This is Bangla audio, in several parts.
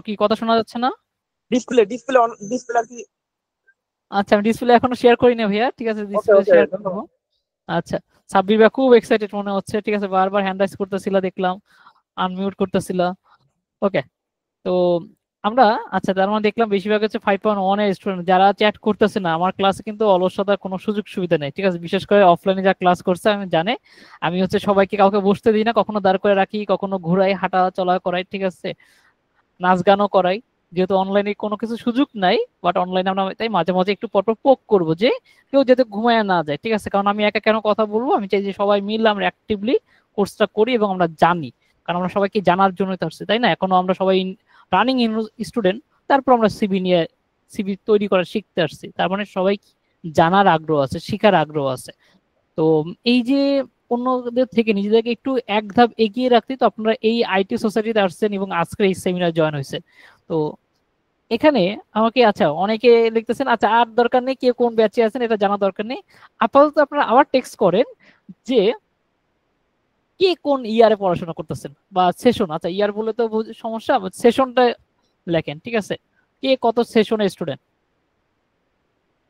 কি কথা শোনা যাচ্ছে না? ডিসপ্লে ডিসপ্লে ডিসপ্লে আর কি। আচ্ছা, আমি ডিসপ্লে এখনো শেয়ার করি না ভাইয়া, ঠিক আছে, ওকে ডিসপ্লে ওকে শেয়ার করবো। ধন্যবাদ। আচ্ছা, সাব্বির ভাই খুব এক্সাইটেড মনে হচ্ছে, ঠিক আছে, বারবার হ্যান্ড রাইজ করতেছিল দেখলাম, আনমিউট করতেছিল। ওকে, তো আমরা, আচ্ছা, তার মানে দেখলাম বেশিরভাগ হচ্ছে 5.1 এর স্টুডেন্ট যারা চ্যাট করতেছে না। আমার ক্লাসে কিন্তু অলসতার কোনো সুযোগ সুবিধা নেই, ঠিক আছে, বিশেষ করে অফলাইনে যা ক্লাস করছে আমি জানে। আমি হচ্ছে সবাইকে কাউকে বসতে দিই না, কখনো দাঁড় করে রাখি, কখনো ঘুরাই, হাঁটা চলা করাই, ঠিক আছে, নাচ গানও করাই। যেহেতু অনলাইনে কোনো কিছু সুযোগ নাই, বাট অনলাইনে আমরা তাই মাঝে মাঝে একটু পরপর পোক করবো যে কেউ যাতে ঘুমায় না যায়, ঠিক আছে, কারণ আমি একা কেন কথা বলবো, আমি চাই যে সবাই মিলে আমরা অ্যাক্টিভলি কোর্সটা করি এবং আমরা জানি, কারণ আমরা সবাইকে জানার জন্যই তো আসছি, তাই না? এখনো আমরা সবাই রানিং স্টুডেন্ট, তারপর আমরা সিবি নিয়ে সিবি তৈরি করা শিখতে আসছি, তার মানে সবাই জানার আগ্রহ আছে, শিখার আগ্রহ আছে। তো এই যে অন্যদের থেকে নিজেদেরকে একটু এক ধাপ এগিয়ে রাখতে তো আপনারা এই আইটি সোসাইটিতে আসছেন এবং আজকের এই সেমিনার জয়েন হয়েছে। তো এখানে আমাকে, আচ্ছা, অনেকে লিখতেছেন, আচ্ছা আর দরকার নেই কে কোন ব্যাচে আছেন এটা জানা দরকার নেই, আপাতত আপনারা আবার টেক্সট করেন যে কে কোন ইয়ারে পড়াশোনা করতেছেন বা সেশন, আচ্ছা ইয়ার বলে তো সমস্যা, সেশনটা লেখেন, ঠিক আছে, কে কত সেশনের স্টুডেন্ট।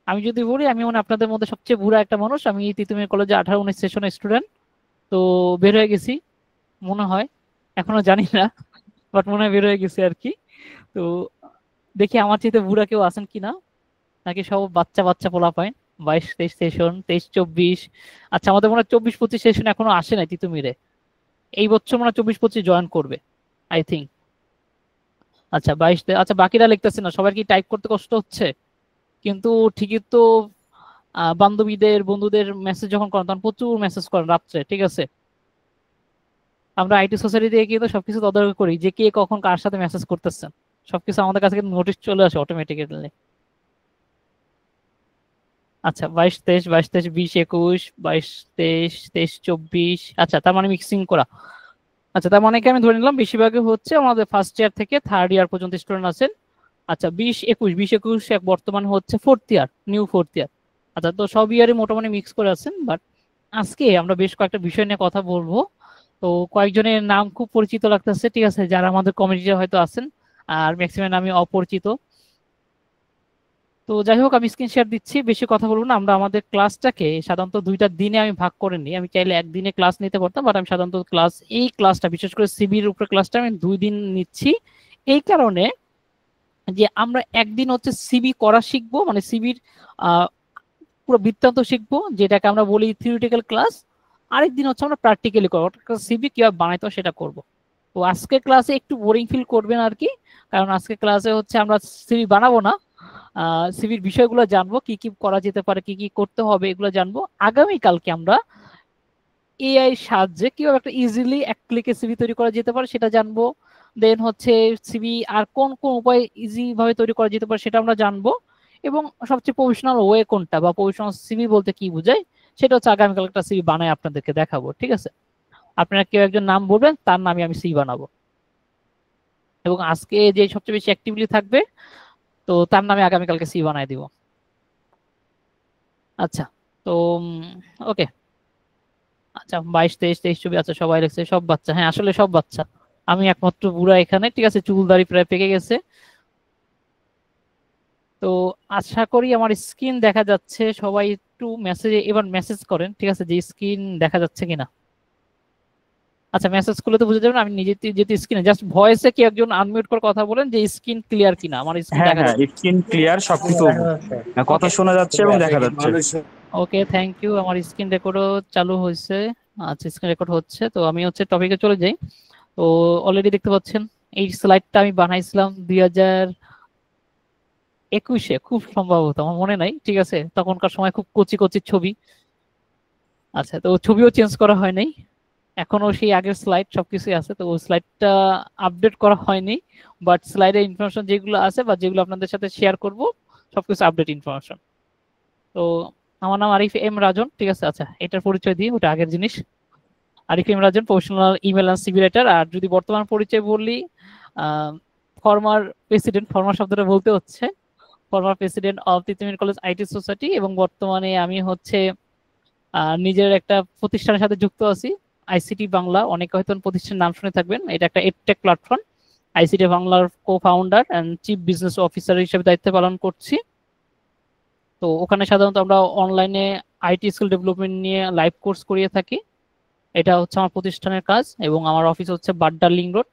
আমি যদি বলি, আমি মনে হয় আপনাদের মধ্যে সবচেয়ে বুড়া একটা মানুষ, আমি তিতুমির কলেজে 18-19 সেশনের স্টুডেন্ট, তো বের হয়ে গেছি মনে হয়, এখনো জানি না, বাট মনে হয় বের হয়ে গেছে আর কি। তো দেখি আমার চাইতে বুড়া কেউ আছেন কিনা, নাকি সব বাচ্চা বাচ্চা পোলা পায়, 22-23 সেশন, 23-24। আচ্ছা, আমাদের মনে হয় 24-25 সেশন এখনো আসে নাই তিতুমিরে, এই বছর মনে হয় 24-25 জয়েন করবে আই থিঙ্ক। আচ্ছা 22, আচ্ছা বাকিরা লিখতেছে না, সবার কি টাইপ করতে কষ্ট হচ্ছে? কিন্তু ঠিকই তো, বান্ধবীদের বন্ধুদের মেসেজ যখন করেন তখন প্রচুর মেসেজ করেন রাত্রে, ঠিক আছে, আমরা আইটি সোসাইটি থেকে কিন্তু সবকিছু তদারকি করি যে কে কখন কার সাথে মেসেজ করতেছেন, সবকিছু আমাদের কাছে কিন্তু নোটিশ চলে আসে অটোমেটিক্যালি। আচ্ছা 22-23, 22-23, 20-21, 22-23, 23-24, আচ্ছা তার মানে মিক্সিং করা। আচ্ছা, তার মানে কি আমি ধরে নিলাম বেশিরভাগই হচ্ছে আমাদের ফার্স্ট ইয়ার থেকে থার্ড ইয়ার পর্যন্ত স্টুডেন্ট আছেন। আচ্ছা 20-21 বর্তমানে হচ্ছে fourth year, new fourth year. আচ্ছা, তো সব ইয়ারই মোটামুটি মিক্স করে আছেন, বাট আজকে আমরা বেশ কয়েকটা বিষয় নিয়ে কথা বলবো। তো কয়েকজনের নাম খুব পরিচিত লাগতেছে, ঠিক আছে, যারা আমাদের কমিটিতে হয়তো আছেন, আর ম্যাক্সিমাম নামই অপরিচিত। তো যাই হোক, আমি স্ক্রিন শেয়ার দিচ্ছি, বেশি কথা বলবো না। আমরা আমাদের ক্লাসটাকে সাধারণত দুইটা দিনে আমি ভাগ করে নিই, আমি চাইলে একদিনে ক্লাস নিতে পারতাম, বাট আমি সাধারণত এই ক্লাসটা বিশেষ করে সিবির উপরে ক্লাসটা আমি 2 দিন নিচ্ছি। এই কারণে যে আমরা একদিন হচ্ছে সিবি করা শিখবো, মানে সিবির পুরো বৃত্তান্ত শিখবো, যেটাকে আমরা বলি থিওরিটিক্যাল ক্লাস। আরেকদিন হচ্ছে আমরা প্র্যাকটিক্যালি করবো, সিবি কিভাবে বানাইতে হয় সেটা করবো। তো আজকে ক্লাসে একটু বোরিং ফিল করবেন আর কি, কারণ আজকে ক্লাসে হচ্ছে আমরা সিবি বানাবো না, সিভির বিষয়গুলো জানবো, কি কি করা যেতে পারে, কি কি করতে হবে এগুলো জানবো। আগামী কালকে আমরা এআই সাহায্যে কিভাবে একটা ইজিলি এক ক্লিকে সিভি তৈরি করা যেতে পারে সেটা জানবো। দেন হচ্ছে সিভি আর কোন কোন উপায়ে ইজি ভাবে তৈরি করা যেতে পারে সেটা আমরা জানবো। এবং সবচেয়ে প্রফেশনাল ওয়ে কোনটা বা প্রফেশনাল সিভি বলতে কি বোঝায় সেটা হচ্ছে আগামীকাল একটা সিভি বানায় আপনাদেরকে দেখাবো, ঠিক আছে। আপনারা কেউ একজন নাম বলবেন, তার নামে আমি সিভি বানাবো, এবং আজকে যে সবচেয়ে বেশি অ্যাক্টিভলি থাকবে তো তার নামে আগামীকালকে সিভি বানায় দিব। আচ্ছা, তো ওকে, আচ্ছা 22-23-24, আচ্ছা সবাই লিখছে সব বাচ্চা, হ্যাঁ আসলে সব বাচ্চা, আমি একমাত্র বুড়া এখানে, ঠিক আছে, চুল দাড়ি প্রায় পেকে গেছে। তো আশা করি আমার স্ক্রিন দেখা যাচ্ছে, সবাই একটু মেসেজে এবার মেসেজ করেন, ঠিক আছে, যে স্ক্রিন দেখা যাচ্ছে কিনা। আচ্ছা, মেসেজ করলে তো বুঝে যাবেন, আমি নিজে যেহেতু স্ক্রিনে জাস্ট ভয়েসে কি একজন আনমিউট করে কথা বলেন যে স্ক্রিন ক্লিয়ার কিনা, আমার স্ক্রিন হ্যাঁ দেখা হ্যাঁ, যাচ্ছে। স্ক্রিন ক্লিয়ার, সবকিছু কথা ওকে, শোনা যাচ্ছে এবং দেখা যাচ্ছে। ওকে, থ্যাংক ইউ, আমার স্ক্রিন রেকর্ডও চালু হয়েছে। আচ্ছা, স্ক্রিন রেকর্ড হচ্ছে, তো আমি হচ্ছে টপিকে চলে যাই। তো অলরেডি দেখতে পাচ্ছেন এই স্লাইডটা আমি বানাইছিলাম 2021-এ, খুব সম্ভবত, আমার মনে নাই, ঠিক আছে, তখনকার সময় খুব কচি কচি ছবি। আচ্ছা, তো ছবিও চেঞ্জ করা হয় নাই, এখনো সেই আগের স্লাইড সবকিছুই আছে, তো ওই স্লাইডটা আপডেট করা হয়নি, বাট স্লাইডের ইনফরমেশন যেগুলো আছে বা যেগুলো আপনাদের সাথে শেয়ার করব সবকিছু আপডেট ইনফরমেশন। তো আমার নাম আরিফ এম রাজন, ঠিক আছে। আচ্ছা, এটার পরিচয় দিই, ওটা আগের জিনিস। Arif M Rajan, professional email and CV writer. আর যদি বর্তমান পরিচয় বললি, ফর্মার প্রেসিডেন্ট, ফর্মার শব্দটা বলতে হচ্ছে, former president of Titumir college IT society, এবং বর্তমানে আমি হচ্ছে নিজের একটা প্রতিষ্ঠানের সাথে যুক্ত আছি, আইসিটি বাংলা, অনেকে হয়তো প্রতিষ্ঠানের নাম শুনে থাকবেন, এটা একটা এডটেক প্ল্যাটফর্ম। আইসিটি বাংলার co-founder and chief business officer হিসেবে দায়িত্ব পালন করছি। তো ওখানে সাধারণত আমরা অনলাইনে আইটি স্কিল ডেভেলপমেন্ট নিয়ে লাইভ কোর্স করিয়ে থাকি। এটা হচ্ছে আমার প্রতিষ্ঠানের কাজ এবং আমার অফিস হচ্ছে বাড্ডা লিংক রোড।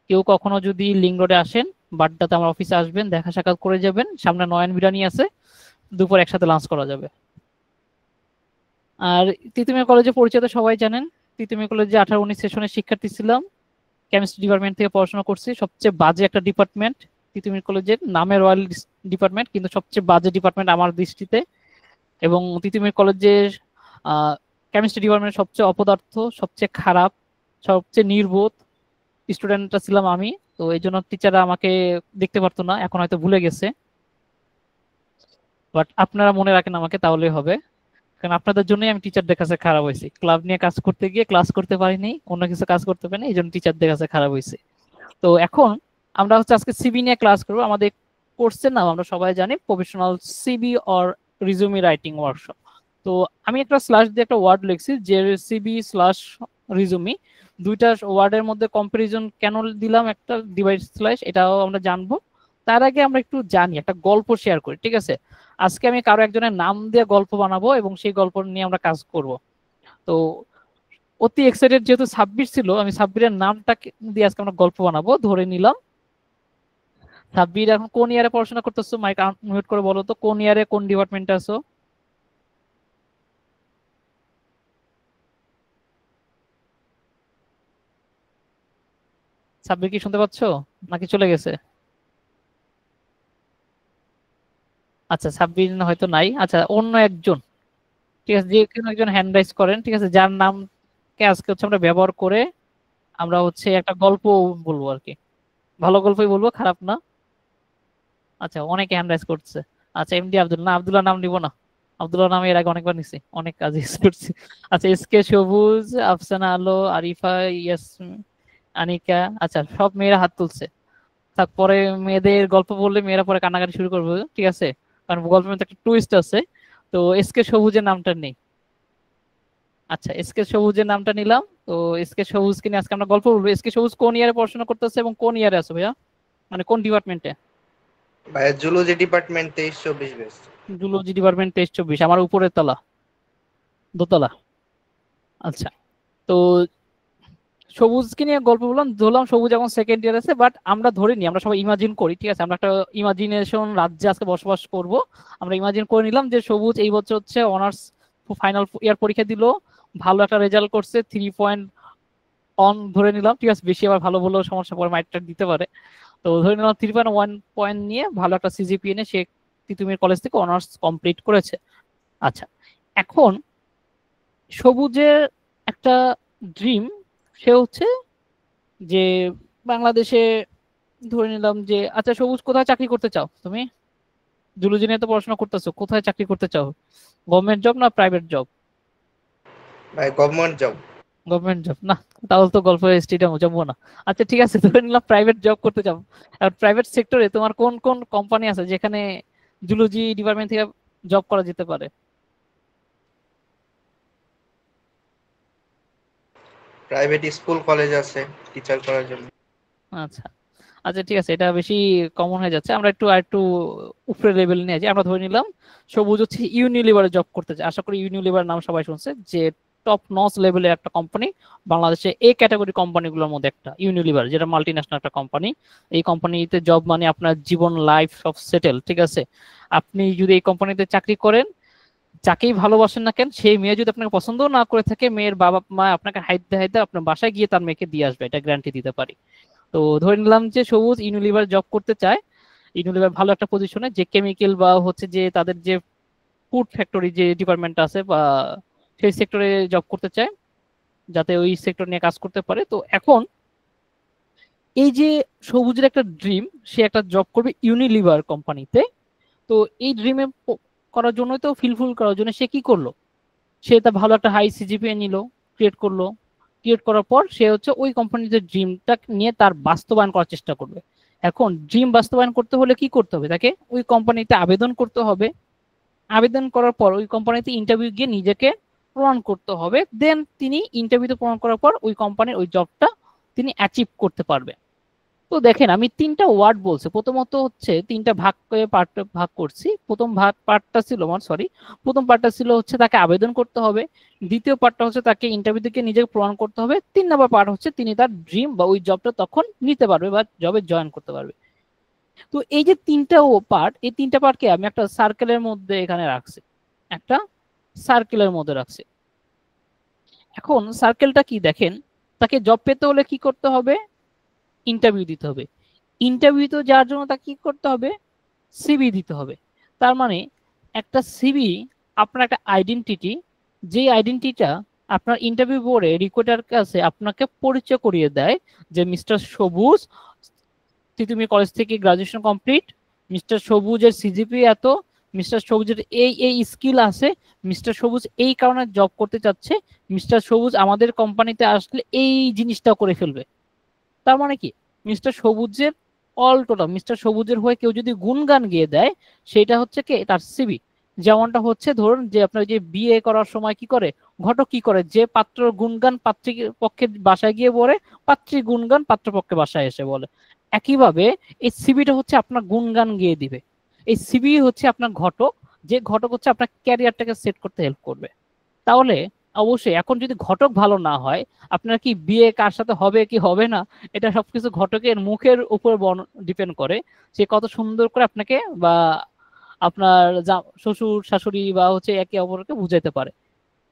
কেউ কখনো যদি লিংক রোডে আসেন, বাড্ডাতে আমার অফিসে আসবেন, দেখা সাক্ষাৎ করে যাবেন। সামনে নয়ন বিরিয়ানি আছে, দুপুর একসাথে লাঞ্চ করা যাবে। আর তিতুমির কলেজে পরিচয় তো সবাই জানেন। তিতুমির কলেজে 18-19 সেশনের শিক্ষার্থী ছিলাম। কেমিস্ট্রি ডিপার্টমেন্ট থেকে পড়াশোনা করছি। সবচেয়ে বাজে একটা ডিপার্টমেন্ট তিতুমির কলেজের, নামে রয়্যাল ডিপার্টমেন্ট, কিন্তু সবচেয়ে বাজে ডিপার্টমেন্ট আমার দৃষ্টিতে। এবং তিতুমির কলেজের কেমিস্ট্রি ডিপার্টমেন্ট সবচেয়ে অপদার্থ, সবচেয়ে খারাপ, সবচেয়ে নির্বোধ স্টুডেন্টটা ছিলাম আমি। তো এই জন্য টিচাররা আমাকে দেখতে পারতো না, এখন হয়তো ভুলে গেছে। বাট আপনারা মনে রাখেন আমাকে, তাহলেই হবে। কারণ আপনাদের জন্যই আমি টিচারদের কাছে খারাপ হয়েছি। ক্লাব নিয়ে কাজ করতে গিয়ে ক্লাস করতে পারিনি, অন্য কিছু কাজ করতে পারিনি, এই জন্য টিচারদের কাছে খারাপ হয়েছে। তো এখন আমরা হচ্ছে আজকে সিবি নিয়ে ক্লাস করবো। আমাদের কোর্সের নাম আমরা সবাই জানি professional CV or resume writing workshop. তো আমি একটা স্ল্যাশ দিয়ে একটা ওয়ার্ড লিখছি, যে সিবি স্ল্যাশ রিজুমি, দুইটা ওয়ার্ডের মধ্যে কম্পারিজন কেন দিলাম, একটা ডিভাইড স্ল্যাশ, এটাও আমরা জানবো। তার আগে আমরা একটু জানি, একটা গল্প শেয়ার করি, ঠিক আছে? আজকে আমি কারো একজনের নাম দিয়ে গল্প বানাবো এবং সেই গল্প নিয়ে আমরা কাজ করব। তো অতি এক্সাইটেড যেহেতু সাব্বির ছিল, আমি সাব্বিরের নামটা দিয়ে আজকে আমরা গল্প বানাবো ধরে নিলাম। সাব্বির এখন কোন ইয়ারে পড়াশোনা করতেছো? মাইক মিউট করে বলো তো, কোন ইয়ারে কোন ডিপার্টমেন্টে আছো? সাব্বির কি শুনতে পাচ্ছো নাকি চলে গেছে? আচ্ছা, সাব্বির হয়তো নাই। আচ্ছা, অন্য একজন, ঠিক আছে, যে কোনো একজন হ্যান্ড রাইজ করেন, ঠিক আছে, যার নামকে আজকে হচ্ছে আমরা ব্যবহার করে আমরা হচ্ছে একটা গল্প বলবো আর কি। ভালো গল্পই বলবো, খারাপ না। আচ্ছা, অনেকে হ্যান্ড রাইজ করছে। আচ্ছা, এমডি আব্দুল, না আব্দুল্লাহ নাম নিব না। আব্দুল্লাহ নাম এর আগে অনেকবার নিছি, অনেক কাজ ইউজ করছি। আচ্ছা, এসকে সবুজ, আফসানা আলো, আরিফা, ইয়াসমিন, আনিকা। আচ্ছা, সব মেয়েরা হাত তুলছে। তারপরে মেয়েদের গল্প বললে মেয়েরা পরে কান্নাকাটি শুরু করবে, ঠিক আছে? কারণ গল্পের মধ্যে একটা টুইস্ট আছে। তো এসকে সবুজের নামটা নেই। আচ্ছা, এসকে সবুজের নামটা নিলাম। তো এসকে সবুজকে নিয়ে আজকে আমরা গল্প বলবো। এসকে সবুজ কোন ইয়ারে পড়াশোনা করতেছে এবং কোন ইয়ারে আছে ভাইয়া, মানে কোন ডিপার্টমেন্টে? ভাইয়া zoology department 23-24 batch. Zoology department 23-24, আমার উপরের তলা, দোতলা। আচ্ছা, তো সবুজকে নিয়ে গল্প বললাম, ধরলাম সবুজ এখন সেকেন্ড ইয়ার আছে। বাট আমরা ধরে নিই, আমরা সবাই ইমাজিন করি, ঠিক আছে? আমরা একটা ইমাজিনেশন রাজ্যে আজকে বসবাস করব। আমরা ইমাজিন করে নিলাম যে সবুজ এই বছর হচ্ছে অনার্স ফাইনাল ইয়ার পরীক্ষা দিল, ভালো একটা রেজাল্ট করছে, 3.1 ধরে নিলাম, ঠিক আছে? বেশি আবার ভালো বলেও সমস্যা, পরে মাইটটা দিতে পারে। তো ধরে নিলাম 3.1 পয়েন্ট নিয়ে ভালো একটা সিজিপিএ নিয়ে সে তিতুমির কলেজ থেকে অনার্স কমপ্লিট করেছে। আচ্ছা, এখন সবুজের একটা ড্রিম, সে হচ্ছে যে বাংলাদেশে, ধরে নিলাম যে, আচ্ছা সবুজ কোথায় চাকরি করতে চাও তুমি? জুলজি নিয়ে তো পড়াশোনা করতেছো, কোথায় চাকরি করতে চাও? গভর্নমেন্ট জব না প্রাইভেট জব? ভাই গভর্নমেন্ট জব। গভর্নমেন্ট জব না, তাহলে তো গল্প স্টেডিয়াম যাবো না। আচ্ছা ঠিক আছে, ধরে নিলাম প্রাইভেট জব করতে চাও। আর প্রাইভেট সেক্টরে তোমার কোন কোন কোম্পানি আছে যেখানে জুলজি ডিপার্টমেন্ট থেকে জব করা যেতে পারে? প্রাইভেট স্কুল কলেজ আছে টিচার করার জন্য। আচ্ছা আচ্ছা, ঠিক আছে, এটা বেশি কমন হয়ে যাচ্ছে। আমরা একটু আরেকটু উপরে লেভেল নিয়ে যাই। আমরা ধরে নিলাম সবুজ হচ্ছে ইউনিলিভারে জব করতে চায়। আশা করি ইউনিলিভার নাম সবাই শুনছে, যে টপ নচ লেভেলের একটা কোম্পানি, বাংলাদেশে এ ক্যাটাগরি কোম্পানিগুলোর মধ্যে একটা ইউনিলিভার, যেটা মাল্টি ন্যাশনাল একটা কোম্পানি। এই কোম্পানিতে জব মানে আপনার জীবন লাইফ সব সেটেল, ঠিক আছে? আপনি যদি এই কোম্পানিতে চাকরি করেন, যাকেই ভালোবাসেন না কেন, সেই মেয়ে যদি আপনাকে পছন্দ না করে থাকে, মেয়ের বাবা মা আপনাকে হাইতে হাইতে আপনার বাসায় গিয়ে তার মেয়েকে দিয়ে আসবে, এটা গ্যারান্টি দিতে পারি। তো ধরে নিলাম যে সবুজ ইউনিলিভার জব করতে চায়। ইউনিলিভার ভালো একটা পজিশনে, যে কেমিক্যাল বা হচ্ছে যে তাদের যে ফুড ফ্যাক্টরি যে ডিপার্টমেন্ট আছে বা সেই সেক্টরে জব করতে চায়, যাতে ওই সেক্টর নিয়ে কাজ করতে পারে। তো এখন এই যে সবুজের একটা ড্রিম, সে একটা জব করবে ইউনিলিভার কোম্পানিতে। তো এই ড্রিমে করার জন্যই তো ফিলফুল করার জন্য সে কি করলো, সে তা ভালো একটা হাই সিজিপিএ নিল, ক্রিয়েট করলো। ক্রিয়েট করার পর সে হচ্ছে ওই কোম্পানিতে ড্রিমটা নিয়ে তার বাস্তবায়ন করার চেষ্টা করবে। এখন ড্রিম বাস্তবায়ন করতে হলে কি করতে হবে, তাকে ওই কোম্পানিতে আবেদন করতে হবে। আবেদন করার পর ওই কোম্পানিতে ইন্টারভিউ গিয়ে নিজেকে প্রমাণ করতে হবে। দেন তিনি ইন্টারভিউতে প্রমাণ করার পর ওই কোম্পানির ওই জবটা তিনি অ্যাচিভ করতে পারবে। তো তো দেখেন আমি তিনটা ওয়ার্ড বলছি, প্রথমত হচ্ছে তিনটা ভাগ করে ভাগ করছি। প্রথম পার্টটা ছিল প্রথম পার্টটা ছিল হচ্ছে তাকে আবেদন করতে হবে, দ্বিতীয় পার্টটা হচ্ছে তাকে ইন্টারভিউ থেকে নিজেকে প্রমাণ করতে হবে, 3 নম্বর পার্ট হচ্ছে তিনি তার ড্রিম বা ওই জবটা তখন নিতে পারবে বা জবে জয়েন করতে পারবে। তো এই যে তিনটা পার্ট, এই তিনটা পার্টকে আমি একটা সার্কেলের মধ্যে এখানে রাখছি, একটা সার্কেলের মধ্যে রাখছি। এখন সার্কেলটা কি দেখেন, তাকে জব পেতে হলে কি করতে হবে, ইন্টারভিউ দিতে হবে। ইন্টারভিউতে যাওয়ার জন্য তাকে কি করতে হবে, সিভি দিতে হবে। তার মানে একটা সিভি আপনার একটা আইডেন্টিটি, যে আইডেন্টিটিটা আপনার ইন্টারভিউ বোর্ডে রিক্রুটার কাছে আপনাকে পরিচয় করিয়ে দেয় যে মিস্টার সবুজ তিতুমির কলেজ থেকে গ্রাজুয়েশন কমপ্লিট, মিস্টার সবুজের সিজিপি এত, মিস্টার সবুজের এই স্কিল আছে, মিস্টার সবুজ এই কারণে জব করতে চাচ্ছে, মিস্টার সবুজ আমাদের কোম্পানিতে আসলে এই জিনিসটা করে ফেলবে। তার মানে কি, মিস্টার সবুজের অল টোটাল মিস্টার সবুজের হয়ে কেউ যদি গুণগান গিয়ে দেয় সেটা হচ্ছে কি তার সিবি। যেমনটা হচ্ছে ধরুন যে আপনার যে বিয়ে করার সময় কি করে ঘটক কি করে, যে পাত্র গুণগান পাত্রীর পক্ষে বাসায় গিয়ে বলে, পাত্রী গুণগান পাত্রপক্ষে বাসায় এসে বলে। একইভাবে এই সিবিটা হচ্ছে আপনার গুণগান গিয়ে দিবে। এই সিবি হচ্ছে আপনার ঘটক, যে ঘটক হচ্ছে আপনার ক্যারিয়ারটাকে সেট করতে হেল্প করবে। তাহলে অবশ্যই এখন যদি ঘটক ভালো না হয়, আপনার কি বিয়ে কার সাথে হবে কি হবে না, এটা সবকিছু ঘটকের মুখের উপর ডিপেন্ড করে, সে কত সুন্দর করে আপনাকে বা আপনার শ্বশুর শাশুড়ি বা হচ্ছে একে অপরকে বুঝাইতে পারে।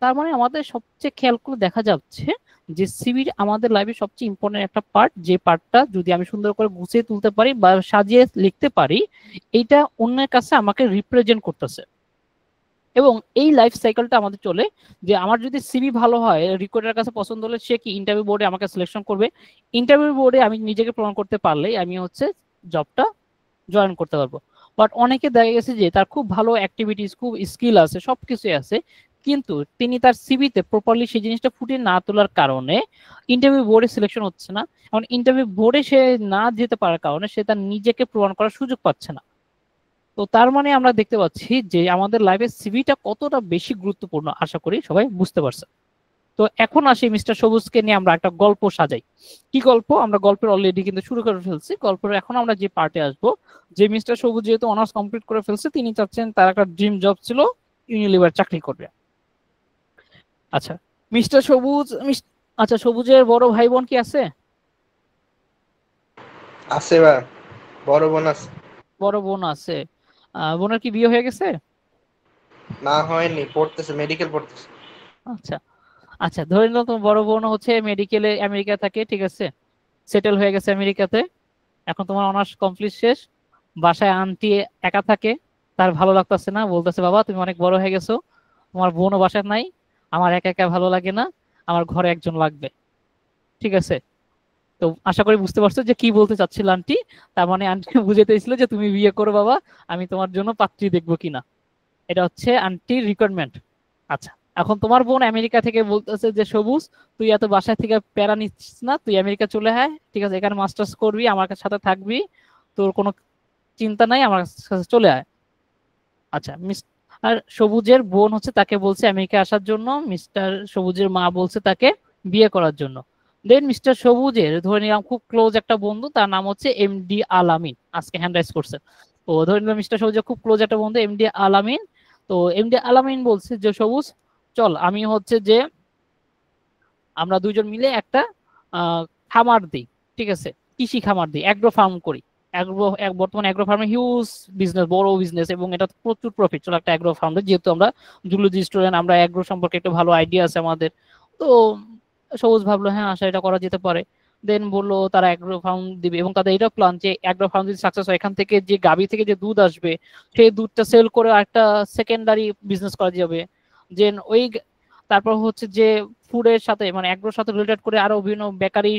তার মানে আমাদের সবচেয়ে খেয়াল করে দেখা যাচ্ছে যে সিভি আমাদের লাইফে সবচেয়ে ইম্পর্টেন্ট একটা পার্ট, যে পার্টটা যদি আমি সুন্দর করে গুছিয়ে তুলতে পারি বা সাজিয়ে লিখতে পারি, এইটা অন্যের কাছে আমাকে রিপ্রেজেন্ট করতেছে। এবং এই লাইফ সাইকেলটা আমাদের চলে যে আমার যদি সিভি ভালো হয়, রিক্রুটারের কাছে পছন্দ হলে সে কি ইন্টারভিউ বোর্ডে আমাকে সিলেকশন করবে, ইন্টারভিউ বোর্ডে আমি নিজেকে প্রমাণ করতে পারলেই আমি হচ্ছে জবটা জয়েন করতে পারবো। বাট অনেকে দেখা গেছে যে তার খুব ভালো অ্যাক্টিভিটিস, খুব স্কিল আছে, সবকিছুই আছে, কিন্তু তিনি তার সিভিতে প্রপারলি সেই জিনিসটা ফুটিয়ে না তোলার কারণে ইন্টারভিউ বোর্ডে সিলেকশন হচ্ছে না। এখন ইন্টারভিউ বোর্ডে সে না যেতে পারার কারণে সে তার নিজেকে প্রমাণ করার সুযোগ পাচ্ছে না। তো তার মানে আমরা দেখতে পাচ্ছি যে আমাদের লাইফে সিভিটা কতটা বেশি গুরুত্বপূর্ণ, আশা করি সবাই বুঝতে পারছে। তো এখন আসি মিস্টার সবুজকে নিয়ে আমরা একটা গল্প সাজাই। কি গল্প, আমরা গল্পের অলরেডি কিন্তু শুরু করে ফেলছি। গল্পের এখন আমরা যে পার্টে আসবো, যে মিস্টার সবুজ যেহেতু অনার্স কমপ্লিট করে ফেলছে, তিনি চাচ্ছেন তার একটা ড্রিম জব ছিল ইউনিলিভার চাকরি করবে। আচ্ছা মিস্টার সবুজ আচ্ছা সবুজের বড় ভাই বোন কি আছে? আছে বা বড় বোন আছে। বড় বোন আছে। বোনের কি বিয়ে হয়ে গেছে? না হয়নি, পড়তেছে, মেডিকেল পড়তেছে। আচ্ছা আচ্ছা, ধরে নিলাম তোমার বড় বোন হচ্ছে মেডিকেলে আমেরিকা থাকে, ঠিক আছে, সেটেল হয়ে গেছে আমেরিকাতে। এখন তোমার অনার্স কমপ্লিট শেষ, বাসায় আন্টি একা থাকে, তার ভালো লাগতেছে না, বলতেছে বাবা তুমি অনেক বড় হয়ে গেছো, তোমার বোনও বাসায় নাই, আমার একা একা ভালো লাগে না, আমার ঘরে একজন লাগবে। ঠিক আছে, তো আশা করি বুঝতে পারছো যে কি বলতে চাচ্ছিল আন্টি। তার মানে আন্টি বুঝাতে চাইছিল যে তুমি বিয়ে করো বাবা, আমি তোমার জন্য পাত্রী দেখবো কিনা, এটা হচ্ছে আন্টির রিকোয়ারমেন্ট। আচ্ছা, এখন তোমার বোন আমেরিকা থেকে বলতেছে যে সবুজ তুই এত বাসায় থেকে প্যারা নিচ্ছিস না, তুই আমেরিকা চলে আয়, ঠিক আছে, এখানে মাস্টার্স করবি, আমার সাথে থাকবি, তোর কোনো চিন্তা নাই, আমার কাছে চলে আয়। আচ্ছা আর সবুজের বোন হচ্ছে তাকে বলছে আমেরিকা আসার জন্য, মিস্টার সবুজের মা বলছে তাকে বিয়ে করার জন্য। দেন মিস্টার সবুজের ধরে নিলাম খুব ক্লোজ একটা বন্ধু, তার নাম হচ্ছে এমডি আলামিন, আজকে হ্যান্ড রাইজ করছে। তো ধরে নিলাম মিস্টার সবুজের খুব ক্লোজ একটা বন্ধু এমডি আলামিন। তো এমডি আলামিন বলছে যে সবুজ চল আমি হচ্ছে যে আমরা দুইজন মিলে একটা খামার দিই, ঠিক আছে, কৃষি খামার দিই, অ্যাগ্রো ফার্ম করি। বর্তমানে অ্যাগ্রো ফার্মে হিউজ বিজনেস, বড় বিজনেস, এবং এটা প্রচুর প্রফিট। চলো একটা অ্যাগ্রো ফার্ম, যেহেতু আমরা জুলজি স্টুডেন্ট, আমরা অ্যাগ্রো সম্পর্কে একটু ভালো আইডিয়া আছে আমাদের। তো সবুজ ভাবলো হ্যাঁ আশা এটা করা যেতে পারে। দেন বললো তারা অ্যাগ্রো ফার্ম দিবে, এবং তাদের এটা প্ল্যান যে অ্যাগ্রো ফার্ম যদি সাকসেস হয় এখান থেকে যে গাভী থেকে যে দুধ আসবে সেই দুধটা সেল করে একটা সেকেন্ডারি বিজনেস করা যাবে। দেন তারপর হচ্ছে যে ফুডের সাথে মানে অ্যাগ্রোর সাথে রিলেটেড করে আরো বিভিন্ন বেকারি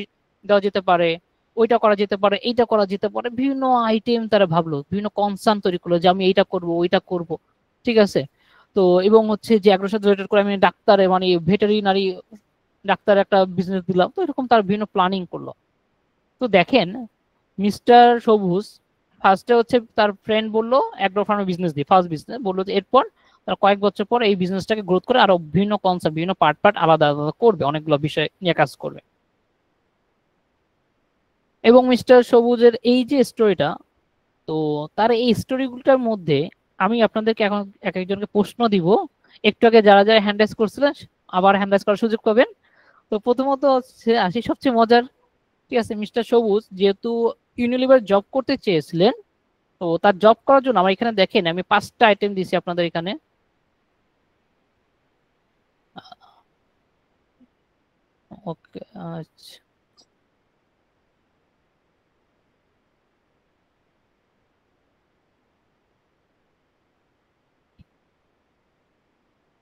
দেওয়া যেতে পারে, ওইটা করা যেতে পারে, এইটা করা যেতে পারে, বিভিন্ন আইটেম তারা ভাবলো, বিভিন্ন কনসার্ন তৈরি করলো যে আমি এইটা করব ওইটা করব। ঠিক আছে, তো এবং হচ্ছে যে অ্যাগ্রোর সাথে রিলেটেড করে আমি ডাক্তারে মানে ভেটেরিনারি ডাক্তার একটা বিজনেস দিলাম। তো এরকম তার বিভিন্ন প্ল্যানিং করলো। তো দেখেন মিস্টার সবুজ ফার্স্টে হচ্ছে তার ফ্রেন্ড বললো অ্যাগ্রো ফার্মের বিজনেস দিই, ফার্স্ট বিজনেস বললো, যে এরপর তার কয়েক বছর পর এই বিজনেসটাকে গ্রোথ করে আরো বিভিন্ন কনসেপ্ট, বিভিন্ন পার্ট আলাদা আলাদা করবে, অনেকগুলো বিষয় নিয়ে কাজ করবে। এবং মিস্টার সবুজের এই যে স্টোরিটা, তো তার এই স্টোরিগুলোর মধ্যে আমি আপনাদেরকে এখন এক একজনকে প্রশ্ন দিব। একটু আগে যারা যারা হ্যান্ড রাইজ করছিলেন আবার হ্যান্ড রাইজ করার সুযোগ পাবেন। তো প্রথমত হচ্ছে আসি সবচেয়ে মজার, ঠিক আছে, মিস্টার সবুজ যেহেতু ইউনিলিভার জব করতে চেয়েছিলেন, তো তার জব করার জন্য আমার এখানে দেখেন আমি 5টা আইটেম দিছি আপনাদের এখানে। ওকে, আচ্ছা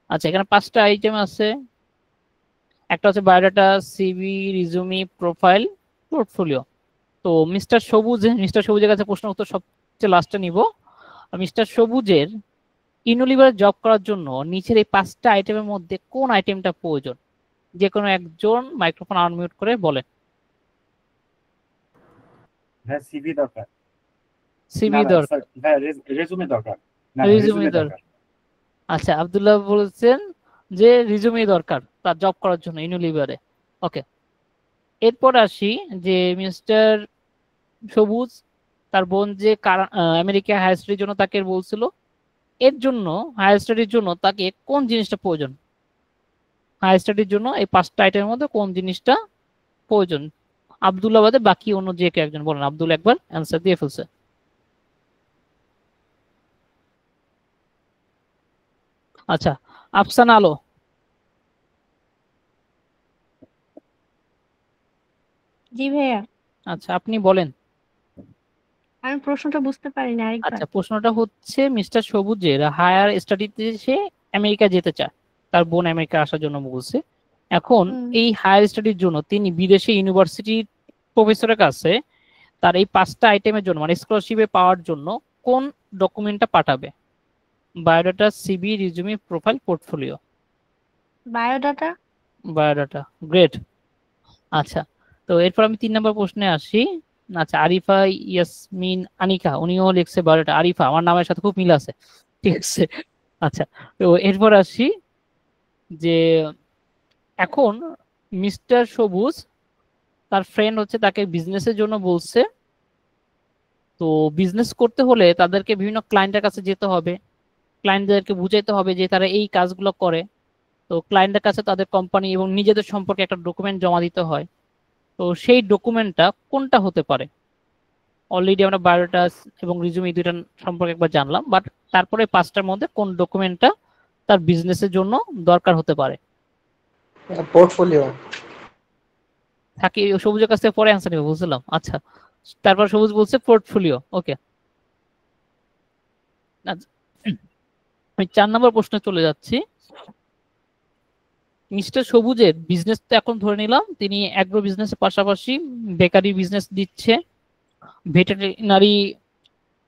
আচ্ছা, এখানে 5টা আইটেম আছে। একটা হচ্ছে biodata, CV, resume, profile, portfolio. তো মিস্টার সবুজের কাছে প্রশ্ন উত্তর সবচেয়ে লাস্টে নিব। মিস্টার সবুজের ইউনিলিভারে জব করার জন্য নিচের এই 5টা আইটেমের মধ্যে কোন আইটেমটা প্রয়োজন? যে কোনো একজন মাইক্রোফোন আনমিউট করে বলেন। হ্যাঁ সিভি দরকার। সিভি দরকার, হ্যাঁ রেজুমে দরকার। রিজুমি দরকার। আচ্ছা, আব্দুল্লাহ বলেছেন যে রিজুমি দরকার তার জব করার জন্য ইউনিলিভারে। ওকে, এরপর আসি যে মিস্টার সবুজ তার বোন যে আমেরিকা হায়ার স্টাডির জন্য তাকে বলছিল, এর জন্য হায়ার স্টাডির জন্য তাকে কোন জিনিসটা প্রয়োজন? হায়ার স্টাডির জন্য এই 5টা আইটেমের মধ্যে কোন জিনিসটা প্রয়োজন? আব্দুল্লাহ বাদে বাকি অন্য যে কেউ একজন বলেন। আব্দুল একবার অ্যান্সার দিয়ে ফেলছে। আচ্ছা, আফসানা আলো। জি ভাইয়া, আচ্ছা, আপনি বলেন। আমি প্রশ্নটা বুঝতে পারিনি, আরেকবার। আচ্ছা, প্রশ্নটা হচ্ছে মিস্টার সবুজের হায়ার স্টাডিতে সে আমেরিকা যেতে চায়, তার বোন আমেরিকা আসার জন্য বলছে। এখন হুম, এই হায়ার স্টাডির জন্য তিনি বিদেশে ইউনিভার্সিটির প্রফেসরের কাছে তার এই 5টা আইটেমের জন্য মানে স্কলারশিপে পাওয়ার জন্য কোন ডকুমেন্টটা পাঠাবে? Biodata, CV, resume, profile, portfolio. Biodata. Biodata, great. আচ্ছা, তো এরপর আমি 3 নম্বর প্রশ্নে আসি। আচ্ছা, আরিফা ইয়াসমিন আনিকা উনিও লিখছে বায়োডাটা। আরিফা আমার নামের সাথে খুব মিল আছে, ঠিক আছে। আচ্ছা, তো এরপর আসি যে এখন মিস্টার সবুজ তার ফ্রেন্ড হচ্ছে তাকে বিজনেসের জন্য বলছে। তো বিজনেস করতে হলে তাদেরকে বিভিন্ন ক্লায়েন্টের কাছে যেতে হবে, ক্লায়েন্টদেরকে বুঝাইতে হবে যে তারা এই কাজগুলো করে। তো ক্লায়েন্টের কাছে তাদের কোম্পানি এবং নিজেদের সম্পর্কে একটা ডকুমেন্ট জমা দিতে হয়। তো সেই ডকুমেন্টটা কোনটা হতে পারে? অলরেডি আমরা বায়োডাটা এবং রিজুমি এই দুইটা সম্পর্কে একবার জানলাম, বাট তারপরে 5টার মধ্যে কোন ডকুমেন্টটা তার বিজনেসের জন্য দরকার হতে পারে? পোর্টফোলিও। থাকি সবুজের কাছ থেকে পরে অ্যান্সার নেবে বুঝলাম। আচ্ছা, তারপর সবুজ বলছে পোর্টফোলিও। ওকে, আমি 4 নম্বর প্রশ্নে চলে যাচ্ছি। মিস্টার সবুজের বিজনেস তো এখন ধরে নিলাম তিনি অ্যাগ্রো বিজনেসের পাশাপাশি বেকারি বিজনেস দিচ্ছে, ভেটেরিনারি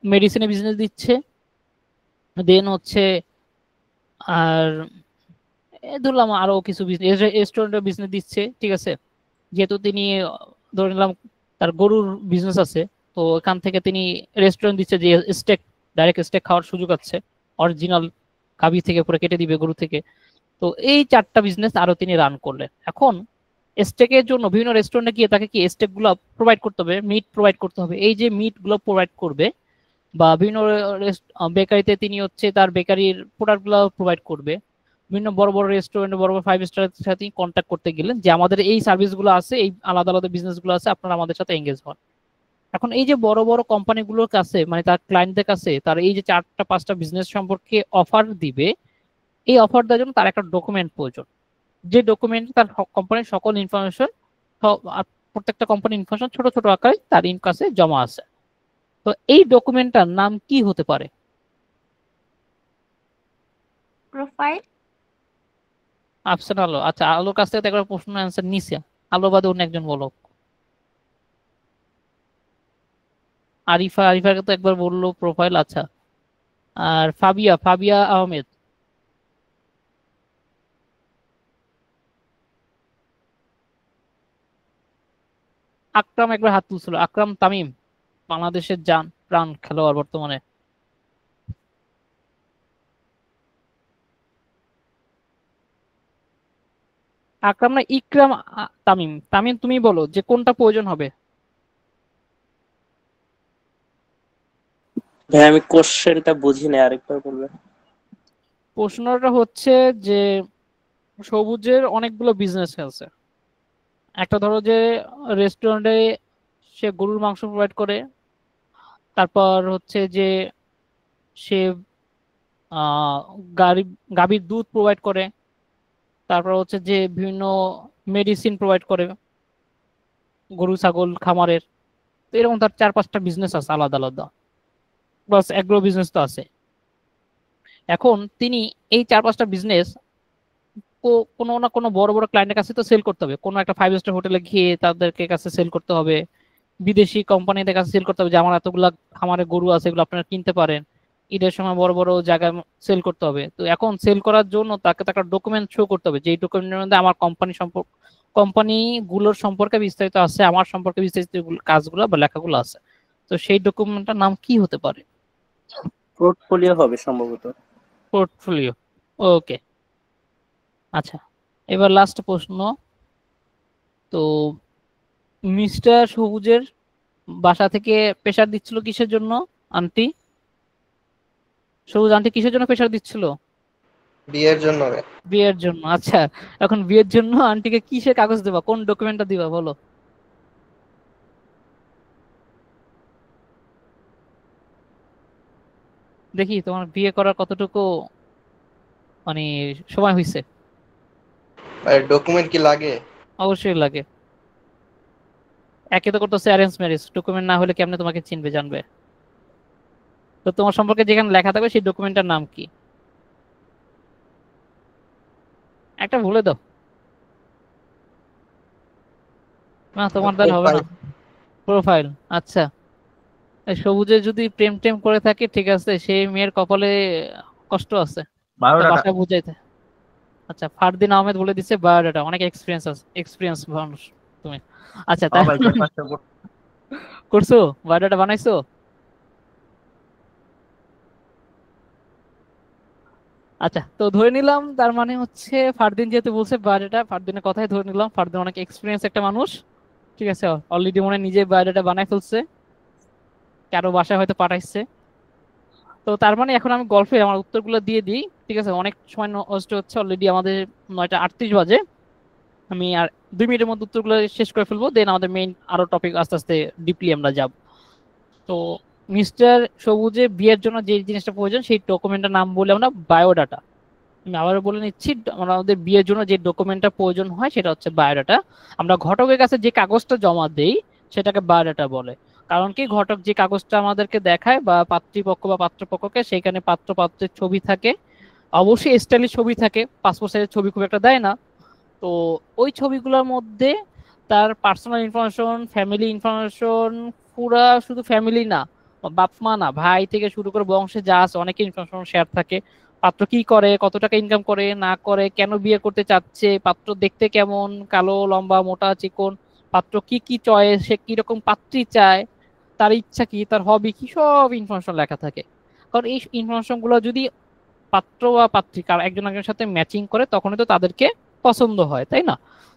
মেডিসিনের বিজনেস দিচ্ছে, দেন হচ্ছে আর ধরলাম আরো কিছু বিজনেস, রেস্টুরেন্টের বিজনেস দিচ্ছে, ঠিক আছে। যেহেতু তিনি ধরে নিলাম তার গরুর বিজনেস আছে, তো এখান থেকে তিনি রেস্টুরেন্ট দিচ্ছে যে স্টেক, ডাইরেক্ট স্টেক খাওয়ার সুযোগ আছে, অরিজিনাল গাভী থেকে পুরো কেটে দিবে গরু থেকে। তো এই 4টা বিজনেস আরো তিনি রান করলেন। এখন স্টেকের জন্য বিভিন্ন রেস্টুরেন্টে গিয়ে তাকে কি স্টেক গুলো প্রোভাইড করতে হবে, মিট প্রোভাইড করতে হবে। এই যে মিট গুলো প্রোভাইড করবে বা বিভিন্ন বেকারিতে তিনি হচ্ছে তার বেকারির প্রোডাক্ট গুলো প্রোভাইড করবে। বিভিন্ন বড় বড় রেস্টুরেন্ট, বড় বড় 5 স্টার সাথে কন্ট্যাক্ট করতে গেলেন যে আমাদের এই সার্ভিস গুলো আছে, এই আলাদা আলাদা বিজনেস গুলো আছে, আপনারা আমাদের সাথে এঙ্গেজ হন। এখন এই যে বড় বড় কোম্পানিগুলোর কাছে মানে তার ক্লায়েন্টদের কাছে তার এই যে 4টা 5টা বিজনেস সম্পর্কে অফার দিবে, এই অফার দেওয়ার জন্য তার একটা ডকুমেন্ট প্রয়োজন। যে ডকুমেন্ট তার কোম্পানির সকল ইনফরমেশন, প্রত্যেকটা কোম্পানির ইনফরমেশন ছোট ছোট আকারে তার কাছে জমা আছে। তো এই ডকুমেন্টটার নাম কি হতে পারে? প্রোফাইল। অপশন আলো। আচ্ছা, আলোর কাছ থেকে তো একবার প্রশ্ন অ্যান্সার নিছে, আলো বাদে অন্য একজন বলো। আরিফাকে তো একবার বললো প্রোফাইল। আচ্ছা, আর ফাবিয়া আহমেদ। আকরাম একবার হাত তুলছিল, আকরাম তামিম, বাংলাদেশের জান প্রাণ খেলোয়াড় বর্তমানে। আকরাম না ইকরাম, তামিম। তামিম তুমি বলো যে কোনটা প্রয়োজন হবে। ভাই আমি কোশ্চেনটা বুঝি না, আরেকবার বলবেন? প্রশ্নটা হচ্ছে যে সবুজের অনেকগুলো বিজনেস আছে। একটা ধরো যে রেস্টুরেন্টে সে গরুর মাংস প্রোভাইড করে, তারপর হচ্ছে যে সে আহ গাড়ি গাভীর দুধ প্রোভাইড করে, তারপর হচ্ছে যে বিভিন্ন মেডিসিন প্রোভাইড করে গরু ছাগল খামারের। তো এরকম তার 4-5টা বিজনেস আছে আলাদা আলাদা, প্লাস এগ্রো বিজনেস তো আছে। এখন তিনি এই 4-5টা বিজনেস কোনো না কোনো বড় বড় ক্লায়েন্টের কাছে তো সেল করতে হবে। কোনো একটা 5 স্টার হোটেলে গিয়ে তাদেরকে কাছে সেল করতে হবে, বিদেশি কোম্পানিদের কাছে সেল করতে হবে যে আমার এতগুলা খামারে গরু আছে, এগুলো আপনারা কিনতে পারেন। ঈদের সময় বড় বড় জায়গায় সেল করতে হবে। তো এখন সেল করার জন্য তাকে একটা ডকুমেন্ট শো করতে হবে, যেই ডকুমেন্টের মধ্যে আমার কোম্পানি গুলোর সম্পর্কে বিস্তারিত আছে, আমার সম্পর্কে বিস্তারিত কাজগুলো বা লেখাগুলো আছে। তো সেই ডকুমেন্টটার নাম কি হতে পারে? পোর্টফোলিও হবে সম্ভবত। পোর্টফোলিও। ওকে, আচ্ছা, এবার লাস্ট প্রশ্ন। তো মিস্টার সবুজের বাসা থেকে প্রেসার দিচ্ছিল কিসের জন্য আন্টি? সবুজ আন্টি কিসের জন্য প্রেসার দিচ্ছিল? বিয়ের জন্য রে। বিয়ের জন্য। আচ্ছা, এখন বিয়ের জন্য আন্টিকে কিসের কাগজ দেবা, কোন ডকুমেন্টটা দিবা বলো? দেখি তোমার বিয়ে করার কতটুকু মানে সময় হয়েছে। আর ডকুমেন্ট কি লাগে? অবশ্যই লাগে। একে তো করতেছে অ্যারেঞ্জ ম্যারেজ, ডকুমেন্ট না হলে কেমনে তোমাকে চিনবে জানবে? তো তোমার সম্পর্কে যেখানে লেখা থাকবে সেই ডকুমেন্টটার নাম কি? একটা বলে দাও না, তোমার দ্বারা হবে না। প্রোফাইল। আচ্ছা, এই সবুজে যদি প্রেম টেম করে থাকে ঠিক আছে, সেই মেয়ের কপালে কষ্ট আছে, তার বায়োডাটা। বাসা বুঝাইতে। আচ্ছা, ফারদিন আহমেদ বলে দিচ্ছে বায়োডাটা, অনেক এক্সপিরিয়েন্স আছে, এক্সপিরিয়েন্স মানুষ তুমি। আচ্ছা, তাই ভাই 4-5টা করছো, বায়োডাটা বানাইছো? আচ্ছা, তো ধরে নিলাম তার মানে হচ্ছে ফারদিন যেহেতু বলছে বায়োডাটা, ফারদিনের কথাই ধরে নিলাম ফারদিন অনেক এক্সপিরিয়েন্স একটা মানুষ। ঠিক আছে, অলরেডি মনে হয় নিজে বায়োডাটা বানাই ফেলছে, কারো বাসায় হয়তো পাঠাইছে। তো তার মানে এখন আমি গল্পে আমার উত্তরগুলো দিয়ে দিই। ঠিক আছে, অনেক সময় নষ্ট হচ্ছে, অলরেডি আমাদের 9টা 38 বাজে। আমি আর 2 মিনিটের মধ্যে উত্তরগুলো শেষ করে ফেলবো, দেন আমাদের মেইন আরো টপিক আস্তে আস্তে ডিপলি আমরা যাব। তো মিস্টার সবুজে বিয়ের জন্য যে জিনিসটা প্রয়োজন সেই ডকুমেন্টের নাম বলে আমরা বায়োডাটা। আমি আবারও বলে নিচ্ছি, আমাদের বিয়ের জন্য যে ডকুমেন্টটা প্রয়োজন হয় সেটা হচ্ছে বায়োডাটা। আমরা ঘটকের কাছে যে কাগজটা জমা দেই সেটাকে বায়োডাটা বলে। কারণ কি, ঘটক যে কাগজটা আমাদেরকে দেখায় বা পাত্রীপক্ষ বা পাত্রপক্ষকে, সেখানে পাত্র পাত্রের ছবি থাকে, অবশ্যই স্টাইলিশ ছবি থাকে, পাসপোর্ট সাইজের ছবি খুব একটা দেয় না। তো ওই ছবিগুলোর মধ্যে তার পার্সোনাল ইনফরমেশন, ফ্যামিলি ইনফরমেশন, পুরা শুধু ফ্যামিলি না, বাপ মা না, ভাই থেকে শুরু করে বংশে যা আছে অনেকের ইনফরমেশন শেয়ার থাকে। পাত্র কি করে, কত টাকা ইনকাম করে না করে, কেন বিয়ে করতে চাচ্ছে, পাত্র দেখতে কেমন, কালো লম্বা মোটা চিকন, পাত্র কি কি চয়েস, সে কিরকম পাত্রী চায়, তার ইচ্ছা কি, তার হবি কি, সব ইনফরমেশন লেখা থাকে। কারণ এই ইনফরমেশন গুলো যদি পাত্র বা পাত্রী একজন একজনের সাথে ম্যাচিং করে তখনই তো তাদেরকে পছন্দ হয়, তাই না?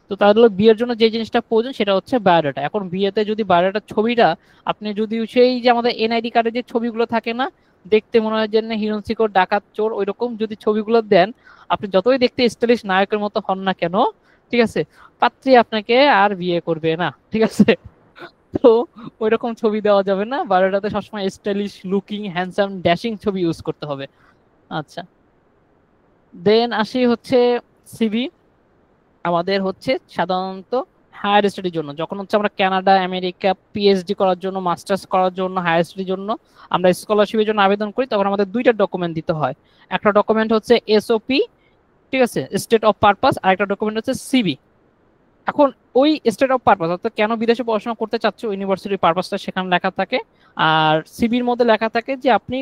তো তাহলে বিয়ের জন্য যে জিনিসটা প্রয়োজন সেটা হচ্ছে বায়োডাটা। এখন বিয়েতে যদি বায়োডাটার ছবিটা আপনি যদি সেই যে আমাদের এনআইডি কার্ডে যে ছবিগুলো থাকে না, দেখতে মনে হয় যে হিরোইন সিকোর ডাকাত চোর, ওই রকম যদি ছবিগুলো দেন, আপনি যতই দেখতে স্টাইলিশ নায়কের মতো হন না কেন, ঠিক আছে, পাত্রী আপনাকে আর বিয়ে করবে না। ঠিক আছে, তো ওই রকম ছবি দেওয়া যাবে না, বায়োডাটাতে সবসময় স্টাইলিশ লুকিং হ্যান্ডসাম ড্যাশিং ছবি ইউজ করতে হবে। আচ্ছা, দেন আসি হচ্ছে সিভি। আমাদের হচ্ছে সাধারণত হায়ার স্টাডির জন্য, যখন হচ্ছে আমরা কানাডা আমেরিকা পিএইচডি করার জন্য, মাস্টার্স করার জন্য, হায়ার স্টাডির জন্য আমরা স্কলারশিপের জন্য আবেদন করি, তখন আমাদের 2টা ডকুমেন্ট দিতে হয়। একটা ডকুমেন্ট হচ্ছে এসওপি, ঠিক আছে, স্টেট অফ পারপাস, আর একটা ডকুমেন্ট হচ্ছে সিবি। এখন ওই স্টেট অফ পারপাস অর্থাৎ কেন বিদেশে পড়াশোনা করতে চাচ্ছে, ইউনিভার্সিটির পারপাসটা সেখানে লেখা থাকে। আর সিবির মধ্যে লেখা থাকে যে আপনি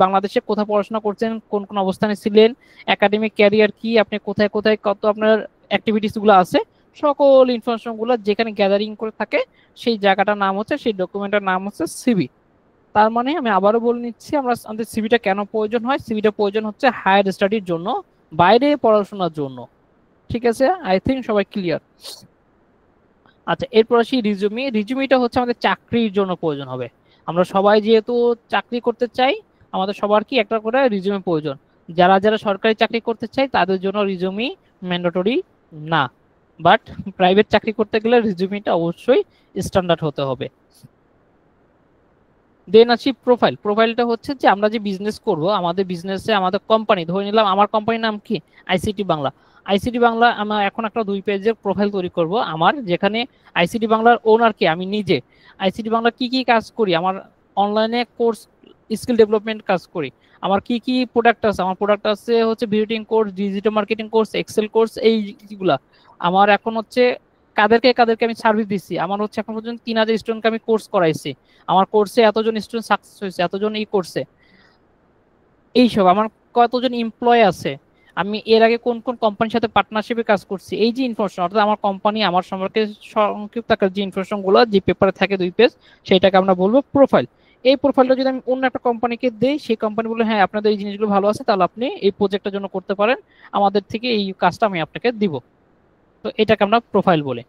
বাংলাদেশে কোথায় পড়াশোনা করছেন, কোন কোন অবস্থানে ছিলেন, একাডেমিক ক্যারিয়ার কি, আপনি কোথায় কোথায় কত আপনার অ্যাক্টিভিটিস গুলো আছে, সকল ইনফরমেশন গুলো যেখানে গ্যাদারিং করে থাকে সেই জায়গাটার নাম হচ্ছে, সেই ডকুমেন্টের নাম হচ্ছে সিবি। তার মানে আমি আবারও বলে নিচ্ছি, আমাদের সিবিটা কেন প্রয়োজন হয়। সিবিটা প্রয়োজন হচ্ছে হায়ার স্টাডির জন্য, বাইরে পড়াশোনার জন্য। ঠিক আছে, আই থিঙ্ক সবাই ক্লিয়ার। আচ্ছা, এরপর আসি রিজুমি। রিজুমিটা হচ্ছে আমাদের চাকরির জন্য প্রয়োজন হবে। আমরা সবাই যেহেতু চাকরি করতে চাই, আমাদের সবার কি একটা করে রিজিউমে প্রয়োজন। যারা যারা সরকারি চাকরি করতে চাই তাদের জন্য রিজিউমি ম্যান্ডেটরি না, বাট প্রাইভেট চাকরি করতে গেলে রিজিউমিটা অবশ্যই স্ট্যান্ডার্ড হতে হবে। দেন আসি প্রোফাইল। প্রোফাইলটা হচ্ছে যে আমরা যে বিজনেস করব, আমাদের বিজনেসে আমাদের কোম্পানি, ধরে নিলাম আমার কোম্পানির নাম কি আইসিটি বাংলা। আইসিটি বাংলা আমার এখন একটা 2 পেজের প্রোফাইল তৈরি করব আমার, যেখানে আইসিটি বাংলার ওনার কে আমি নিজে, আইসিটি বাংলা কি কি কাজ করি, আমার অনলাইনে কোর্স স্কিল ডেভেলপমেন্ট কাজ করি, আমার কি কি প্রোডাক্ট আছে, আমার প্রোডাক্ট আছে হচ্ছে ভিডিটিং course, digital marketing course, excel course, এইগুলা আমার এখন হচ্ছে কাদেরকে কাদেরকে আমি সার্ভিস দিচ্ছি, আমার হচ্ছে এখন পর্যন্ত 3000 স্টুডেন্টকে আমি কোর্স করাইছি, আমার কোর্সে এতজন স্টুডেন্ট সাকসেস হয়েছে, এতজন এই কোর্সে, এইসব আমার কতজন এমপ্লয় আছে, আমি এর আগে কোন কোন কোম্পানির সাথে পার্টনারশিপে কাজ করছি, এই যে ইনফরমেশন, অর্থাৎ আমার কোম্পানি আমার সম্পর্কে সংক্ষিপ্ত আকার যে ইনফরমেশন গুলো যে পেপারে থাকে 2 পেজ, সেটাকে আমরা বলবো প্রোফাইল। এই প্রোফাইলটা যদি আমি অন্য একটা কোম্পানিকে দেই, সেই কোম্পানি বলে হ্যাঁ আপনাদের এই জিনিসগুলো ভালো আছে, তাহলে আপনি এই প্রজেক্টের জন্য করতে পারেন, আমাদের থেকে এই কাজটা আমি আপনাকে দিব। তো এটাকে আমরা প্রোফাইল বলি।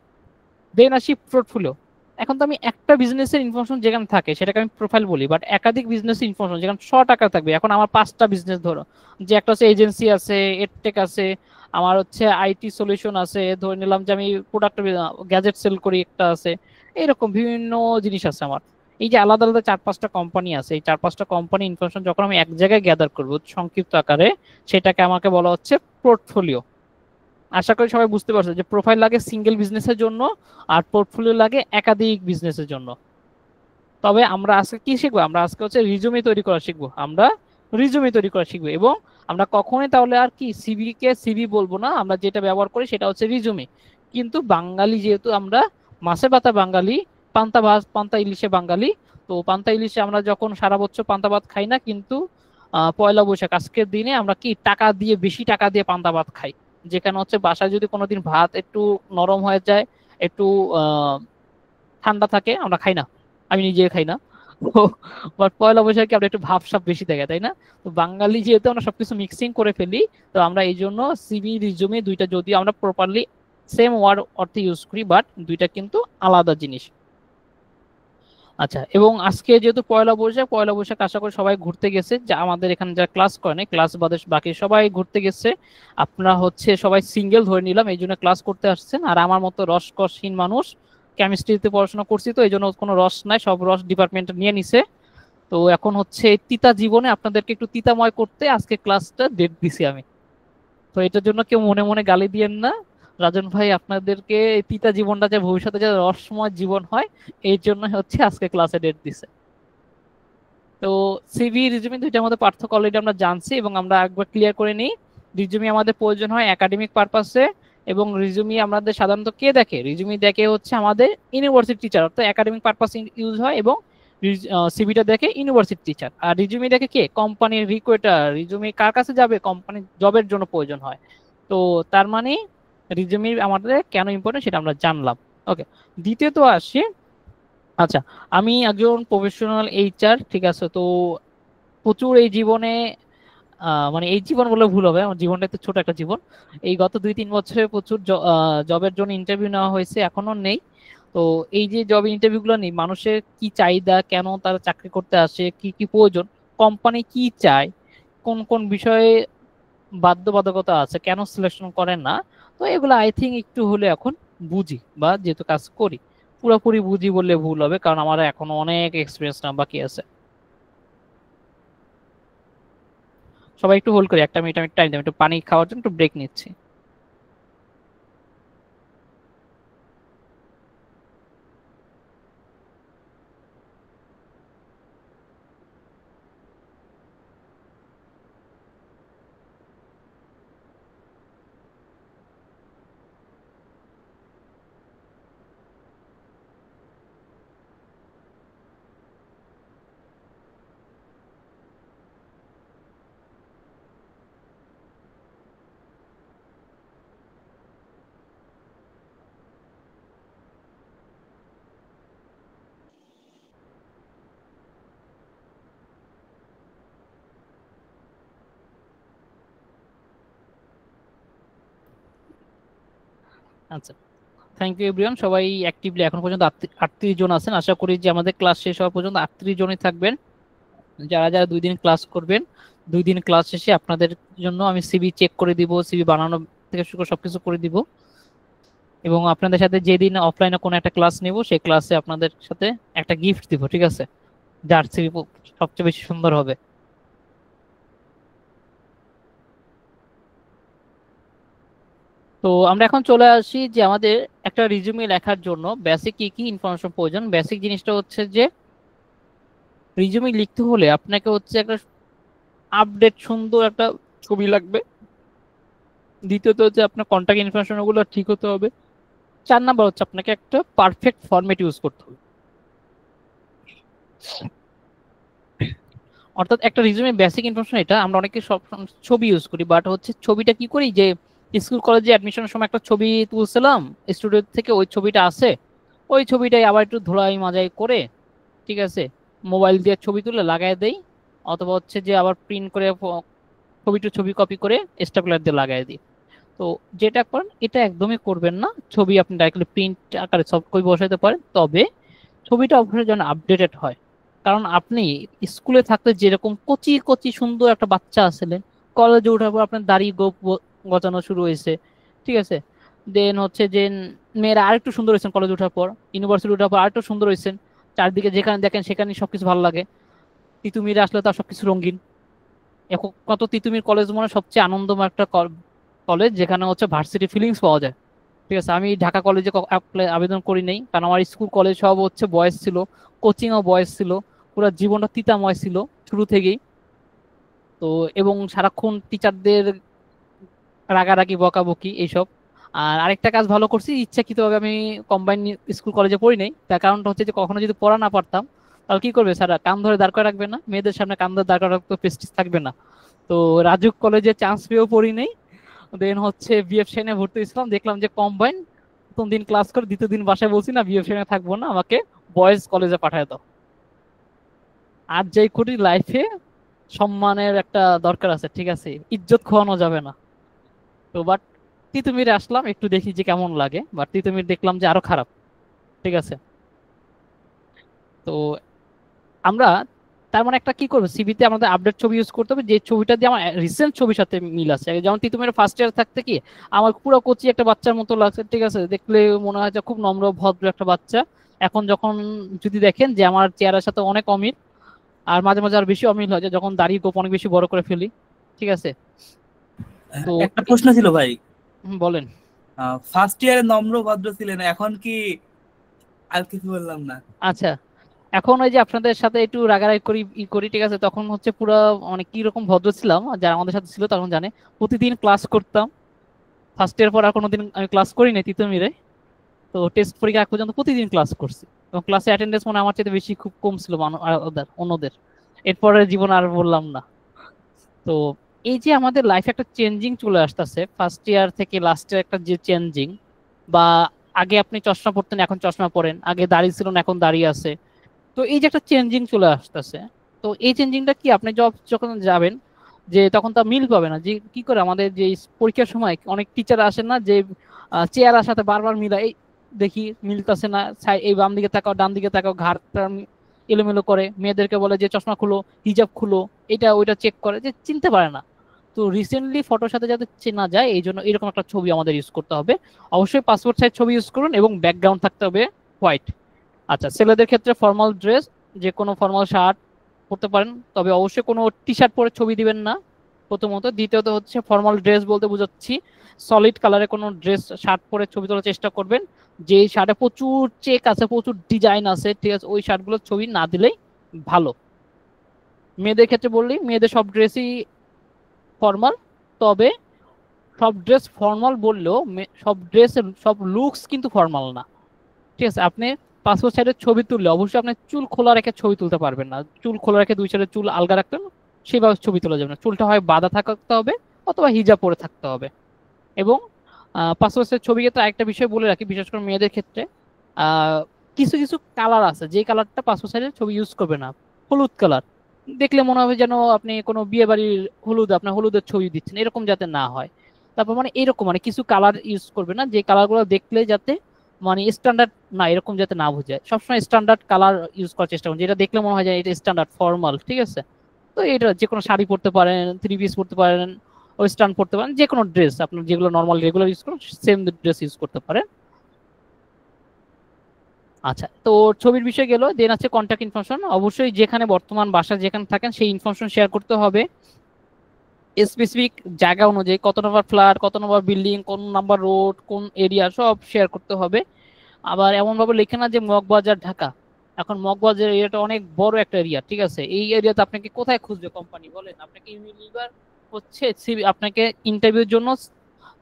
দেন আসি পোর্টফোলিও। এখন তো আমি একটা বিজনেসের ইনফরমেশন যেখানে থাকে সেটাকে আমি প্রোফাইল বলি, বাট একাধিক বিজনেসের ইনফরমেশন যেখানে 100 টাকা থাকবে, এখন আমার 5টা বিজনেস ধরো, যে একটা হচ্ছে এজেন্সি আছে, এডটেক আছে, আমার হচ্ছে আইটি সলিউশন আছে, ধরে নিলাম যে আমি প্রোডাক্ট গ্যাজেট সেল করি একটা আছে, এরকম বিভিন্ন জিনিস আছে আমার। এই যে আলাদা আলাদা 4-5টা কোম্পানি আছে, এই 4-5টা কোম্পানি ইনফরমেশন যখন আমি এক জায়গায় গ্যাদার করবো সংক্ষিপ্ত আকারে, সেটাকে আমাকে বলা হচ্ছে পোর্টফোলিও। আশা করি সবাই বুঝতে পারছো যে প্রোফাইল লাগে সিঙ্গেল বিজনেসের জন্য আর পোর্টফোলিও লাগে একাধিক বিজনেসের জন্য। তবে আমরা আজকে কি শিখবো, আমরা আজকে হচ্ছে রিজুমি তৈরি করা শিখবো, আমরা রিজুমি তৈরি করা শিখবো, এবং আমরা কখনোই তাহলে আর কি সিভি কে সিভি বলবো না, আমরা যেটা ব্যবহার করি সেটা হচ্ছে রিজুমি। কিন্তু বাঙালি যেহেতু আমরা মাছে ভাতা বাঙালি, পান্তা ভাত পান্তা ইলিশে বাঙালি, তো পান্তা ইলিশে আমরা যখন সারা বছর পান্তা ভাত খাই না, কিন্তু পয়লা বৈশাখ আজকের দিনে আমরা কি টাকা দিয়ে, বেশি টাকা দিয়ে পান্তা ভাত খাই, যেখানে হচ্ছে বাসায় যদি কোনোদিন ভাত একটু নরম হয়ে যায়, একটু ঠান্ডা থাকে, আমরা খাই না, আমি নিজে খাই না। তো বাট পয়লা বৈশাখে আমরা একটু ভাবসাব বেশি থাকে, তাই না? তো বাঙালি যেহেতু আমরা সবকিছু মিক্সিং করে ফেলি, তো আমরা এই জন্য সিভি রিজুমে দুইটা যদি আমরা প্রপারলি সেম ওয়ার্ড অর্থে ইউজ করি, বাট দুইটা কিন্তু আলাদা জিনিস। আচ্ছা, এবং আজকে যেহেতু পয়লা বৈশাখ, পয়লা বৈশাখ আশা করি সবাই ঘুরতে গেছে, যা আমাদের এখানে যারা ক্লাস করে না, ক্লাস বাদে বাকি সবাই ঘুরতে গেছে। আপনারা হচ্ছে সবাই সিঙ্গেল ধরে নিলাম, এই জন্য ক্লাস করতে আসছেন, আর আমার মতো রসকসহীন মানুষ, কেমিস্ট্রিতে পড়াশোনা করছি, তো এই জন্য কোনো রস নাই, সব রস ডিপার্টমেন্ট নিয়ে নিছে। তো এখন হচ্ছে এই তিতা জীবনে আপনাদেরকে একটু তিতাময় করতে আজকে ক্লাসটা ডেট দিছি আমি। তো এটার জন্য কেউ মনে মনে গালি দিয়েন না, রাজন ভাই আপনাদেরকে এই পিতা জীবনটা যে ভবিষ্যতে যে রসময় জীবন হয়, এই জন্য হচ্ছে আজকে ক্লাসে ডেট দিছে। তো সিভি রিজুমি দুইটার মধ্যে পার্থক্য অলরেডি আমরা জানছি, এবং আমরা একবার ক্লিয়ার করে নিই। রিজুমি আমাদের প্রয়োজন হয় একাডেমিক পারপাসে, এবং রিজুমি আমাদের সাধারণত কে দেখে, রিজুমি দেখে হচ্ছে আমাদের ইউনিভার্সিটি টিচার, অর্থাৎ একাডেমিক পারপাস ইউজ হয়, এবং সিভিটা দেখে ইউনিভার্সিটি টিচার। আর রিজুমি দেখে কে, কোম্পানির রিক্রুটার। রিজুমি কার কাছে যাবে, কোম্পানির জবের জন্য প্রয়োজন হয়। তো তার মানে রিজুমি আমাদের কেন ইম্পর্টেন্ট সেটা আমরা জানলাম। ওকে, দ্বিতীয়ত আসি। আচ্ছা, আমি একজন প্রফেশনাল এইচআর, ঠিক আছে? তো প্রচুর এই জীবনে মানে এই জীবন বলে ভুল হবে, আমার জীবনটা তো ছোট একটা জীবন, এই গত 2-3 বছরে প্রচুর জবের জন্য ইন্টারভিউ নেওয়া হয়েছে, এখনো নেই। তো এই যে জব ইন্টারভিউ গুলো নেই, মানুষের কি চাহিদা, কেন তারা চাকরি করতে আসে, কি কি প্রয়োজন, কোম্পানি কি চায়, কোন কোন বিষয়ে বাধ্যবাধকতা আছে, কেন সিলেকশন করেন না, তো এগুলো আই থিঙ্ক একটু হলে এখন বুঝি, বা যেহেতু কাজ করি পুরোপুরি বুঝি বললে ভুল হবে, কারণ আমার এখনো অনেক এক্সপিরিয়েন্স না বাকি আছে। সবাই একটু হোল্ড করি, 1 মিনিট আমি টাইম দেব, একটু পানি খাওয়ার জন্য একটু ব্রেক নিচ্ছি। আচ্ছা, থ্যাংক ইউ এভরিওয়ান, সবাই অ্যাক্টিভলি এখন পর্যন্ত 38 জন আছেন। আশা করি যে আমাদের ক্লাস শেষ হওয়া পর্যন্ত 38 জনই থাকবেন। যারা যারা 2 দিন ক্লাস করবেন, 2 দিন ক্লাস শেষে আপনাদের জন্য আমি সিভি চেক করে দিব, সিভি বানানো থেকে শুরু করে সবকিছু করে দিব, এবং আপনাদের সাথে যেদিন অফলাইনে কোনো একটা ক্লাস নেব সেই ক্লাসে আপনাদের সাথে একটা গিফট দিব, ঠিক আছে, যার সিভি সবচেয়ে বেশি সুন্দর হবে। তো আমরা এখন চলে আসি যে আমাদের একটা রিজিউমে লেখার জন্য বেসিক কি কি ইনফরমেশন প্রয়োজন। বেসিক জিনিসটা হচ্ছে যে রিজিউমে লিখতে হলে আপনাকে হচ্ছে একটা আপডেট সুন্দর একটা ছবি লাগবে। দ্বিতীয়ত হচ্ছে আপনার কন্ট্যাক্ট ইনফরমেশন গুলো ঠিক হতে হবে। 4 নাম্বার হচ্ছে আপনাকে একটা পারফেক্ট ফরম্যাট ইউজ করতে হবে। অর্থাৎ একটা রিজিউমে বেসিক ইনফরমেশন এটা, আমরা অনেকে সব ছবি ইউজ করি, বাট হচ্ছে ছবিটা কি করি যে স্কুল কলেজে অ্যাডমিশনের সময় একটা ছবি তুলছিলাম স্টুডিও থেকে, ওই ছবিটা আছে, ওই ছবিটাই আবার একটু ধোলাই মাজাই করে, ঠিক আছে, মোবাইল দিয়ে ছবি তুলে লাগাই দেই, অথবা হচ্ছে যে আবার প্রিন্ট করে ছবি কপি করে স্টেপলার দিয়ে লাগাই দিই। তো যেটা করেন এটা একদমই করবেন না। ছবি আপনি ডাইরেক্টলি প্রিন্ট আকারে সব কপি বসাতে পারেন, তবে ছবিটা অবশ্যই যেন আপডেটেড হয়। কারণ আপনি স্কুলে থাকতে যেরকম কচি কচি সুন্দর একটা বাচ্চা আছিলেন, কলেজে ওঠার পর আপনার দাড়ি গোপ গজানো শুরু হয়েছে, ঠিক আছে, দেন হচ্ছে যে মেয়েরা আরেকটু সুন্দর হয়েছেন কলেজে ওঠার পর, ইউনিভার্সিটি ওঠার পর আরেকটু সুন্দর হয়েছেন, চারদিকে যেখানে দেখেন সেখানে সবকিছু ভালো লাগে। তিতুমিরে আসলে তার সবকিছু রঙিন। এখন কত তিতুমির কলেজ মনে হয় সবচেয়ে আনন্দময় একটা কলেজ, যেখানে হচ্ছে ভার্সিটি ফিলিংস পাওয়া যায়, ঠিক আছে। আমি ঢাকা কলেজে আবেদন করি নাই, কারণ আমার স্কুল কলেজ সব হচ্ছে বয়েজ ছিল, কোচিংও বয়েজ ছিল, পুরো জীবনটা তিতাময় ছিল শুরু থেকেই। তো এবং সারাক্ষণ টিচারদের রাগারাগি বকাবকি এইসব। আর আরেকটা কাজ ভালো করছি, ইচ্ছাকৃতভাবে আমি কম্বাইন স্কুল কলেজে পড়ি নাই, তার কারণটা হচ্ছে যে কখনো যদি পড়া না পারতাম তাহলে কি করবে স্যার, কান ধরে দাঁড় করে রাখবে না, মেয়েদের সামনে কান ধরে দাঁড় করে রাখতে প্রেস্টিজ থাকবে না। তো রাজুক কলেজে চান্স পেয়েও পড়ি নেই, দেন হচ্ছে বিএফ সেনে ভর্তি হয়েছিলাম, দেখলাম যে কম্বাইন, প্রথম দিন ক্লাস করে দ্বিতীয় দিন বাসায় বলছি না বিএফ সেনে থাকবো না, আমাকে বয়েজ কলেজে পাঠায় দাও। আর যেই করি লাইফে সম্মানের একটা দরকার আছে, ঠিক আছে, ইজ্জত খোয়ানো যাবে না। তো বাট তিতুমিরে আসলাম, একটু দেখি যে কেমন লাগে, বাট তিতুমির দেখলাম যে আরো খারাপ, ঠিক আছে। তো আমরা তার মানে একটা কি করবো, সিভিতে আমাদের আপডেট ছবি ইউজ করতে হবে, যে ছবিটা দিয়ে আমার রিসেন্ট ছবির সাথে মিল আছে। যেমন তিতুমির ফার্স্ট ইয়ার থাকতে কি আমার পুরো কচি একটা বাচ্চার মতো লাগছে, ঠিক আছে, দেখলে মনে হয় যে খুব নম্র ভদ্র একটা বাচ্চা। এখন যখন যদি দেখেন যে আমার চেহারার সাথে অনেক অমিল, আর মাঝে মাঝে আর বেশি অমিল হয় যখন দাড়ি গোপ অনেক বেশি বড় করে ফেলি, ঠিক আছে। তো একটা প্রশ্ন ছিল ভাই, বলেন। ফার্স্ট ইয়ারে নম্র ভদ্র ছিলেন, এখন কি আর কিছু বললাম না? আচ্ছা, এখন ওই যে আপনাদের সাথে একটু রাগারাগি করি, ঠিক আছে, তখন হচ্ছে পুরো মানে কি রকম ভদ্র ছিলাম, যারা আমাদের সাথে ছিল তখন জানে। প্রতিদিন ক্লাস করতাম, ফার্স্ট ইয়ার পর আর কোনোদিন আমি ক্লাস করি নাই তিতুমিরে। তো টেস্ট পরীক্ষা আগ পর্যন্ত প্রতিদিন ক্লাস করছি, এবং ক্লাসে অ্যাটেন্ডেন্স মনে আমার চেয়ে বেশি খুব কম ছিল অন্যদের। এরপরে জীবন আর বললাম না। তো এই যে আমাদের লাইফে একটা চেঞ্জিং চলে আসতেছে ফার্স্ট ইয়ার থেকে লাস্ট ইয়ার, একটা যে চেঞ্জিং, বা আগে আপনি চশমা পরতেন এখন চশমা পরেন, আগে দাড়ি ছিল না এখন দাড়ি আছে, তো এই যে একটা চেঞ্জিং চলে আসতেছে। তো এই চেঞ্জিংটা কি আপনি যখন যাবেন যে তখন তা মিল পাবে না, যে কি করে আমাদের যে পরীক্ষার সময় অনেক টিচার আসেন না, যে চেয়ারের সাথে বারবার মিলা, এই দেখি মিলতেছে না, এই বাম দিকে তাকাও ডান দিকে তাকাও, ঘাড়টা এলোমেলো করে, মেয়েদেরকে বলে যে চশমা খুলো হিজাব খুলো, এটা ওইটা চেক করে, যে চিনতে পারে না। তো রিসেন্টলি ফটোর সাথে যাতে চেনা যায় এই জন্য এরকম একটা ছবি আমাদের ইউজ করতে হবে। অবশ্যই পাসপোর্ট সাইজ ছবি ইউজ করুন এবং ব্যাকগ্রাউন্ড থাকতে হবে হোয়াইট। আচ্ছা, ছেলেদের ক্ষেত্রে ফর্মাল ড্রেস, যে কোনো ফর্মাল শার্ট পরতে পারেন, তবে অবশ্যই কোনো টি শার্ট পরে ছবি দিবেন না প্রথমত। দ্বিতীয়ত হচ্ছে ফর্মাল ড্রেস বলতে বুঝাচ্ছি সলিড কালারে কোনো ড্রেস শার্ট পরে ছবি তোলার চেষ্টা করবেন, যে শার্টে প্রচুর চেক আছে প্রচুর ডিজাইন আছে, ঠিক আছে, ওই শার্টগুলোর ছবি না দিলেই ভালো। মেয়েদের ক্ষেত্রে বললি মেয়েদের সব ড্রেসই ফর্মাল, তবে সব ড্রেস ফর্মাল বললেও সব ড্রেসের সব লুকস কিন্তু ফর্মাল না, ঠিক আছে। আপনি পাসপোর্ট সাইজের ছবি তুললে অবশ্যই আপনি চুল খোলা রেখে ছবি তুলতে পারবেন না, চুল খোলা রেখে দুই সাইডে চুল আলগা রাখতেন, সেভাবে ছবি তোলা যাবে না। চুলটা হয় বাঁধা থাকতে হবে অথবা হিজাব পরে থাকতে হবে। এবং পাসপোর্ট সাইজের ছবি ক্ষেত্রে আরেকটা বিষয় বলে রাখি, বিশেষ করে মেয়েদের ক্ষেত্রে কিছু কিছু কালার আছে যে কালারটা পাসপোর্ট সাইজের ছবি ইউজ করবে না। হলুদ কালার দেখলে মনে হবে যেন আপনি কোনো বিয়ে বাড়ির আপনার হলুদের ছবি দিচ্ছেন, এরকম যাতে না হয়। তারপর মানে এরকম মানে কিছু কালার ইউজ করবে না যে কালারগুলো দেখলে যাতে মানে স্ট্যান্ডার্ড না এরকম যাতে না বোঝায়, সবসময় স্ট্যান্ডার্ড কালার ইউজ করার চেষ্টা করুন, যেটা দেখলে মনে হয় যে এটা স্ট্যান্ডার্ড ফর্মাল, ঠিক আছে? তো এটা যে কোনো শাড়ি পরতে পারেন, থ্রি পিস পরতে পারেন, ওয়েস্টার্ন পরতে পারেন, যে কোনো ড্রেস আপনার যেগুলো নর্মাল রেগুলার ইউজ করুন সেম ড্রেস ইউজ করতে পারেন। আচ্ছা, তো ছবির বিষয় গেল। দেন আছে কন্ট্যাক্ট ইনফরমেশন, অবশ্যই যেখানে বর্তমান বাসা যেখানে থাকেন সেই ইনফরমেশন শেয়ার করতে হবে। স্পেসিফিক জায়গা অনুযায়ী কত নম্বর ফ্ল্যাট, কত নম্বর বিল্ডিং, কোন নাম্বার রোড, কোন এরিয়া, সব শেয়ার করতে হবে। আবার এমন ভাবে লেখে না যে মগবাজার ঢাকা, এখন মগবাজার এরিয়াটা অনেক বড় একটা এরিয়া, ঠিক আছে? এই এরিয়াতে আপনাকে কোথায় খুঁজবে কোম্পানি বলেন? আপনাকে ইউনিলিভার হচ্ছে আপনাকে ইন্টারভিউর জন্য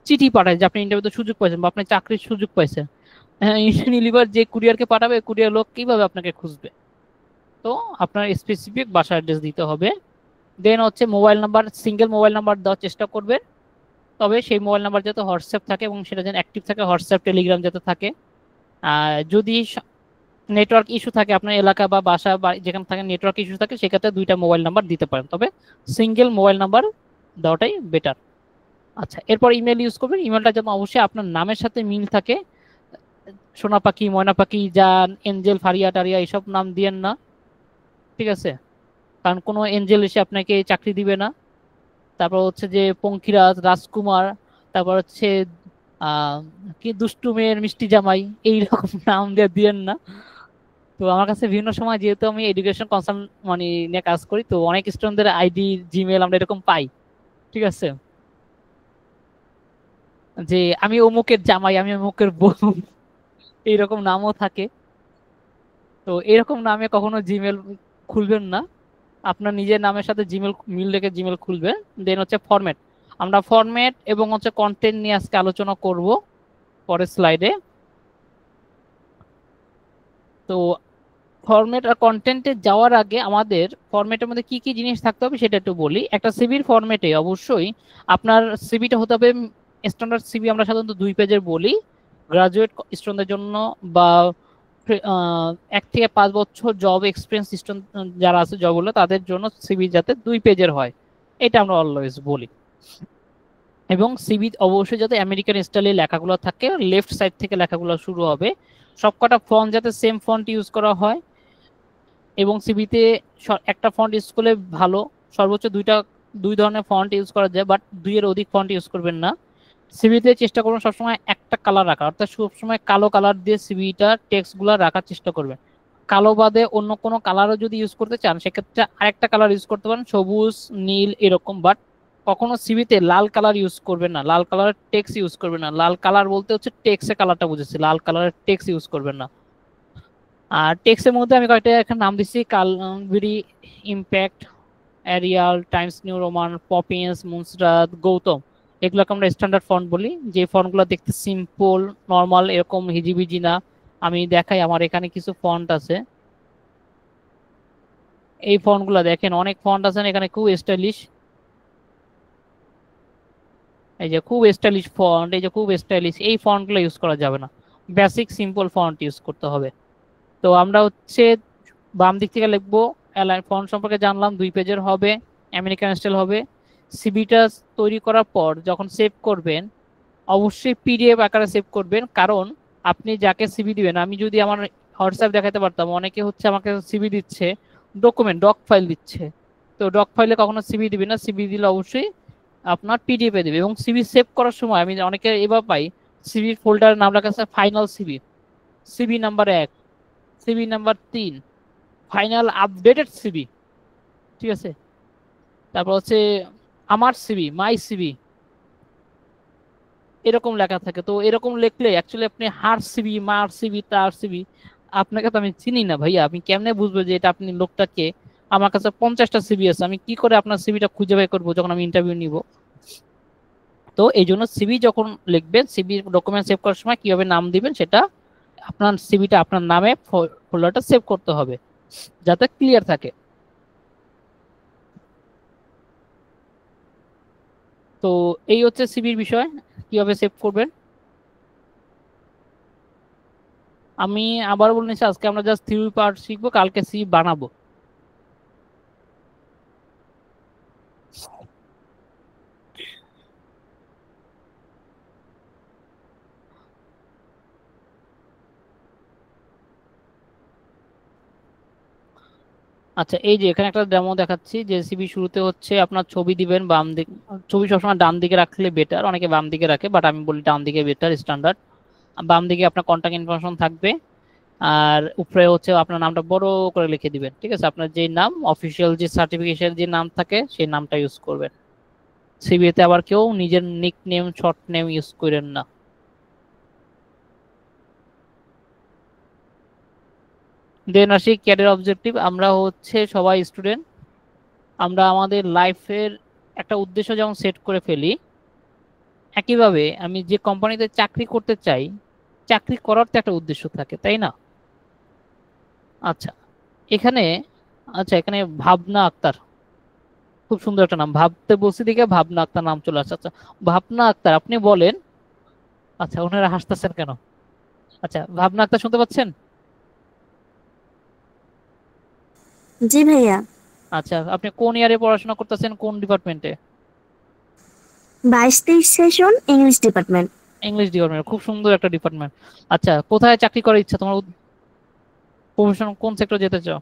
চিঠি পাঠায় যে আপনি ইন্টারভিউতে সুযোগ পাইছেন বা আপনি চাকরির সুযোগ পাইছেন। হ্যাঁ, ইউনিলিভার যে কুরিয়ারকে পাঠাবে, কুরিয়ার লোক কিভাবে আপনাকে খুঁজবে? তো আপনার স্পেসিফিক বাসা অ্যাড্রেস দিতে হবে। দেন হচ্ছে mobile number, single mobile number দেওয়ার চেষ্টা করবেন, তবে সেই মোবাইল নাম্বার যাতে হোয়াটসঅ্যাপ থাকে এবং সেটা যেন অ্যাক্টিভ থাকে, হোয়াটসঅ্যাপ টেলিগ্রাম যাতে থাকে। যদি নেটওয়ার্ক ইস্যু থাকে আপনার এলাকা বা বাসা বা যেখানে থাকে নেটওয়ার্ক ইস্যু থাকে, সেক্ষেত্রে দুইটা মোবাইল নাম্বার দিতে পারেন, তবে সিঙ্গেল মোবাইল নাম্বার দেওয়াটাই বেটার। আচ্ছা, এরপর ইমেল ইউজ করবেন। ইমেলটা যেন অবশ্যই আপনার নামের সাথে মিল থাকে। সোনা পাখি, ময়না পাখি, জান, এঞ্জেল, ফারিয়া টারিয়া এইসব নাম দিয়েন না, ঠিক আছে? কারণ কোনো এঞ্জেল এসে আপনাকে চাকরি দিবে না। তারপর হচ্ছে যে পঙ্খিরাজ, রাজকুমার, তারপর হচ্ছে আহ কি দুষ্টু মেয়ের মিষ্টি জামাই, এইরকম নাম দিয়ে দিয়েন না। তো আমার কাছে বিভিন্ন সময় যেহেতু আমি এডুকেশন কনসার্ন মানে নিয়ে কাজ করি, তো অনেক স্টুডেন্টদের আইডি, জিমেল আমরা এরকম পাই, ঠিক আছে? যে আমি অমুকের জামাই, আমি অমুকের বউ, এইরকম নামও থাকে। তো এরকম নামে কখনো জিমেল খুলবেন না, আপনার নিজের নামের সাথে জিমেল মিল রেখে জিমেল খুলবেন। দেন হচ্ছে ফরম্যাট, আমরা ফরম্যাট এবং হচ্ছে কন্টেন্ট নিয়ে আজকে আলোচনা করব পরের স্লাইডে। তো ফরম্যাট আর কন্টেন্টে যাওয়ার আগে আমাদের ফরম্যাটের মধ্যে কি কি জিনিস থাকতে হবে সেটা একটু বলি। একটা সিভির ফরম্যাটে অবশ্যই আপনার সিভিটা হতে হবে স্ট্যান্ডার্ড সিভি, আমরা সাধারণত 2 পেজের বলি। গ্রাজুয়েট স্টুডেন্টদের জন্য বা 1 থেকে 5 বছর জব এক্সপিরিয়েন্স স্টুডেন্ট যারা আছে জব হলো তাদের জন্য সিভি যাতে 2 পেজের হয়, এটা আমরা অলওয়েজ বলি। এবং সিভি অবশ্যই যাতে আমেরিকান স্টাইলে লেখাগুলো থাকে, লেফট সাইড থেকে লেখাগুলো শুরু হবে, সবকটা ফন্ট যাতে সেম ফন্ট ইউজ করা হয়। এবং সিভিতে একটা ফন্ট ইউজ করলে ভালো, সর্বোচ্চ দুই ধরনের ফন্ট ইউজ করা যায়, বাট 2-এর অধিক ফন্ট ইউজ করবেন না। সিভিতে চেষ্টা করুন সবসময় একটা কালার রাখা, অর্থাৎ সবসময় কালো কালার দিয়ে সিভিটা টেক্সট গুলা রাখার চেষ্টা করবেন। কালো বাদে অন্য কোনো কালারও যদি ইউজ করতে চান সেক্ষেত্রে আরেকটা কালার ইউজ করতে পারেন, সবুজ, নীল এরকম। বাট কখনো সিভিতে লাল কালার ইউজ করবেন না, লাল কালারের টেক্সট ইউজ করবেন না। লাল কালার বলতে হচ্ছে টেক্সটের কালারটা বুঝেছি, লাল কালারের টেক্সট ইউজ করবেন না। আর টেক্সটের মধ্যে আমি কয়েকটা এখানে নাম দিচ্ছি, Calibri, Impact, Arial, Times New Roman, Poppins, Montserrat, Gotham, এগুলোকে আমরা স্ট্যান্ডার্ড ফন্ট বলি। যে ফন্টগুলো দেখতে সিম্পল, নর্মাল, এরকম হিজিবিজি না। আমি দেখাই, আমার এখানে কিছু ফন্ট আছে, এই ফন্টগুলো দেখেন, অনেক ফন্ট আছে এখানে, খুব স্টাইলিশ। এই যে খুব স্টাইলিশ ফন্ট, এই যে খুব স্টাইলিশ, এই ফন্টগুলো ইউজ করা যাবে না, বেসিক সিম্পল ফন্ট ইউজ করতে হবে। তো আমরা হচ্ছে বাম দিক থেকে লিখবো। ফন্ট সম্পর্কে জানলাম, 2 পেজের হবে, আমেরিকান স্টাইল হবে। সিভিটা তৈরি করার পর যখন সেভ করবেন অবশ্যই পিডিএফ আকারে সেভ করবেন, কারণ আপনি যাকে সিভি দিবেন, আমি যদি আমার হোয়াটসঅ্যাপ দেখাতে পারতাম, অনেকে হচ্ছে আমাকে সিভি দিচ্ছে ডকুমেন্ট, ডক ফাইল দিচ্ছে। তো ডক ফাইলে কখনো সিভি দিবে না, সিভি দিলে অবশ্যই আপনার পিডিএফ এ দিবে। এবং সিভি সেভ করার সময় আমি অনেকে এবার পাই, সিভির ফোল্ডারের নাম রাখা আছে final CV, CV number 1, CV number 3, final updated CV, ঠিক আছে? তারপর হচ্ছে আমার সিভি, মাই সিভি, এরকম লেখা থাকে। তো এরকম লিখলে অ্যাকচুয়ালি আপনি হার সিভি, মার সিভি, তার সিভি, আপনাকে তো আমি চিনি না ভাইয়া, আমি কেমনে বুঝবো যে এটা আপনি লোকটাকে? আমার কাছে 50টা সিভি আছে, আমি কি করে আপনার সিভিটা খুঁজে বের করবো যখন আমি ইন্টারভিউ নিব? তো এই জন্য সিভি যখন লিখবেন, সিভি ডকুমেন্ট সেভ করার সময় কিভাবে নাম দিবেন সেটা, আপনার সিভিটা আপনার নামে ফোল্ডারটা সেভ করতে হবে যাতে ক্লিয়ার থাকে। তো এই হচ্ছে সিভির বিষয়, কিভাবে সেভ করবেন। আমি আবার বলছি, আজকে আমরা জাস্ট থিওরি পার্ট শিখবো, কালকে সিভি বানাবো। আচ্ছা, এই যে এখানে একটা ডেমো দেখাচ্ছি যে সিভি শুরুতে হচ্ছে আপনার ছবি দিবেন বাম দিক, ছবি সবসময় ডান দিকে রাখলে বেটার, অনেকে বাম দিকে রাখে বাট আমি বলি ডান দিকে বেটার স্ট্যান্ডার্ড। বাম দিকে আপনার কন্টাক্ট ইনফরমেশন থাকবে, আর উপরে হচ্ছে আপনার নামটা বড় করে লিখে দিবেন, ঠিক আছে? আপনার যে নাম অফিসিয়াল যে সার্টিফিকেশন যে নাম থাকে সেই নামটা ইউজ করবেন। সিভিতে আবার কেউ নিজের nick name short name use করেন না। দেন আসি ক্যারিয়ার অবজেক্টিভ। আমরা হচ্ছে সবাই স্টুডেন্ট, আমরা আমাদের লাইফের একটা উদ্দেশ্য যেমন সেট করে ফেলি, একইভাবে আমি যে কোম্পানিতে চাকরি করতে চাই, চাকরি করার তো একটা উদ্দেশ্য থাকে, তাই না? আচ্ছা, এখানে এখানে ভাবনা আক্তার, খুব সুন্দর একটা নাম, ভাবতে বলছি দিকে ভাবনা আক্তার নাম চলে আসছে। আচ্ছা, ভাবনা আক্তার আপনি বলেন। আচ্ছা, ওনারা হাসতেছেন কেন? আচ্ছা, ভাবনা আক্তার শুনতে পাচ্ছেন? জি ভাইয়া, আচ্ছা, আপনি কোন ইয়ারে পড়াশোনা করতেছেন, কোন ডিপার্টমেন্টে? 22-23 session English department. English department, খুব সুন্দর একটা ডিপার্টমেন্ট। আচ্ছা, কোথায় চাকরি করার ইচ্ছা তোমার, প্রফেশন কোন সেক্টর যেতে চাও?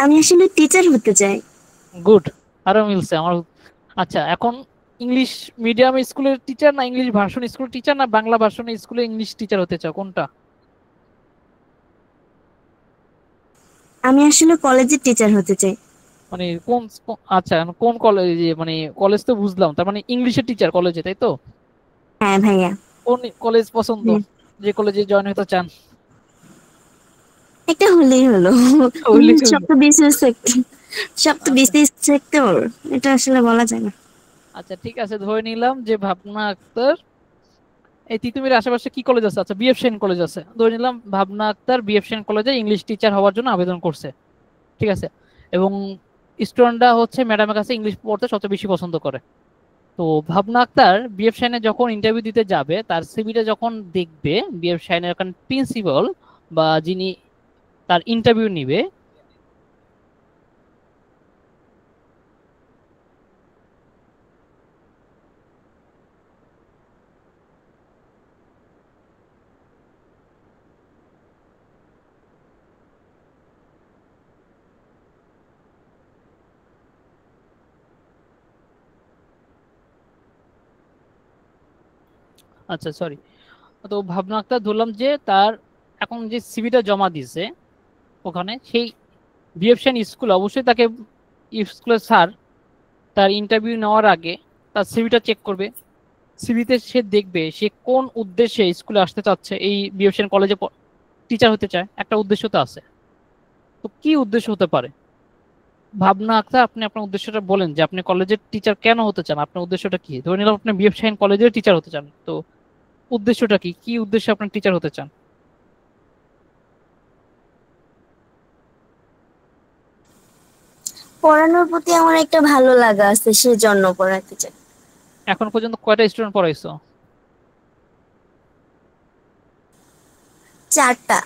আমি আসলে টিচার হতে চাই। গুড, আরো মিলছে আমার। আচ্ছা, এখন ইংলিশ মিডিয়াম স্কুলের টিচার না ইংলিশ ভার্সন স্কুলের টিচার না বাংলা ভার্সন স্কুলে ইংলিশ টিচার হতে চাও, কোনটা? আমি আসলে কলেজের টিচার হতে চাই। মানে আচ্ছা, কোন কলেজে, মানে কলেজ তো বুঝলাম, তার মানে ইংলিশের টিচার কলেজে, তাই তো? হ্যাঁ ভাইয়া। কোন কলেজ পছন্দ, যে কলেজে জয়েন হতে চান? একটা হলেই হলো। হলেই হলো। সব তো বিসিএস সেক্টর, সব তো বিসিএস সেক্টর, এটা আসলে বলা যায় না। আচ্ছা, ঠিক আছে, ধরে নিলাম যে ভাবনা আক্তার এই তিতুমির আশেপাশে কি কলেজ আছে? আচ্ছা, বিএফ সেন কলেজ আছে, ধরে নিলাম ভাবনা আক্তার বিএফ সেন কলেজে ইংলিশ টিচার হওয়ার জন্য আবেদন করছে, ঠিক আছে? এবং স্টুডেন্টরা হচ্ছে ম্যাডামের কাছে ইংলিশ পড়তে সবচেয়ে বেশি পছন্দ করে। তো ভাবনা আক্তার বিএফ শাইনে যখন ইন্টারভিউ দিতে যাবে, তার সিভিটা যখন দেখবে বিএফ শাইনের এখন প্রিন্সিপাল বা যিনি তার ইন্টারভিউ নিবে, আচ্ছা সরি, তো ভাবনা আক্তার ধরলাম যে তার এখন যে সিভিটা জমা দিয়েছে ওখানে, সেই বিএফ শাইন স্কুল অবশ্যই তাকে, স্কুলের স্যার তার ইন্টারভিউ নেওয়ার আগে তার সিভিটা চেক করবে। সিভিতে সে দেখবে সে কোন উদ্দেশ্যে স্কুলে আসতে চাচ্ছে, এই বিএফ শাইন কলেজে টিচার হতে চায়, একটা উদ্দেশ্য তো আছে। তো কি উদ্দেশ্য হতে পারে? ভাবনা আক্তার, আপনি আপনার উদ্দেশ্যটা বলেন যে আপনি কলেজের টিচার কেন হতে চান, আপনার উদ্দেশ্যটা কি? ধরে নিলাম আপনি বিএফ শাইন কলেজের টিচার হতে চান, তো উদ্দেশ্যটা কি, কি উদ্দেশ্যে আপনার টিচার হতে চান? পড়ানোর প্রতি আমার একটা ভালো লাগা আছে, সেজন্য পড়াতে চাই। এখন পর্যন্ত কয়টা স্টুডেন্ট পড়াইছো? 4টা।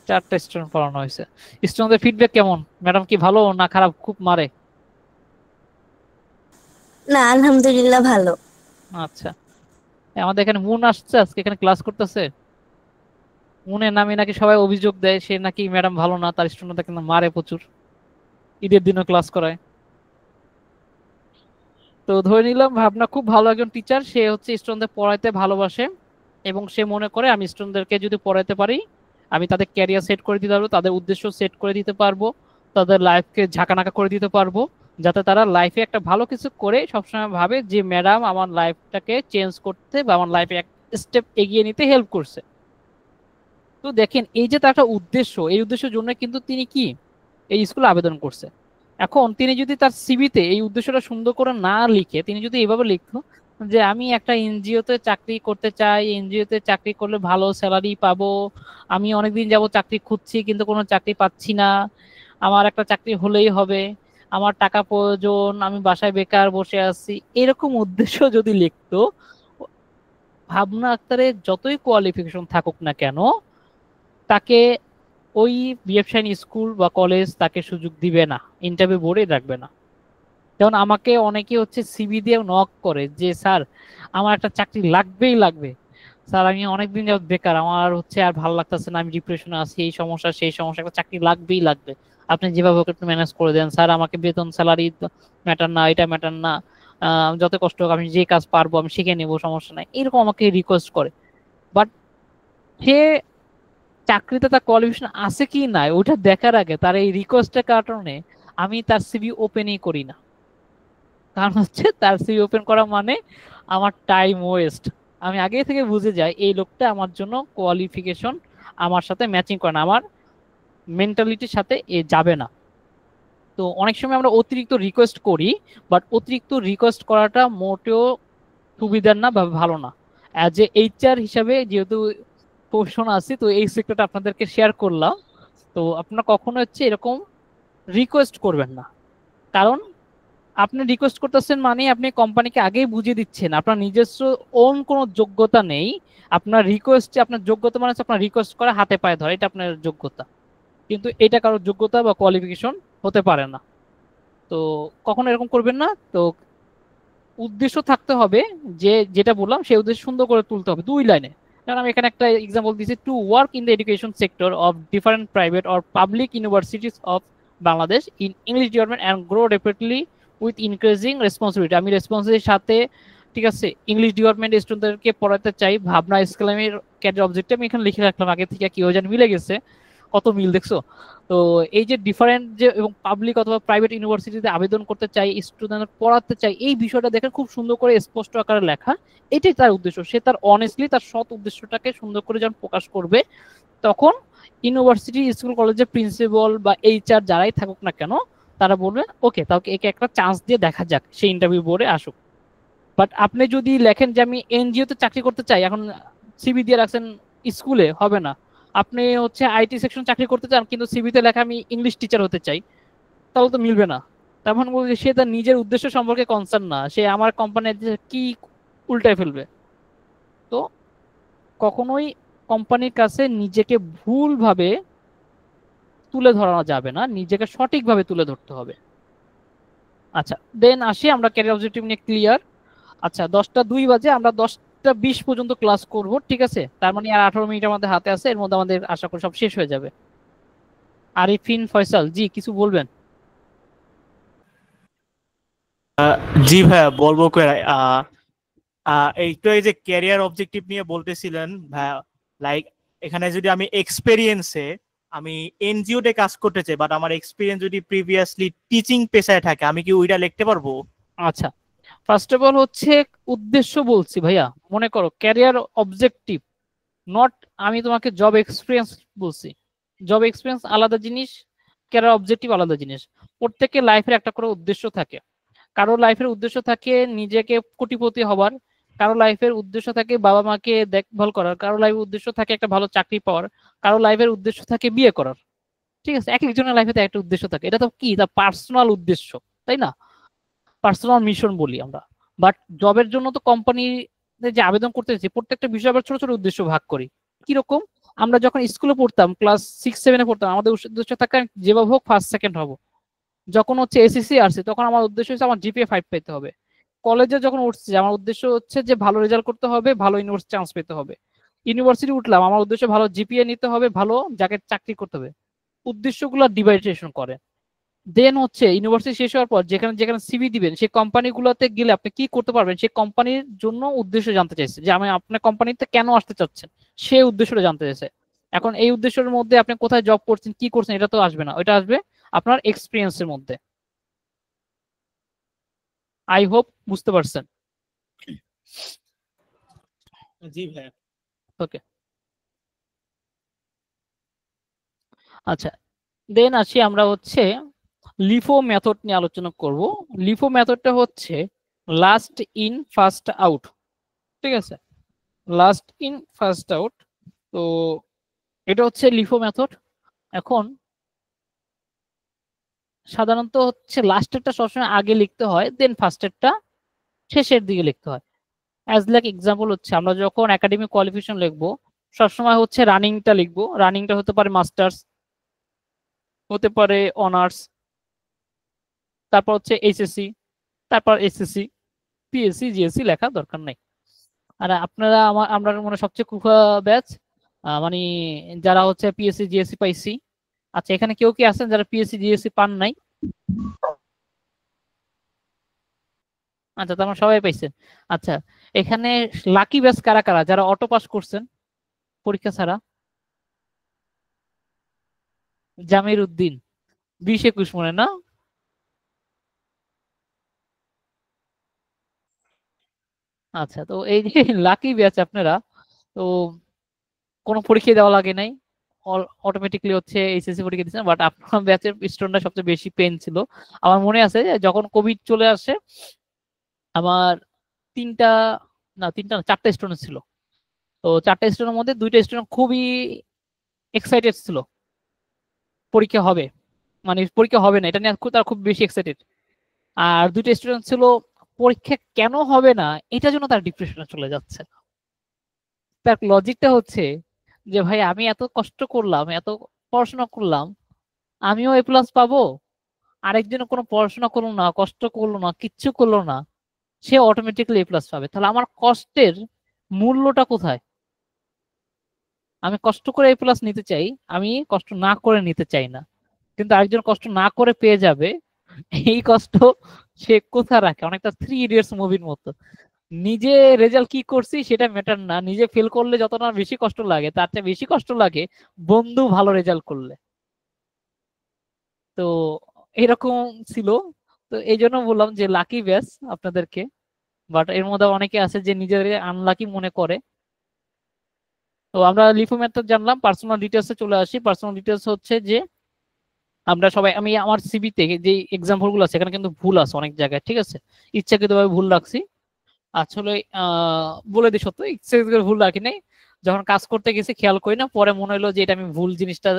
4টা স্টুডেন্ট পড়ানো হয়েছে। স্টুডেন্টদের ফিডব্যাক কেমন? ম্যাডাম কি ভালো না খারাপ, খুব মারে? না, আলহামদুলিল্লাহ ভালো। আচ্ছা, আমাদের এখানে মুন আসছে আজকে এখানে ক্লাস করতেছে। মুনের নামে নাকি সবাই অভিযোগ দেয় সে নাকি ম্যাডাম ভালো না, তার স্টুডেন্টদের কিন্তু মারে প্রচুর, ঈদের দিনও ক্লাস করায়। তো ধরে নিলাম ভাবনা খুব ভালো একজন টিচার, সে হচ্ছে স্টুডেন্টদের পড়াইতে ভালোবাসে এবং সে মনে করে আমি স্টুডেন্টদেরকে যদি পড়াইতে পারি আমি তাদের ক্যারিয়ার সেট করে দিতে পারবো, তাদের উদ্দেশ্য সেট করে দিতে পারবো, তাদের লাইফকে ঝাঁকানাকা করে দিতে পারবো, যাতে তারা লাইফে একটা ভালো কিছু করে সবসময় ভাবে যে ম্যাডাম আমার লাইফটাকে চেঞ্জ করতে বা আমার লাইফে এক স্টেপ এগিয়ে নিতে হেল্প করছে। তো দেখেন এই যে তার একটা উদ্দেশ্য, এই উদ্দেশ্যের জন্য কিন্তু তিনি কি এই স্কুলে আবেদন করছে। এখন তিনি যদি তার সিভিতে এই উদ্দেশ্যটা সুন্দর করে না লিখে তিনি যদি এইভাবে লিখতো যে আমি একটা এনজিওতে চাকরি করতে চাই, এনজিওতে চাকরি করলে ভালো স্যালারি পাবো, আমি অনেকদিন যাবো চাকরি খুঁজছি কিন্তু কোনো চাকরি পাচ্ছি না, আমার একটা চাকরি হলেই হবে, আমার টাকা প্রয়োজন, আমি বাসায় বেকার বসে আছি, এরকম উদ্দেশ্য যদি লিখতো, ভাবনা আক্তারের যতই কোয়ালিফিকেশন থাকুক না কেন তাকে ওই বিএফ শাইন স্কুল বা কলেজ তাকে সুযোগ দিবে না, ইন্টারভিউ বোর্ডে রাখবে না। যেমন আমাকে অনেকে হচ্ছে সিভি দিয়ে নক করে যে স্যার আমার একটা চাকরি লাগবেই লাগবে, স্যার আমি অনেকদিন যাবত বেকার, আমার হচ্ছে আর ভালো লাগতেছে না, আমি ডিপ্রেশনে আছি, এই সমস্যা সেই সমস্যা, একটা চাকরি লাগবেই লাগবে, আপনি যেভাবে হোক একটু ম্যানেজ করে দেন স্যার, আমাকে বেতন স্যালারি ম্যাটার না, এটা ম্যাটার না, যত কষ্ট হোক আমি যে কাজ পারবো আমি শিখে নেবো, সমস্যা নাই, এরকম আমাকে রিকোয়েস্ট করে। বাট সে চাকরিতে তার কোয়ালিফিকেশন আছে কি নাই ওটা দেখার আগে তার এই রিকোয়েস্টের কারণে আমি তার সিভি ওপেনই করি না। কারণ হচ্ছে তার সিভি ওপেন করা মানে আমার টাইম ওয়েস্ট। আমি আগে থেকে বুঝে যাই এই লোকটা আমার জন্য কোয়ালিফিকেশন আমার সাথে ম্যাচিং করে না, আমার মেন্টালিটির সাথে এ যাবে না। তো অনেক সময় আমরা অতিরিক্ত রিকোয়েস্ট করি, বাট অতিরিক্ত রিকোয়েস্ট করাটা মোটেও সুবিধার না বা ভালো না। অ্যাজ এ এইচআর হিসাবে যেহেতু প্রফেশন আছে, তো এই সেক্টরটা আপনাদেরকে শেয়ার করলাম। তো আপনারা কখনো হচ্ছে এরকম রিকোয়েস্ট করবেন না, কারণ আপনি রিকোয়েস্ট করতেছেন মানে আপনি কোম্পানিকে আগেই বুঝিয়ে দিচ্ছেন আপনার নিজস্ব ওন কোনো যোগ্যতা নেই। আপনার রিকোয়েস্টে আপনার যোগ্যতা মানে হচ্ছে আপনার রিকোয়েস্ট করা হাতে পায়ে ধরা, এটা আপনার যোগ্যতা, কিন্তু এটা কারোর যোগ্যতা বা কোয়ালিফিকেশন হতে পারে না। তো কখনো এরকম করবেন না। তো উদ্দেশ্য থাকতে হবে, যে যেটা বললাম সেই উদ্দেশ্য সুন্দর করে তুলতে হবে 2 লাইনে। কারণ আমি এখানে একটা এক্সাম্পল দিয়েছি, to work in the education sector of different private or public universities of Bangladesh in English department and grow rapidly with increasing responsibility. আমি রেসপন্সিবিলিটির সাথে, ঠিক আছে, ইংলিশ ডিপার্টমেন্ট স্টুডেন্টদেরকে পড়াতে চাই, ভাবনা ইসলামের ক্যারিয়ার অবজেক্টিভ আমি এখানে লিখে রাখলাম আগে থেকে, কি যেন মিলে গেছে, কত মিল দেখছো। তো এই যে ডিফারেন্ট যে এবং পাবলিক অথবা প্রাইভেট ইউনিভার্সিটিতে আবেদন করতে চাই, স্টুডেন্ট পড়াতে চাই, এই বিষয়টা দেখে খুব সুন্দর করে স্পষ্ট আকারে লেখা, এটাই তার উদ্দেশ্য। সে তার অনেস্টলি তার সৎ উদ্দেশ্যটাকে সুন্দর করে যখন প্রকাশ করবে, তখন ইউনিভার্সিটি স্কুল কলেজের প্রিন্সিপাল বা এইচআর যারাই থাকুক না কেন, তারা বলবে ওকে তাকে একে একটা চান্স দিয়ে দেখা যাক, সে ইন্টারভিউ বোর্ডে আসুক। বাট আপনি যদি লেখেন যে আমি এনজিওতে চাকরি করতে চাই, এখন সিভি দিয়ে রাখছেন স্কুলে, হবে না। আপনি হচ্ছে আইটি সেকশন চাকরি করতে চান কিন্তু সিভিতে লেখা আমি ইংলিশ টিচার হতে চাই, তাহলে তো মিলবে না। তেমন বলছে সে তার নিজের উদ্দেশ্য সম্পর্কে কনসার্ন না, সে আমার কোম্পানির কি উল্টায় ফেলবে। তো কখনোই কোম্পানির কাছে নিজেকে ভুলভাবে তুলে ধরা যাবে না, নিজেকে সঠিকভাবে তুলে ধরতে হবে। আচ্ছা, দেন আসি আমরা ক্যারিয়ার অবজেক্টিভ নিয়ে ক্লিয়ার। আচ্ছা 10টা 2 বাজে, আমরা 10টা 20 পর্যন্ত ক্লাস করব, ঠিক আছে? তার মানে আর 18 মিনিট আমাদের হাতে আছে, এর মধ্যে আমাদের আশা করি সব শেষ হয়ে যাবে। আরিফিন ফয়সাল জি কিছু বলবেন? জি ভাইয়া বলবো করে এইটা এই যে ক্যারিয়ার অবজেক্টিভ নিয়ে বলতেছিলেন ভাইয়া, লাইক এখানে যদি আমি এক্সপেরিয়েন্সে আমি এনজিওতে কাজ করতে চাই, বাট আমার এক্সপিরিয়েন্স যদি প্রিভিয়াসলি টিচিং পেশায় থাকে, আমি কি ওইটা লিখতে পারবো? আচ্ছা, ফার্স্ট অফ অল হচ্ছে উদ্দেশ্য বলছি ভাইয়া, মনে করো ক্যারিয়ার অবজেক্টিভ নট, আমি তোমাকে জব এক্সপিরিয়েন্স বলছি। জব এক্সপিরিয়েন্স আলাদা জিনিস, ক্যারিয়ার অবজেক্টিভ আলাদা জিনিস। প্রত্যেকের লাইফের একটা করে উদ্দেশ্য থাকে। কারো লাইফের উদ্দেশ্য থাকে নিজেকে কোটিপতি হবার, কারো লাইফের উদ্দেশ্য থাকে বাবা মাকে দেখভাল করার, কারো লাইফের উদ্দেশ্য থাকে একটা ভালো চাকরি পাওয়ার, কারো লাইফের উদ্দেশ্য থাকে বিয়ে করার। ঠিক আছে, এক একজনের লাইফে একটা উদ্দেশ্য থাকে, এটা তো কি তার পার্সোনাল উদ্দেশ্য, তাই না? পার্সোনাল মিশন বলি আমরা। বাট জবের জন্য তো কোম্পানি যে আবেদন করতে যাচ্ছি প্রত্যেকটা বিষয় আবার ছোট ছোট উদ্দেশ্য ভাগ করি। কিরকম? আমরা যখন স্কুলে পড়তাম, ক্লাস 6-7-এ পড়তাম, আমাদের উদ্দেশ্য থাকে যেভাবে হোক ফার্স্ট সেকেন্ড হবো। যখন হচ্ছে এসএসসি আসছে তখন আমার উদ্দেশ্য হচ্ছে আমার জিপিএ 5 পেতে হবে। কলেজে যখন উঠছে আমার উদ্দেশ্য হচ্ছে যে ভালো রেজাল্ট করতে হবে, ভালো ইউনিভার্সিটি চান্স পেতে হবে। ইউনিভার্সিটি উঠলাম, আমার উদ্দেশ্য ভালো জিপিএ নিতে হবে, ভালো যাকে চাকরি করতে হবে। উদ্দেশ্যগুলো ডিভাইডেশন করে। দেন হচ্ছে ইউনিভার্সিটি শেষ হওয়ার পর যেখানে যেখানে সিভি দিবেন সেই কোম্পানিগুলোতে গেলে আপনি কি করতে পারবেন সেই কোম্পানির জন্য উদ্দেশ্য জানতে চাইছে, যে আমি আপনার কোম্পানিতে কেন আসতে চাচ্ছেন সেই উদ্দেশ্যটা জানতে চাইছে। এখন এই উদ্দেশ্যের মধ্যে আপনি কোথায় জব করছেন কি করছেন এটা তো আসবে না, ওইটা আসবে আপনার এক্সপিরিয়েন্সের মধ্যে। আই হোপ বুঝতে পারছেন। জি ভাইয়া। ওকে, আচ্ছা দেন আসি আমরা হচ্ছে লিফো মেথড নিয়ে আলোচনা করব। লিফো মেথডটা হচ্ছে লাস্ট ইন ফার্স্ট আউট, ঠিক আছে? লাস্ট ইন ফার্স্ট আউট, তো এটা হচ্ছে লিফো মেথড। এখন সাধারণত হচ্ছে লাস্টেরটা সবসময় আগে লিখতে হয়, দেন ফার্স্টেরটা শেষের দিকে লিখতে হয়। অ্যাজ লাইক এক্সাম্পল হচ্ছে আমরা যখন একাডেমিক কোয়ালিফিকেশন লিখবো সবসময় হচ্ছে রানিংটা লিখবো, রানিংটা হতে পারে মাস্টার্স, হতে পারে অনার্স, তারপর হচ্ছে এইচএসসি, তারপর এসএসসি, পিএসসি, জিএসসি লেখা দরকার নাই। আর আপনারা আমরা মানে সবচেয়ে কুফা ব্যাচ, মানে যারা হচ্ছে পিএসসি জিএসসি পাইছি। আচ্ছা, এখানে কেউ কি আছেন যারা পিএসসি জিএসসি পান নাই? আচ্ছা, তার মানে সবাই পাইছেন। আচ্ছা, এখানে লাকি ব্যাচ কারা কারা যারা অটো পাস করছেন পরীক্ষা ছাড়া? জামির উদ্দিন 20-21 মনে না? আচ্ছা, তো এই যে লাকি ব্যাচ আপনারা, তো কোনো পরীক্ষা দেওয়া লাগে নাই, অটোমেটিকলি হচ্ছে এইচএসসি পরীক্ষা দিচ্ছেন। বাট আপনার ব্যাচের স্টুডেন্টরা সবচেয়ে বেশি পেন ছিল। আমার মনে আছে যে যখন কোভিড চলে আসে, আমার তিনটা না 4টা স্টুডেন্ট ছিল। তো 4টা স্টুডেন্টের মধ্যে 2টা স্টুডেন্ট খুবই এক্সাইটেড ছিল পরীক্ষা হবে, মানে পরীক্ষা হবে না এটা নিয়ে তারা খুব বেশি এক্সাইটেড। আর 2টা স্টুডেন্ট ছিল পরীক্ষা কেন হবে না এটার জন্য তার ডিপ্রেশনে চলে যাচ্ছে। তার লজিকটা হচ্ছে যে ভাই আমি এত কষ্ট করলাম, এত পড়াশোনা করলাম, আমিও এ প্লাস পাবো, আরেকজন কোনো পড়াশোনা করলো না, কষ্ট করলো না, কিচ্ছু করলো না, সে অটোমেটিক্যালি এ প্লাস পাবে। তাহলে আমার কষ্টের মূল্যটা কোথায়? আমি কষ্ট করে এ প্লাস নিতে চাই, আমি কষ্ট না করে নিতে চাই না, কিন্তু আরেকজন কষ্ট না করে পেয়ে যাবে, এই কষ্ট সে কোথায় রাখে? অনেকটা 3 ইডিয়টস মুভির মতো। নিজে রেজাল্ট কি করছি সেটা ম্যাটার না, নিজে ফেল করলে যত না বেশি কষ্ট লাগে তার চেয়ে বেশি কষ্ট লাগে বন্ধু ভালো রেজাল্ট করলে। তো এরকম ছিল। তো এই জন্য বললাম যে লাকি ব্যাচ আপনাদেরকে। বাট এর মধ্যে অনেকে আছে যে নিজের আনলাকি মনে করে। তো আমরা লিফো মেথড জানলাম, পার্সোনাল ডিটেলসে চলে আসি। পার্সোনাল ডিটেলস হচ্ছে যে আমরা সবাই, আমি আমার সিভি থেকে যে এক্সাম্পল গুলো আছে এখানে কিন্তু ভুল আছে অনেক জায়গায়, ঠিক আছে, ইচ্ছাকৃতভাবে ভুল রাখছি। আসলে বলে দিই সত্য, ইচ্ছাকৃতভাবে ভুল রাখি নাই, যখন কাজ করতে গেছি খেয়াল করি না, পরে মনে হলো যে এটা আমি ভুল জিনিসটা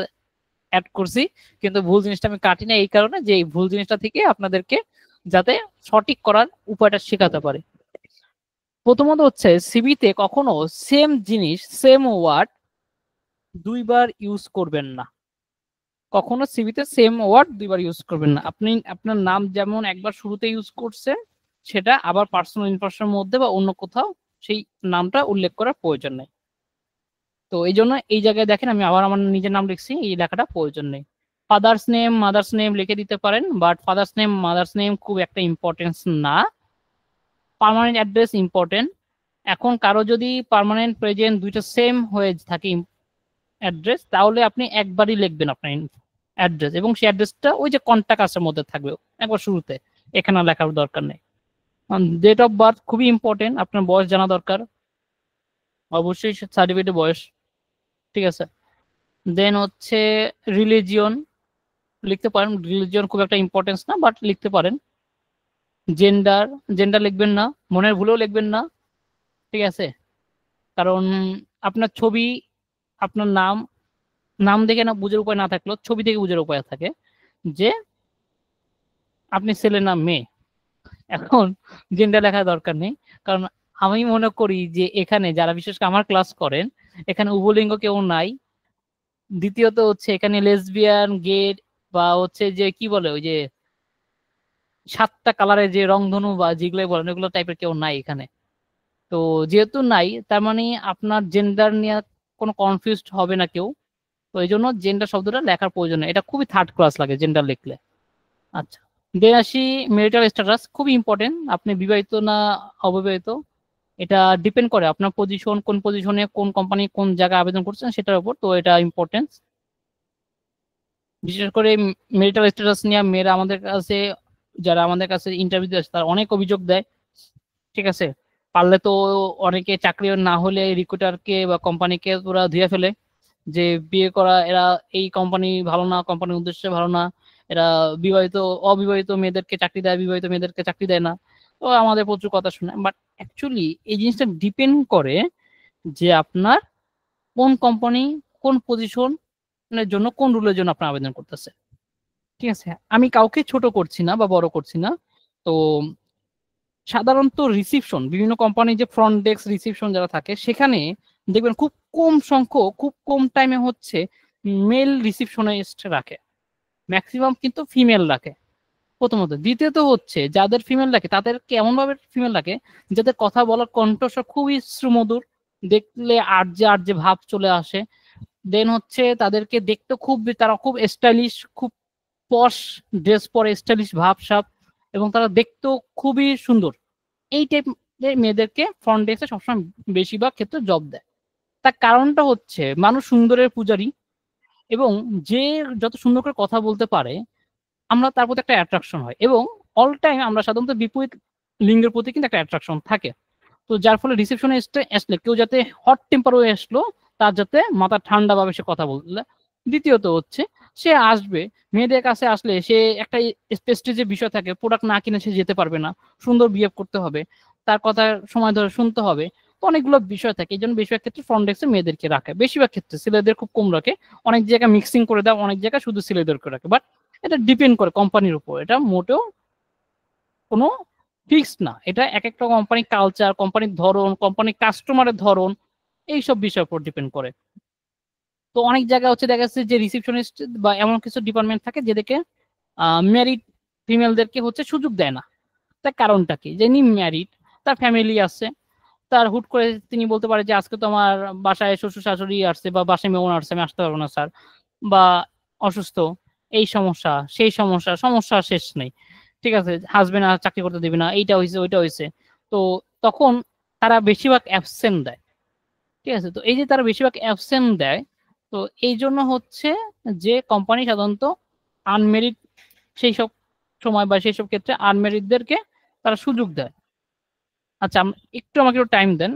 অ্যাড করছি, কিন্তু ভুল জিনিসটা আমি কাটি না এই কারণে যে এই ভুল জিনিসটা থেকে আপনাদেরকে যাতে সঠিক করার উপায়টা শেখাতে পারে। প্রথমত হচ্ছে সিভিতে কখনো সেম জিনিস, সেম ওয়ার্ড 2বার ইউজ করবেন না। কখনো সিভিতে সেম ওয়ার্ড 2বার ইউজ করবেন না। আপনি আপনার নাম যেমন একবার শুরুতে ইউজ করছেন, সেটা আবার পার্সোনাল ইনফরমেশনের মধ্যে বা অন্য কোথাও সেই নামটা উল্লেখ করার প্রয়োজন নেই। তো এই জন্য এই জায়গায় দেখেন আমি আবার আমার নিজের নাম লিখছি, এই লেখাটা প্রয়োজন নেই। ফাদার্স নেম, মাদার্স নেম লিখে দিতে পারেন, but father's name mother's name খুব একটা ইম্পর্টেন্স না। Permanent address important. এখন কারো যদি পার্মানেন্ট প্রেজেন্ট দুইটা সেম হয়ে থাকে অ্যাড্রেস, তাহলে আপনি একবারই লিখবেন আপনার অ্যাড্রেস, এবং সেই অ্যাড্রেসটা ওই যে কন্টাক্ট আসের মধ্যে থাকবে একবার শুরুতে, এখানে লেখার দরকার নেই। ডেট অফ বার্থ খুবই ইম্পর্টেন্ট, আপনার বয়স জানা দরকার, অবশ্যই সার্টিফিকেটের বয়স, ঠিক আছে। দেন হচ্ছে রিলিজিয়ন লিখতে পারেন, রিলিজিয়ন খুব একটা ইম্পর্টেন্স না, বাট লিখতে পারেন। জেন্ডার, জেন্ডার লিখবেন না, মনের ভুলেও লিখবেন না, ঠিক আছে, কারণ আপনার ছবি, আপনার নাম, নাম দেখে না বুঝার উপায় না থাকলেও ছবি থেকে বুঝার উপায় থাকে যে আপনি ছেলে না মেয়ে। এখন জেন্ডার লেখার দরকার নেই, কারণ আমি মনে করি যে এখানে যারা বিশেষ করে আমার ক্লাস করেন এখানে উভলিঙ্গ কেউ নাই। দ্বিতীয়ত হচ্ছে এখানে লেসবিয়ান, গে বা হচ্ছে যে কি বলে ওই যে 7টা কালারের যে রংধনু বা যেগুলো বলেন ওগুলো টাইপের কেউ নাই এখানে। তো যেহেতু নাই, তার মানে আপনার জেন্ডার নিয়ে কোনো কনফিউজড হবে না কেউ। তো এই জন্য জেন্ডার শব্দটা লেখার প্রয়োজন নেই, এটা খুবই থার্ড ক্লাস লাগে জেন্ডার লিখলে। আচ্ছা, দেন আসি মেরিটাল স্ট্যাটাস, খুবই ইম্পর্টেন্ট। আপনি বিবাহিত না অবিবাহিত এটা ডিপেন্ড করে আপনার পজিশন, কোন পজিশনে, কোন কোম্পানি, কোন জায়গায় আবেদন করছেন সেটার উপর, তো এটা ইম্পর্টেন্স। বিশেষ করে মেরিটাল স্ট্যাটাস নিয়ে মেয়েরা আমাদের কাছে, যারা আমাদের কাছে ইন্টারভিউ দিয়ে আসে তারা অনেক অভিযোগ দেয়, ঠিক আছে। পারলে তো অনেকে চাকরি না হলে রিক্রুটারকে বা কোম্পানিকে ওরা ধুয়ে ফেলে যে বিয়ে করা, এরা এই কোম্পানি ভালো না, কোম্পানির উদ্দেশ্যে ভালো না, এরা বিবাহিত অবিবাহিত মেয়েদেরকে চাকরি দেয়, বিবাহিত মেয়েদেরকে চাকরি দেয় না। তো আমাদের প্রচুর কথা শুনে, বাট অ্যাকচুয়ালি এই জিনিসটা ডিপেন্ড করে যে আপনার কোন কোম্পানি, কোন পজিশনের জন্য, কোন রুলের জন্য আপনার আবেদন করতেছে, ঠিক আছে। আমি কাউকে ছোট করছি না বা বড় করছি না। তো সাধারণত রিসিপশন, বিভিন্ন কোম্পানির যে ফ্রন্ট ডেস্ক রিসিপশন যারা থাকে সেখানে দেখবেন খুব কম সংখ্যক, খুব কম টাইমে হচ্ছে মেল রিসিপশনিস্ট রাখে, ম্যাক্সিমাম কিন্তু ফিমেল রাখে। প্রথমত। দ্বিতীয়ত হচ্ছে যাদের ফিমেল ডাকে তাদেরকে এমন ভাবে ফিমেল ডাকে যাদের কথা বলার কণ্ঠস্বর খুবই সুমধুর, দেখলে আর্জে আর্জে ভাব চলে আসে। দেন হচ্ছে তাদেরকে দেখতে তারা খুব স্টাইলিশ, খুব পশ ড্রেস পরে, স্টাইলিশ ভাব সাব, এবং তারা দেখতেও খুবই সুন্দর। এই টাইপের মেয়েদেরকে ফ্রন্ট ডেস্কে সবসময় বেশিরভাগ ক্ষেত্রে জব দেয়। তার কারণটা হচ্ছে মানুষ সুন্দরের পূজারী, এবং যে যত সুন্দর করে কথা বলতে পারে আমরা তার প্রতি একটা অ্যাট্রাকশন হয়, এবং অল টাইম আমরা সাধারণত বিপরীত লিঙ্গের প্রতি কিন্তু একটা অ্যাট্রাকশন থাকে। তো যার ফলে রিসেপশনে আসলে কেউ যাতে হট টেম্পার হয়ে আসলো তার যাতে মাথা ঠান্ডা ভাবে সে কথা বললে। দ্বিতীয়ত হচ্ছে সে আসবে, মেয়েদের কাছে আসলে সে একটা প্রেস্টিজের বিষয় থাকে, প্রোডাক্ট না কিনে সে যেতে পারবে না, সুন্দর বিহেভ করতে হবে, তার কথা সময় ধরে শুনতে হবে। তো অনেকগুলো বিষয় থাকে, এই জন্য বেশিরভাগ ক্ষেত্রে ফ্রন্ট ডেস্কে মেয়েদেরকে রাখে, বেশিরভাগ ক্ষেত্রে ছেলেদের খুব কম রাখে। অনেক জায়গায় মিক্সিং করে দেয়, অনেক জায়গায় শুধু ছেলেদেরকে রাখে, বাট এটা ডিপেন্ড করে কোম্পানির উপর, এটা মোটেও কোনো ফিক্সড না। এটা এক একটা কোম্পানির কালচার, কোম্পানির ধরন, কোম্পানির কাস্টমারের ধরন, এইসব বিষয়ের উপর ডিপেন্ড করে। তো অনেক জায়গা হচ্ছে দেখা যাচ্ছে যে রিসেপশনিস্ট বা এমন কিছু ডিপার্টমেন্ট থাকে যেদিকে ম্যারিড ফিমেলদেরকে হচ্ছে সুযোগ দেয় না। তার কারণটা কি, যিনি ম্যারিড, তার ফ্যামিলি আছে, তার হুট করে তিনি বলতে পারে যে আজকে তো আমার বাসায় শ্বশুর শাশুড়ি আসছে বা বাসায় মেমন আসছে, আমি আসতে পারবো না স্যার, বা অসুস্থ, এই সমস্যা সেই সমস্যা, সমস্যা শেষ নেই, ঠিক আছে, হাজবেন্ড আর চাকরি করতে দেবে না, এইটা হয়েছে ওইটা হয়েছে। তো তখন তারা বেশিরভাগ অ্যাবসেন্ট দেয়, ঠিক আছে। তো এই যে তারা বেশিরভাগ অ্যাবসেন্ট দেয়, তো এই জন্য হচ্ছে যে কোম্পানি সাধারণত আনমেরিড সেই সব সময় বা সেই সব ক্ষেত্রে আনমেরিডদেরকে তারা সুযোগ দেয়। আচ্ছা, একটু আমাকে একটু টাইম দেন।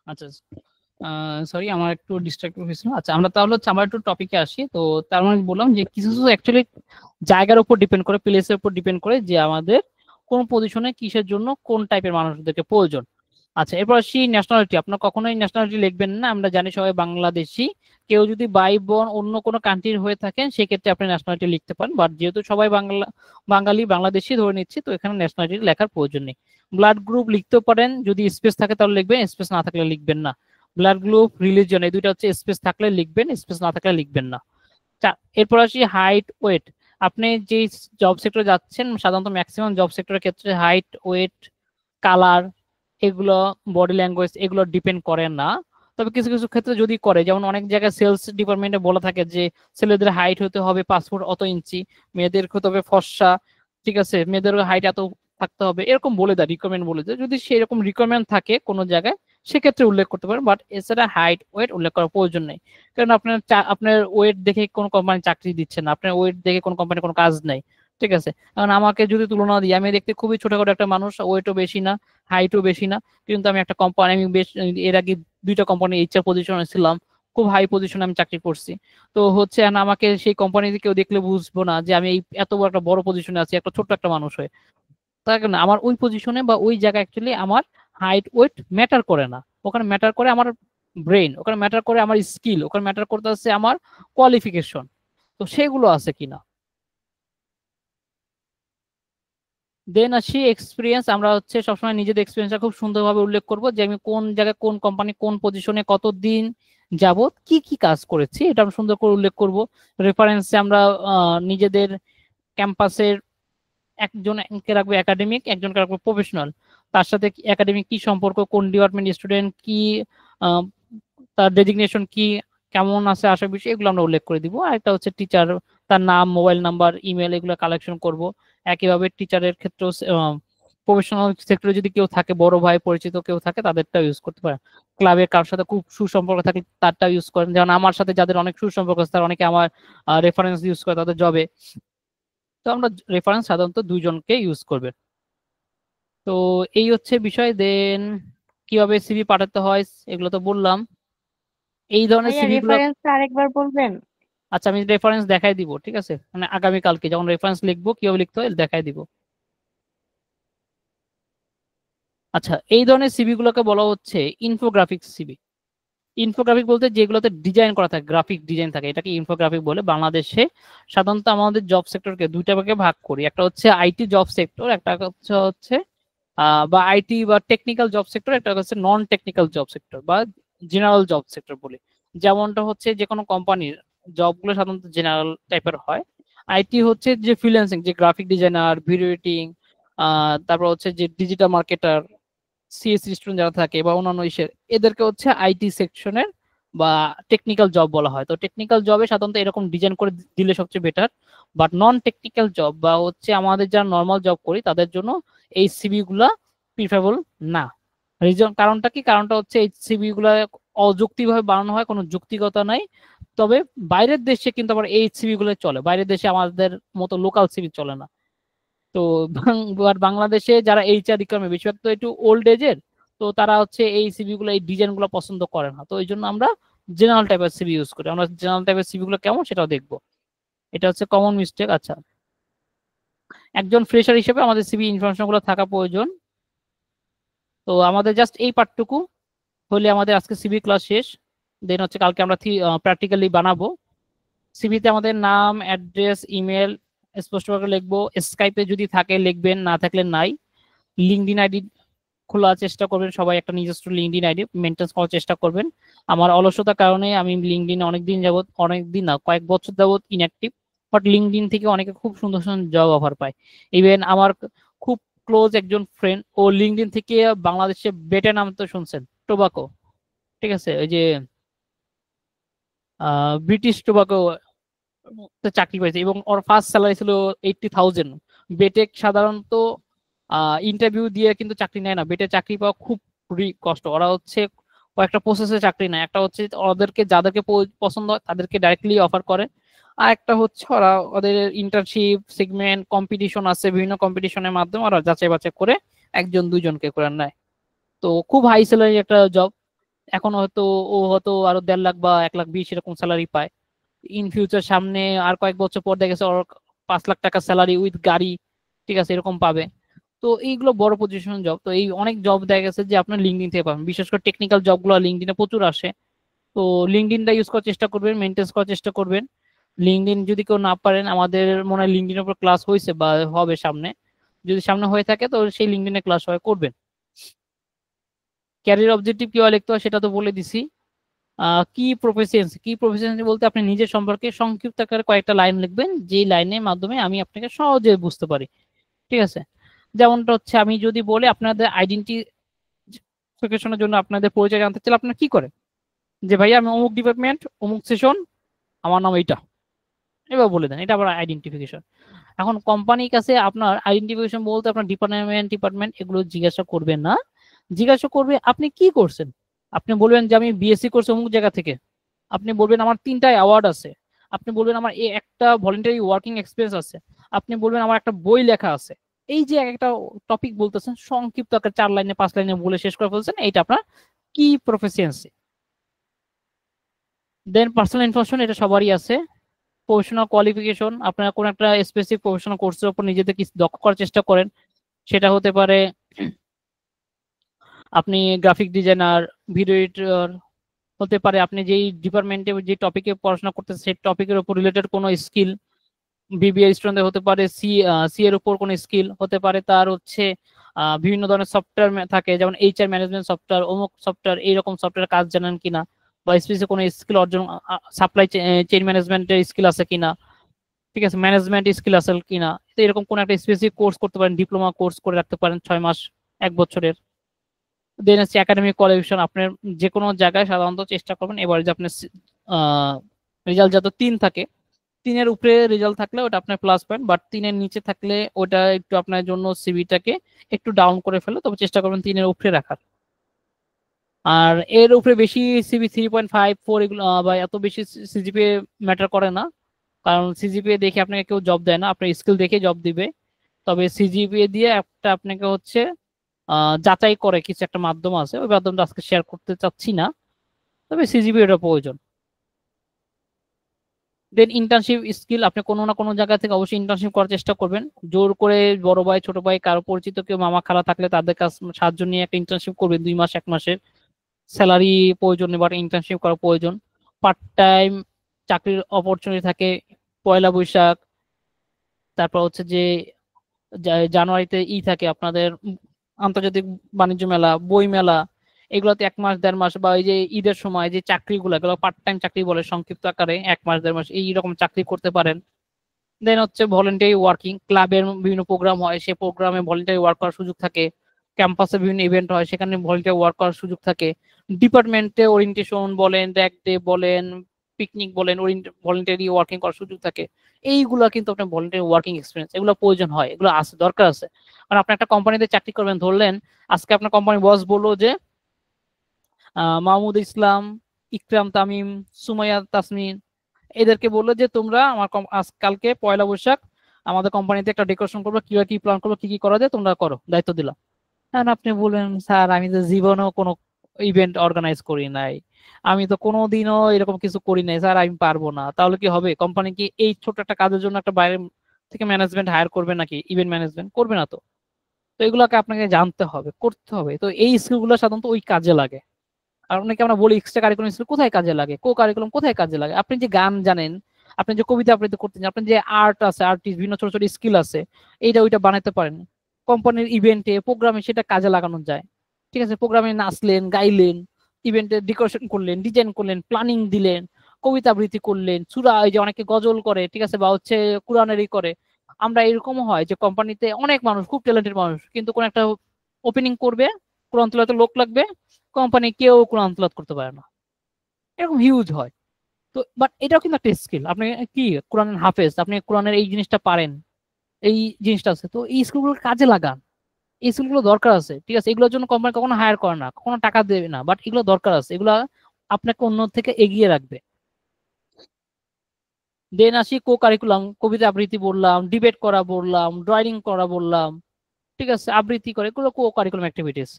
আচ্ছা, সরি আমার একটু ডিস্ট্রাক্ট হয়েছিল। আচ্ছা, আমরা তাহলে হচ্ছে আমরা একটু টপিকে আসি। তো তার মানে বললাম যে কিছু কিছু অ্যাকচুয়ালি জায়গার উপর ডিপেন্ড করে, প্লেসের উপর ডিপেন্ড করে যে আমাদের কোন পজিশনে কিসের জন্য কোন টাইপের মানুষদেরকে প্রয়োজন। আচ্ছা, এরপর আসি ন্যাশনালিটি। আপনার কখনোই ন্যাশনালিটি লিখবেন না, আমরা জানি সবাই বাংলাদেশি। কেউ যদি ভাই বোন অন্য কোনো কান্ট্রির হয়ে থাকেন সেক্ষেত্রে আপনি ন্যাশনালিটি লিখতে পারেন, বাট যেহেতু সবাই বাঙালি বাংলাদেশি ধরে নিচ্ছি, তো এখানে ন্যাশনালিটি লেখার প্রয়োজন নেই। ব্লাড গ্রুপ লিখতেও পারেন, যদি স্পেস থাকে তাহলে লিখবেন, স্পেস না থাকলে লিখবেন না। ব্লাড গ্রুপ, রিলিজন, এই দুইটা হচ্ছে স্পেস থাকলে লিখবেন, স্পেস না থাকলে লিখবেন না। এরপর আসি হাইট, ওয়েট। আপনি যে জব সেক্টরে যাচ্ছেন, সাধারণত ম্যাক্সিমাম জব সেক্টরের ক্ষেত্রে হাইট, ওয়েট, কালার, এগুলো বডি ল্যাঙ্গুয়েজ এগুলো ডিপেন্ড করে না। তবে কিছু কিছু ক্ষেত্রে যদি করে, যেমন অনেক জায়গায় সেলস ডিপার্টমেন্টে বলা থাকে যে ছেলেদের হাইট হতে হবে 5 ফুট অত ইঞ্চি, মেয়েদের হতে হবে ফর্সা, ঠিক আছে, মেয়েদের হাইট এত থাকতে হবে, এরকম বলে দেয়, রিকোয়ারমেন্ট বলে দেয়। যদি সেরকম রিকোয়ারমেন্ট থাকে কোনো জায়গায় সেক্ষেত্রে উল্লেখ করতে পারেন, বাট এছাড়া হাইট ওয়েট উল্লেখ করার প্রয়োজন নেই। কারণ আপনার ওয়েট দেখে কোনো কোম্পানি চাকরি দিচ্ছে না, আপনার ওয়েট দেখে কোনো কোম্পানি কোনো কাজ নেই, ঠিক আছে। কারণ আমাকে যদি তুলনা দিই, আমি দেখতে খুবই ছোটখাটো একটা মানুষ, ওয়েটও বেশি না, হাইটও বেশি না, কিন্তু আমি একটা কোম্পানি, আমি বেশ এর আগে 2টা কোম্পানি এইচআর পজিশনে ছিলাম, খুব হাই পজিশনে আমি চাকরি করছি। তো হচ্ছে আমাকে সেই কোম্পানিতে কেউ দেখলে বুঝবো না যে আমি এই এত বড় একটা বড় পজিশনে আছি একটা ছোট্ট একটা মানুষ হয়ে। তার কারণে আমার ওই পজিশনে বা ওই জায়গায় অ্যাকচুয়ালি আমার হাইট ওয়েট ম্যাটার করে না, ওখানে ম্যাটার করে আমার ব্রেন, ওখানে ম্যাটার করে আমার স্কিল, ওখানে ম্যাটার করতে হচ্ছে আমার কোয়ালিফিকেশন, তো সেগুলো আছে কিনা। দেন আসি এক্সপিরিয়েন্স। আমরা হচ্ছে সবসময় নিজেদের এক্সপিরিয়েন্সটা খুব সুন্দরভাবে উল্লেখ করব যে আমি কোন জায়গায় কোন কোম্পানি কোন পজিশনে কতদিন যাবত কি কি কাজ করেছি, এটা আমরা সুন্দর করে উল্লেখ করব। রেফারেন্সে আমরা নিজেদের ক্যাম্পাসের একজনকে রাখবো একাডেমিক, একজনকে রাখবো প্রফেশনাল, তার সাথে একাডেমিক কি সম্পর্ক, কোন ডিপার্টমেন্ট স্টুডেন্ট কি তার ডেজিগনেশন কি, কেমন আছে আসার বিষয়, এগুলো আমরা উল্লেখ করে দিব। আর একটা হচ্ছে টিচার, তার নাম, মোবাইল নাম্বার, ইমেল, এগুলো কালেকশন করব। একইভাবে টিচারের ক্ষেত্রেও প্রফেশনাল সেক্টরে যদি কেউ থাকে, বড় ভাই পরিচিত কেউ থাকে, তাদেরটাও ইউজ করতে পারেন। ক্লাবের কারোর সাথে খুব সুসম্পর্ক থাকে তারটাও ইউজ করেন, যেমন আমার সাথে যাদের অনেক সুসম্পর্ক আছে তারা অনেকে আমার রেফারেন্স ইউজ করে তাদের জবে। তো আমরা রেফারেন্স সাধারণত 2 জনকে ইউজ করবে। তো এই হচ্ছে বিষয়। দেন কিভাবে সিভি পাঠাতে হয় এগুলো তো বললাম। এই ধরনের ভাইয়া সিভি গুলো, রেফারেন্সটা আরেকবার বলবেন? আচ্ছা আমি রেফারেন্স দেখাই দিব, ঠিক আছে, মানে আগামীকালকে যখন রেফারেন্স লিখবো কিভাবে লিখতে হয় দেখাই দিব। আচ্ছা, এই ধরনের সিভি গুলোকে বলা হচ্ছে ইনফোগ্রাফিক সিভি। ইনফোগ্রাফিক বলতে যেগুলোতে ডিজাইন করা থাকে, গ্রাফিক ডিজাইন থাকে, এটাকে ইনফোগ্রাফিক বলে। বাংলাদেশে সাধারণত আমাদের জব সেক্টরকে 2টা ভাগে ভাগ করি, একটা হচ্ছে আইটি জব সেক্টর, একটা হচ্ছে বা আইটি বা টেকনিক্যাল জব সেক্টর, একটা হচ্ছে নন টেকনিক্যাল জব সেক্টর বা জেনারেল জব সেক্টর বলি। যেমনটা হচ্ছে যে কোনো কোম্পানির জবগুলো সাধারণত জেনারেল টাইপের হয়। আইটি হচ্ছে যে ফ্রিল্যান্সিং, যে গ্রাফিক ডিজাইনার, ভিডিও এডিটিং, তারপর হচ্ছে যে ডিজিটাল মার্কেটার, সিএসসি স্টুডেন্ট যারা থাকে বা অন্যান্য ইসের, এদেরকে হচ্ছে আইটি সেকশনের বা টেকনিক্যাল জব বলা হয়। তো টেকনিক্যাল জবে সাধারণত এরকম ডিজাইন করে দিলে সবচেয়ে better. But non technical job বা হচ্ছে আমাদের যারা নর্মাল জব করি তাদের জন্য এই সিভি গুলা প্রিফারেবল না। রিজন, কারণটা কি? কারণটা হচ্ছে এই সিভি গুলা অযৌক্তিকভাবে বানানো হয়, কোনো যৌক্তিকতা নাই। তবে বাইরের দেশে কিন্তু আবার এই সিভি গুলো চলে, বাইরের দেশে আমাদের মতো লোকাল সিভি চলে না। তো বাংলাদেশে যারা এইচআর রিকোয়ারমেন্ট বেশিরভাগ তো একটু ওল্ড এজের, তো তারা হচ্ছে এই সিভি গুলো, এই ডিজাইন গুলো পছন্দ করে না। তো এই জন্য আমরা জেনারেল টাইপের সিভি ইউজ করি। আমরা জেনারেল টাইপের সিভি গুলো কেমন সেটাও দেখবো। এটা হচ্ছে কমন মিস্টেক। আচ্ছা, একজন ফ্রেশার হিসেবে আমাদের সিভি ইনফরমেশন গুলো থাকা প্রয়োজন। তো আমাদের জাস্ট এই পার্টটুকু হলে আমাদের আজকে সিভি ক্লাস শেষ। দেন হচ্ছে কালকে আমরা প্র্যাকটিক্যালি বানাবো। সিভিতে আমাদের নাম, অ্যাড্রেস, ইমেল স্পষ্টভাবে লিখবো। স্কাইপে যদি থাকে লিখবেন, না থাকলে নাই। লিঙ্কডইন আইডি খোলার চেষ্টা করবেন সবাই, একটা নিজস্ব লিঙ্কডইন আইডি মেনটেন করার চেষ্টা করবেন। আমার অলসতার কারণে আমি লিঙ্কডইন অনেকদিন না, কয়েক বছর যাবত ইনঅ্যাক্টিভ। বাট লিঙ্কডইন থেকে অনেকে খুব সুন্দর সুন্দর জব অফার পায়। ইভেন আমার খুব ক্লোজ একজন ফ্রেন্ড, ও লিঙ্কডইন থেকে বাংলাদেশে বেটে নাম তো শুনছেন, টোবাকো, ঠিক আছে, ওই যে ব্রিটিশ টোবাকো চাকরি পাইছে এবং ওর ফার্স্ট স্যালারি ছিল 80,000। বেটেক সাধারণত ইন্টারভিউ দিয়ে কিন্তু চাকরি নেয় না, বেটে চাকরি পাওয়া খুব কষ্ট। ওরা হচ্ছে কয়েকটা প্রসেসে চাকরি নেয়, একটা হচ্ছে ওদেরকে যাদেরকে পছন্দ হয় তাদেরকে ডাইরেক্টলি অফার করে, আর একটা হচ্ছে ওরা ওদের ইন্টার্নশিপ সেগমেন্ট কম্পিটিশন আছে, বিভিন্ন কম্পিটিশনের মাধ্যমে ওরা যাচাই বাছাই করে 1-2জনকে করে নেয়। তো খুব হাই স্যালারি একটা জব। এখন হয়তো ও হয়তো আরো 1.5 লাখ বা 1,20,000 এরকম স্যালারি পায়। ইন ফিউচার সামনে আর কয়েক বছর পর দেখেছে ওর 5 লাখ টাকা স্যালারি উইথ গাড়ি, ঠিক আছে, এরকম পাবে। তো এইগুলো বড় পজিশন জব। তো এই অনেক জব দেখা গেছে যে আপনার লিঙ্কডইন থেকে পাবেন, বিশেষ করে টেকনিক্যাল জবগুলো লিঙ্কডইনে প্রচুর আসে। তো লিঙ্কডইনটা ইউজ করার চেষ্টা করবেন, মেনটেন করার চেষ্টা করবেন। লিঙ্কডইন যদি কেউ না পারেন, আমাদের মনে হয় লিঙ্কডইনের উপর ক্লাস হয়েছে বা হবে সামনে, যদি সামনে হয়ে থাকে তো সেই লিঙ্কডইনে ক্লাস হয় করবেন। ক্যারিয়ার অবজেক্টিভ কিভাবে লিখতে হয় সেটা তো বলে দিছি। কি প্রফেশনসি বলতে আপনি নিজের সম্পর্কে সংক্ষিপ্ত আকারে কয়েকটা লাইন লিখবেন, যে লাইনের মাধ্যমে আমি আপনাকে সহজে বুঝতে পারি, ঠিক আছে। যেমনটা হচ্ছে আমি যদি বলি আপনাদের আইডেন্টিফিকেশনের জন্য আপনাদের পরিচয় জানতে চাইলে আপনারা কি করেন, যে ভাইয়া আমি অমুক ডিপার্টমেন্ট, অমুক সেশন, আমার নাম এইটা, এবার বলে দেন, এটা আবার আইডেন্টিফিকেশন। এখন কোম্পানির কাছে আপনার আইডেন্টিফিকেশন বলতে আপনার ডিপার্টমেন্ট এগুলো জিজ্ঞাসা করবে না, জিজ্ঞাসা করবে আপনি কি করছেন। আপনি বলবেন যে আমি বিএসসি করছি অমুক জায়গা থেকে, আপনি বলবেন আমার 3টা অ্যাওয়ার্ড আছে, আপনি বলবেন আমার একটা ভলেন্টারি ওয়ার্কিং এক্সপিরিয়েন্স আছে, আপনি বলবেন আমার একটা বই লেখা আছে। এই যে একটা টপিক বলতেছেন সংক্ষিপ্ত আকারে 4 লাইনে 5 লাইনে বলে শেষ করে ফেলছেন, এইটা আপনার কি প্রফেশনসি। দেন পার্সোনাল ইনফরমেশন, এটা সবারই আছে। প্রফেশনাল কোয়ালিফিকেশন, আপনারা কোন একটা স্পেসিফিক প্রফেশনাল কোর্সের উপর নিজেদের কিছু দক্ষ করার চেষ্টা করেন, সেটা হতে পারে আপনি গ্রাফিক ডিজাইনার, ভিডিও এডিটর, হতে পারে আপনি যেই ডিপার্টমেন্টে যে টপিকে পড়াশোনা করতেছেন সেই টপিকের উপর রিলেটেড কোনো স্কিল, বিবিএ স্টুডেন্টদের হতে পারে সি এর উপর কোনো স্কিল, হতে পারে তার হচ্ছে বিভিন্ন ধরনের সফটওয়্যার থাকে, যেমন এইচআর ম্যানেজমেন্ট সফটওয়্যার, অমুক সফটওয়্যার, এইরকম সফটওয়্যার কাজ জানেন কিনা, বা স্পেসিফিক কোনো স্কিল অর্জন, সাপ্লাই চেইন ম্যানেজমেন্টের স্কিল আছে কিনা, ঠিক আছে, ম্যানেজমেন্ট স্কিল আছে কিনা। তো এরকম কোনো একটা স্পেসিফিক কোর্স করতে পারেন, ডিপ্লোমা কোর্স করে রাখতে পারেন 6 মাস 1 বছরের। দেন হচ্ছে একাডেমিক কোয়ালিফিকেশন, আপনার যে কোনো জায়গায় সাধারণত চেষ্টা করবেন এবারে যে আপনার রেজাল্ট যত 3 থাকে, 3-এর উপরে রেজাল্ট থাকলে ওটা আপনার প্লাস পয়েন্ট, বাট 3-এর নিচে থাকলে ওটা একটু আপনার জন্য সিভিটাকে একটু ডাউন করে ফেলে, তবে চেষ্টা করবেন 3-এর উপরে রাখার। আর এর উপরে বেশি সিবি 3.5 4 এগুলো বা এত বেশি সিজিপিএ ম্যাটার করে না, কারণ সিজিপিএ দেখে আপনাকে কেউ জব দেয় না, আপনার স্কিল দেখে জব দিবে। তবে সিজিপিএ দিয়ে একটা আপনাকে হচ্ছে যাচাই করে কিছু একটা মাধ্যম আছে, ওই মাধ্যমটা আজকে শেয়ার করতে চাচ্ছি না, তবে সিজিপিএটা প্রয়োজন। দেন ইন্টার্নশিপ স্কিল, আপনি কোনো না কোনো জায়গা থেকে অবশ্যই ইন্টার্নশিপ করার চেষ্টা করবেন। জোর করে বড় ভাই ছোট ভাই কারো পরিচিত কেউ মামা খালা থাকলে তাদের কাছ সাহায্য নিয়ে একটা ইন্টার্নশিপ করবেন, 2 মাস 1 মাসের। স্যালারি প্রয়োজন নেই, বাট ইন্টার্নশিপ করা প্রয়োজন। পার্ট টাইম চাকরির অপরচুনিটি থাকে, পয়লা বৈশাখ, তারপর হচ্ছে যে জানুয়ারিতে থাকে আপনাদের আন্তর্জাতিক বাণিজ্য মেলা, বই মেলা, এগুলোতে 1 মাস 1.5 মাস, বা এই যে ঈদের সময় যে চাকরিগুলো, এগুলো পার্ট টাইম চাকরি বলে সংক্ষিপ্ত আকারে, 1 মাস 1.5 মাস এইরকম চাকরি করতে পারেন। দেন হচ্ছে ভলেন্টারি ওয়ার্কিং, ক্লাবের বিভিন্ন প্রোগ্রাম হয়, সেই প্রোগ্রামে ভলেন্টারি ওয়ার্ক করার সুযোগ থাকে। ক্যাম্পাসে বিভিন্ন ইভেন্ট হয়, সেখানে ভলেন্টারি ওয়ার্ক করার সুযোগ থাকে। ডিপার্টমেন্টে ওরিয়েন্টেশন বলেন, র্যাক ডে বলেন, পিকনিক বলেন, ভলেন্টারি ওয়ার্কিং করার সুযোগ থাকে। এইগুলা কিন্তু আপনার ভলেন্টারি ওয়ার্কিং এক্সপিরিয়েন্স, এগুলো প্রয়োজন হয়, এগুলো আছে, দরকার আছে। কারণ আপনি একটা কোম্পানিতে চাকরি করবেন, ধরলেন আজকে আপনার কোম্পানি বস বললো যে মাহমুদ ইসলাম, ইকরাম তামিম, সুমাইয়া তাসমিন, এদেরকে বললো যে তোমরা আমার কালকে পয়লা বৈশাখ আমাদের কোম্পানিতে একটা ডেকোরেশন করবো, কিভাবে কি প্ল্যান করবো, কি কি করা যায় তোমরা করো, দায়িত্ব দিলাম। এখন আপনি বললেন স্যার আমি তো জীবনেও কোনো ইভেন্ট অর্গানাইজ করি নাই, আমি তো কোনোদিনও এরকম কিছু করি নাই স্যার, আমি পারবো না। তাহলে কি হবে? কোম্পানি কি এই ছোট একটা কাজের জন্য একটা বাইরে থেকে ম্যানেজমেন্ট হায়ার করবে নাকি? ইভেন্ট ম্যানেজমেন্ট করবে না তো। তো এগুলোকে আপনাকে জানতে হবে, করতে হবে। তো এই স্কিলগুলো সাধারণত ওই কাজে লাগে। আর অনেকে আমরা বলি এক্সট্রা কারিকুলাম স্কিল কোথায় কাজে লাগে, কো কারিকুলাম কোথায় কাজে লাগে? আপনি যে গান জানেন, আপনি যে কবিতা আবৃত্তি করতে জানেন, আপনি যে আর্ট আছে, আর্টিস্ট বিভিন্ন ছোট ছোট স্কিল আছে, এইটা ওইটা বানাতে পারেন, কোম্পানির ইভেন্টে প্রোগ্রামে সেটা কাজে লাগানো যায়। ঠিক আছে, প্রোগ্রামে নাচলেন, গাইলেন, ইভেন্টে ডেকোরেশন করলেন, ডিজাইন করলেন, প্ল্যানিং দিলেন, কবিতা আবৃত্তি করলেন, সূরা, এই যে অনেকে গজল করে, ঠিক আছে, বা হচ্ছে কোরআনেরই করে। আমরা এরকমও হয় যে কোম্পানিতে অনেক মানুষ, খুব ট্যালেন্টেড মানুষ, কিন্তু কোন একটা ওপেনিং করবে, কোরআন তেলাওয়াতের লোক লাগবে, কোম্পানি কেউ কোরআন তেলাওয়াত করতে পারে না, এরকম হিউজ হয়। তো বাট এটাও কিন্তু একটা স্কিল, আপনি কি কোরআনের হাফেজ, আপনি কোরআনের এই জিনিসটা পারেন, এই জিনিসটা আছে, তো এই স্কিলগুলো কাজে লাগান, এই স্কিলগুলো দরকার আছে। ঠিক আছে, এগুলোর জন্য কোম্পানি কখনো হায়ার করে না, কখনো টাকা দেবে না, বাট এগুলো দরকার আছে, এগুলো আপনাকে অন্য থেকে এগিয়ে রাখবে। দেন আসি কো কারিকুলাম, কবিতা আবৃত্তি বললাম, ডিবেট করা বললাম, ড্রয়িং করা বললাম, ঠিক আছে, আবৃত্তি করে, এগুলো কো কারিকুলাম অ্যাক্টিভিটিস।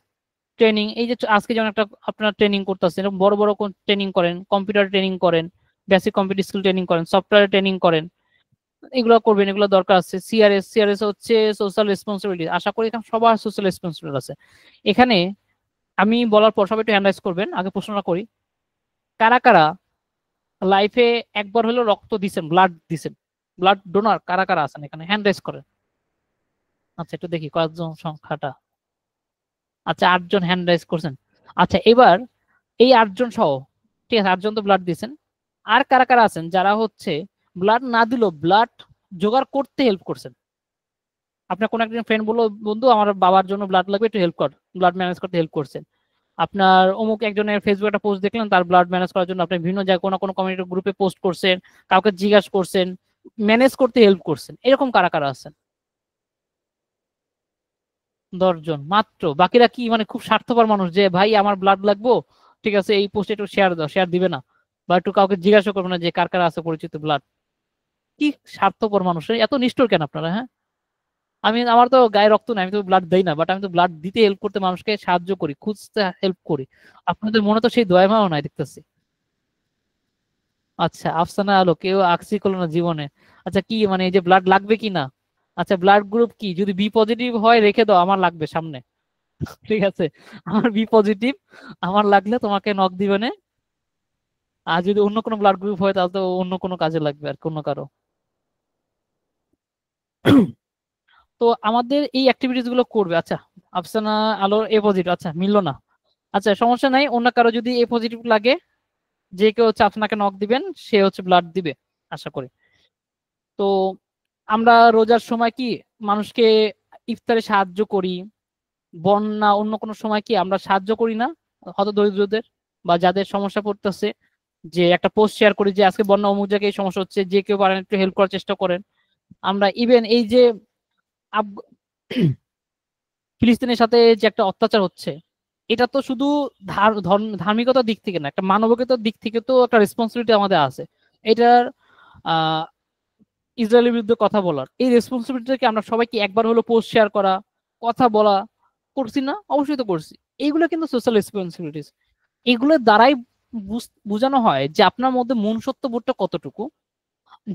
ট্রেনিং, এই যে আজকে যেমন একটা আপনার ট্রেনিং করতেছেন, বড় বড় ট্রেনিং করেন, কম্পিউটার ট্রেনিং করেন, বেসিক কম্পিউটার স্কিল ট্রেনিং করেন, সফটওয়্যার ট্রেনিং করেন, এগুলো করবেন, এগুলো দরকার আছে। সিআরএস হচ্ছে সোশ্যাল রেসপন্সিবিলিটি, আশা করি এখানে সবার সোশ্যাল রেসপন্সিবিলিটি আছে। এখানে আমি বলার পর সবাই একটু হ্যান্ড রাইজ করবেন, আগে প্রশ্নটা করি, কারা কারা লাইফে একবার হলো রক্ত দিচ্ছেন, ব্লাড দিচ্ছেন, ব্লাড ডোনার কারা কারা আছেন এখানে? হ্যান্ড রাইজ করেন। আচ্ছা একটু দেখি কয়েকজন সংখ্যাটা। আচ্ছা 8 জন হ্যান্ড রাইজ করছেন। আচ্ছা এবার এই 8 জন সহ, ঠিক আছে, 8 জন তো ব্লাড দিচ্ছেন, আর কারা কারা আছেন যারা হচ্ছে ব্লাড না দিলেও ব্লাড জোগাড় করতে হেল্প করছেন? আপনার কোন একজন ফ্রেন্ড বললো বন্ধু আমার বাবার জন্য ব্লাড লাগবে, একটু হেল্প কর, ব্লাড ম্যানেজ করতে হেল্প করছেন। আপনার অমুক একজনের ফেসবুকে একটা পোস্ট দেখলেন, তার ব্লাড ম্যানেজ করার জন্য আপনি বিভিন্ন জায়গায় কোনো কোনো কমিউনিটি গ্রুপে পোস্ট করছেন, কাউকে জিজ্ঞাসা করছেন, ম্যানেজ করতে হেল্প করছেন, এরকম কারা কারা আছেন? 10 জন মাত্র। বাকিরা কি মানে খুব স্বার্থপর মানুষ, যে ভাই আমার ব্লাড লাগবো, ঠিক আছে এই পোস্টে একটু শেয়ার দাও, শেয়ার দিবে না, বা একটু কাউকে জিজ্ঞাসা করবে না যে কার কার আছে পরিচিত ব্লাড? কি স্বার্থপর মানুষ, এত নিষ্ঠুর কেন আপনারা? হ্যাঁ, আমার তো গায়ে রক্ত নাই, আমি তো ব্লাড দেই না, বাট আমি তো ব্লাড দিতে হেল্প করতে, মানুষকে সাহায্য করি, খুঁজতে হেল্প করি। আপনাদের মনে তো সেই দয়া মায়াও নাই দেখতেছি। আচ্ছা আফসানা আলো, কেউ আক্সি করলো না জীবনে। আচ্ছা কি মানে এই যে ব্লাড লাগবে কি না? আচ্ছা ব্লাড গ্রুপ কি? যদি বি পজিটিভ হয় রেখে দাও, আমার লাগবে সামনে। ঠিক আছে, আমার বি পজিটিভ, আমার লাগলে তোমাকে নক দিবে না। আর যদি অন্য কোনো ব্লাড গ্রুপ হয় তাহলে তো অন্য কোনো কাজে লাগবে আর কোনো কারো। তো আমাদের এই অ্যাক্টিভিটিস গুলো করবে। আচ্ছা আফসানা আলোর এ পজিটিভ, আচ্ছা মিললো না, আচ্ছা সমস্যা নাই, অন্য কারো যদি এ পজিটিভ লাগে, যে কেউ হচ্ছে আপনাকে নক দিবেন, সে হচ্ছে ব্লাড দিবে আশা করি। তো আমরা রোজার সময় কি মানুষকে ইফতারে সাহায্য করি, বন্যা অন্য কোনো সময় কি আমরা সাহায্য করি না হতদরিদ্রদের বা যাদের সমস্যা পড়তেছে, যে একটা পোস্ট শেয়ার করি যে আজকে বন্যা অমুক জায়গায় এই সমস্যা হচ্ছে, যে কেউ পারেন একটু হেল্প করার চেষ্টা করেন। আমরা ইভেন এই যে ফিলিস্তিনের সাথে যে একটা অত্যাচার হচ্ছে, এটা তো শুধু ধার্মিকতার দিক থেকে না, একটা মানবিকতার দিক থেকে তো একটা রেসপন্সিবিলিটি আমাদের আছে এটার ইসরায়েলের বিরুদ্ধে কথা বলার। এই রেসপন্সিবিলিটিকে আমরা সবাইকে একবার হলো পোস্ট শেয়ার করা, কথা বলা করছি না? অবশ্যই তো করছি। এইগুলো কিন্তু সোশ্যাল রেসপন্সিবিলিটিস। এগুলোর দ্বারাই বোঝানো হয় যে আপনার মধ্যে মনুষ্যত্ব বোধটা কতটুকু।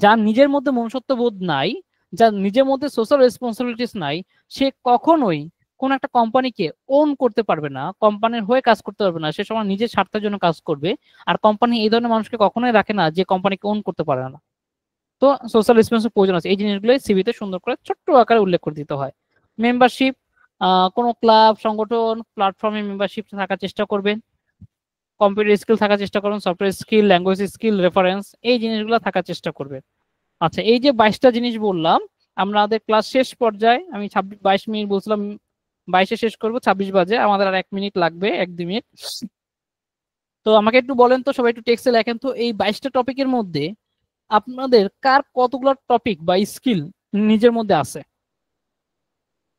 যার নিজের মধ্যে মনুষ্যত্ব বোধ নাই, যার নিজের মধ্যে সোশ্যাল রেসপন্সিবিলিটিস নাই, সে কখনোই কোন একটা কোম্পানিকে ওন করতে পারবে না, কোম্পানির হয়ে কাজ করতে পারবে না, সে সময় নিজের স্বার্থের জন্য কাজ করবে। আর কোম্পানি এই ধরনের মানুষকে কখনোই রাখে না যে কোম্পানিকে ওন করতে পারে না। তো সোশ্যাল রেসপন্সিবিলিটি প্রয়োজন আছে, এই জিনিসগুলো সিভিতে সুন্দর করে ছোট্ট আকারে উল্লেখ করে দিতে হয়। মেম্বারশিপ, কোনো ক্লাব, সংগঠন, প্ল্যাটফর্মে মেম্বারশিপ থাকার চেষ্টা করবেন। কম্পিউটার স্কিল থাকার চেষ্টা করুন, software skill, language skill, reference, এই জিনিসগুলো থাকার চেষ্টা করবেন। আচ্ছা, এই যে 22টা জিনিস বললাম, আমাদের ক্লাস শেষ পর্যায়ে, আমি 22 মিনিট বলছিলাম, 22-এ শেষ করবো, 26 বাজে, আমাদের আর 1 মিনিট লাগবে, 1-2 মিনিট। তো আমাকে একটু বলেন তো, সবাই একটু টেক্সটে লেখেন তো, এই 22টা টপিকের মধ্যে আপনাদের কার কতগুলো টপিক বা স্কিল নিজের মধ্যে আছে?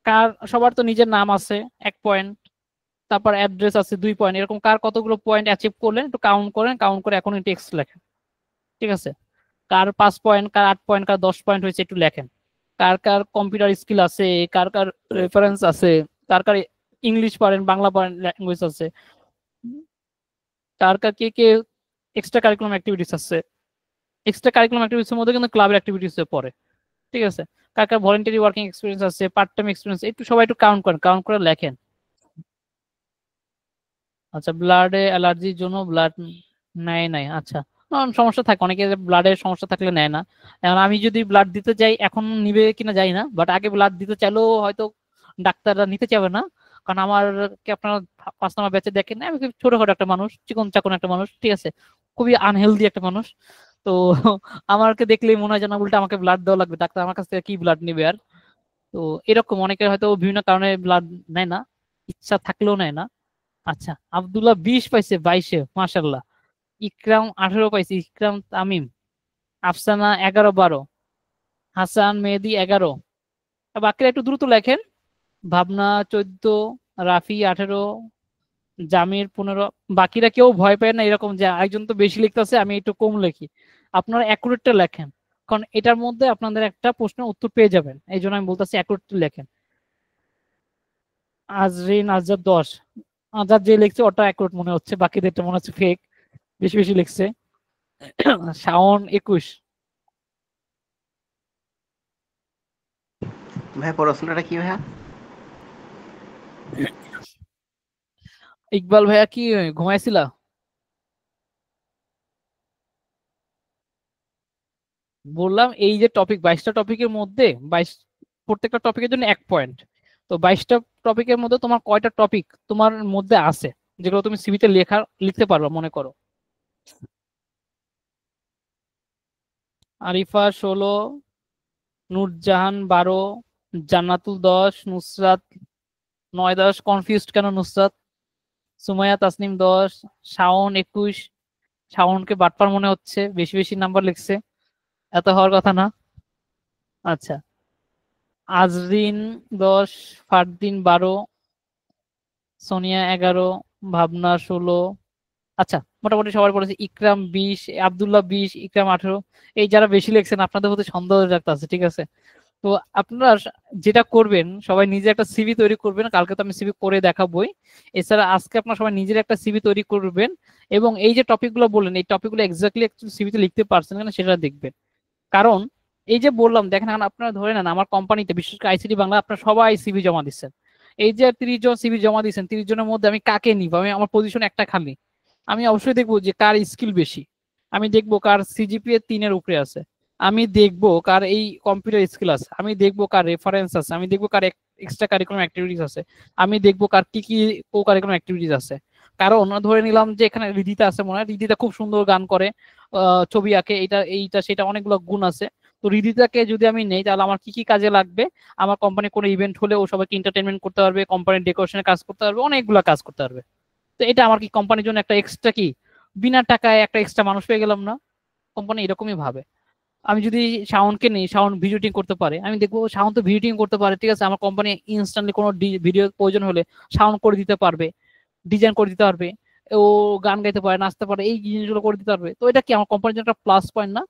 কার, সবার তো নিজের নাম আছে 1 পয়েন্ট, তারপর অ্যাড্রেস আছে 2 পয়েন্ট, এরকম কার কতগুলো পয়েন্ট অ্যাচিভ করলেন একটু কাউন্ট করেন, কাউন্ট করে এখনই টেক্সট লেখেন। ঠিক আছে? কার 5 পয়েন্ট, কার 8 পয়েন্ট, কার 10 পয়েন্ট হয়েছে একটু লেখেন। কার কার কম্পিউটার স্কিল আছে, কার কার রেফারেন্স আছে, কার কার ইংলিশ পারেন, বাংলা পারেন, ল্যাঙ্গুয়েজ আছে, কার কার কে কে এক্সট্রা কারিকুলাম অ্যাক্টিভিটিস আছে। এক্সট্রা কারিকুলাম অ্যাক্টিভিটিসের মধ্যে কিন্তু ক্লাবের অ্যাক্টিভিটিসে পড়ে। ঠিক আছে? কার কার ভলান্টারি ওয়ার্কিং এক্সপিরিয়েন্স আছে, পার্ট টাইম এক্সপিরিয়েন্স, একটু সবাই একটু কাউন্ট করেন, কাউন্ট করে লেখেন। আচ্ছা, ব্লাডে অ্যালার্জির জন্য ব্লাড নেয় নাই। আচ্ছা, সমস্যা থাকে, অনেকে ব্লাডের সমস্যা থাকলে নেয় না। এখন আমি যদি ব্লাড দিতে যাই, এখন নিবে কিনা যাই না, বাট আগে ব্লাড দিতে চাইলেও হয়তো ডাক্তাররা নিতে চাবে না, কারণ আমার কি আপনারা 5 নম্বর ব্যাচে দেখেন, আমি খুব ছোটখাটো একটা মানুষ, চিকন চাকন একটা মানুষ, ঠিক আছে, খুবই আনহেলদি একটা মানুষ। তো আমাকে দেখলেই মনে হয় যেন উল্টা আমাকে ব্লাড দেওয়া লাগবে, ডাক্তার আমার কাছ থেকে কি ব্লাড নেবে আর। তো এরকম অনেকে হয়তো বিভিন্ন কারণে ব্লাড নেয় না, ইচ্ছা থাকলেও নেয় না। আচ্ছা, আব্দুল্লাহ 20 পাইছে 22-এ, মাশাআল্লাহ। ইকরাম 18 পাইছে, ইকরাম তামিম। আফসানা 11-12, হাসান মেহেদি 11। বাকিরা একটু দ্রুত লেখেন। ভাবনা 14, রাফি 18, জামির 15। বাকিরা কেউ ভয় পায় না এরকম যে একজন তো বেশি লিখতেছে আমি একটু কম লিখি, আপনারা অ্যাকুরেটটা লেখেন, কারণ এটার মধ্যে আপনাদের একটা প্রশ্নের উত্তর পেয়ে যাবেন, এই জন্য আমি বলতেছি অ্যাকুরেটটা লেখেন। আজরিন আজাদ 10, আজাদ যে লিখছে ওটা অ্যাকুরেট মনে হচ্ছে, বাকিদেরটা মনে হচ্ছে ফেক, বেশি বেশি লিখছে। শাওন 21। ভাই প্রশ্নটা কি ভাইয়া? ইকবাল ভাইয়া কি ঘুমাইছিলা? বললাম এই যে টপিক 22টা টপিকের মধ্যে 22, প্রত্যেকটা টপিকের জন্য 1 পয়েন্ট। তো 22টা টপিকের মধ্যে তোমার কয়টা টপিক তোমার মধ্যে আছে যেগুলো তুমি সিভিতে লিখতে পারবে মনে করো? আরিফা 16, নূরজাহান 12, জান্নাতুল 10, নুসরাত 9-10, কনফিউজড কেন নুসরাত, সুমাইয়া তাসনিম 10, শাওন 21। শাওনকে বাটপার মনে হচ্ছে, বেশি বেশি নাম্বার লিখছে, এত হওয়ার কথা না। আচ্ছা, আজরিন 10, ফারদিন 12, সোনিয়া 11, ভাবনা 16। আচ্ছা, মোটামুটি সবার বলেছে। ইকরাম 20, আব্দুল্লাহ 20, ইকরাম 18। এই যারা বেশি লিখছেন আপনাদের মধ্যে সন্দেহ রাখতে, ঠিক আছে? তো আপনারা যেটা করবেন, সবাই নিজে একটা সিভি তৈরি করবেন, কালকে তো আমি সিভি করে দেখাবোই। এছাড়া আজকে আপনারা সবাই নিজের একটা সিভি তৈরি করবেন, এবং এই যে টপিকগুলো বললেন এই টপিকগুলো এক্স্যাক্টলি সিভিতে লিখতে পারছেন কিনা সেটা দেখবেন। কারণ এই যে বললাম, দেখেন আপনারা ধরে নেন আমার কোম্পানিতে, বিশেষ করে আইসিটি বাংলা, আপনারা সবাই সিভি জমা দিচ্ছেন। এই যে 30 জন সিভি জমা দিচ্ছেন, 30 জনের মধ্যে আমি কাকে নিব? আমি আমার পজিশন একটা খালি, আমি অবশ্যই দেখবো যে কার স্কিল বেশি, আমি দেখবো কার সিজিপিএ 3-এর উপরে আছে, আমি দেখবো কার এই কম্পিউটার স্কিল আছে, আমি দেখবো কার রেফারেন্স আছে, আমি দেখবো কার এক্সট্রা কারিকুলাম অ্যাক্টিভিটিস আছে, আমি দেখবো কার কি কি কো কারিকুলাম অ্যাক্টিভিটিস আছে। কারণ ধরে নিলাম যে এখানে রিদিতা আছে, মনে হয় রিদিতা খুব সুন্দর গান করে, ছবি আঁকে, এইটা সেটা অনেকগুলো গুণ আছে, তো তো হৃদিতাকে যদি আমি নেই তাহলে আমার কি কি কাজে লাগবে, আমার কোম্পানি কোনো ইভেন্ট হলে ও সবাইকে এন্টারটেনমেন্ট করতে পারবে, কোম্পানির ডেকোরেশনের কাজ করতে পারবে, অনেকগুলো কাজ করতে পারবে। তো এটা আমার কি কোম্পানির জন্য একটা এক্সট্রা কি বিনা টাকায় একটা এক্সট্রা মানুষ পেয়ে গেলাম না? কোম্পানি এরকমই ভাবে। আমি যদি শাওনকে নেই, শাওন ভিডিও এডিটিং করতে পারে, আমি দেখবো শাওন তো ভিডিও এডিটিং করতে পারে, ঠিক আছে, আমার কোম্পানি ইনস্ট্যান্টলি কোনো ভিডিও প্রয়োজন হলে শাওন করে দিতে পারবে, ডিজাইন করে দিতে পারবে, ও গান গাইতে পারে, নাচতে পারে, এই জিনিসগুলো করে দিতে পারবে। তো এটা কি আমার কোম্পানির জন্য একটা প্লাস পয়েন্ট না?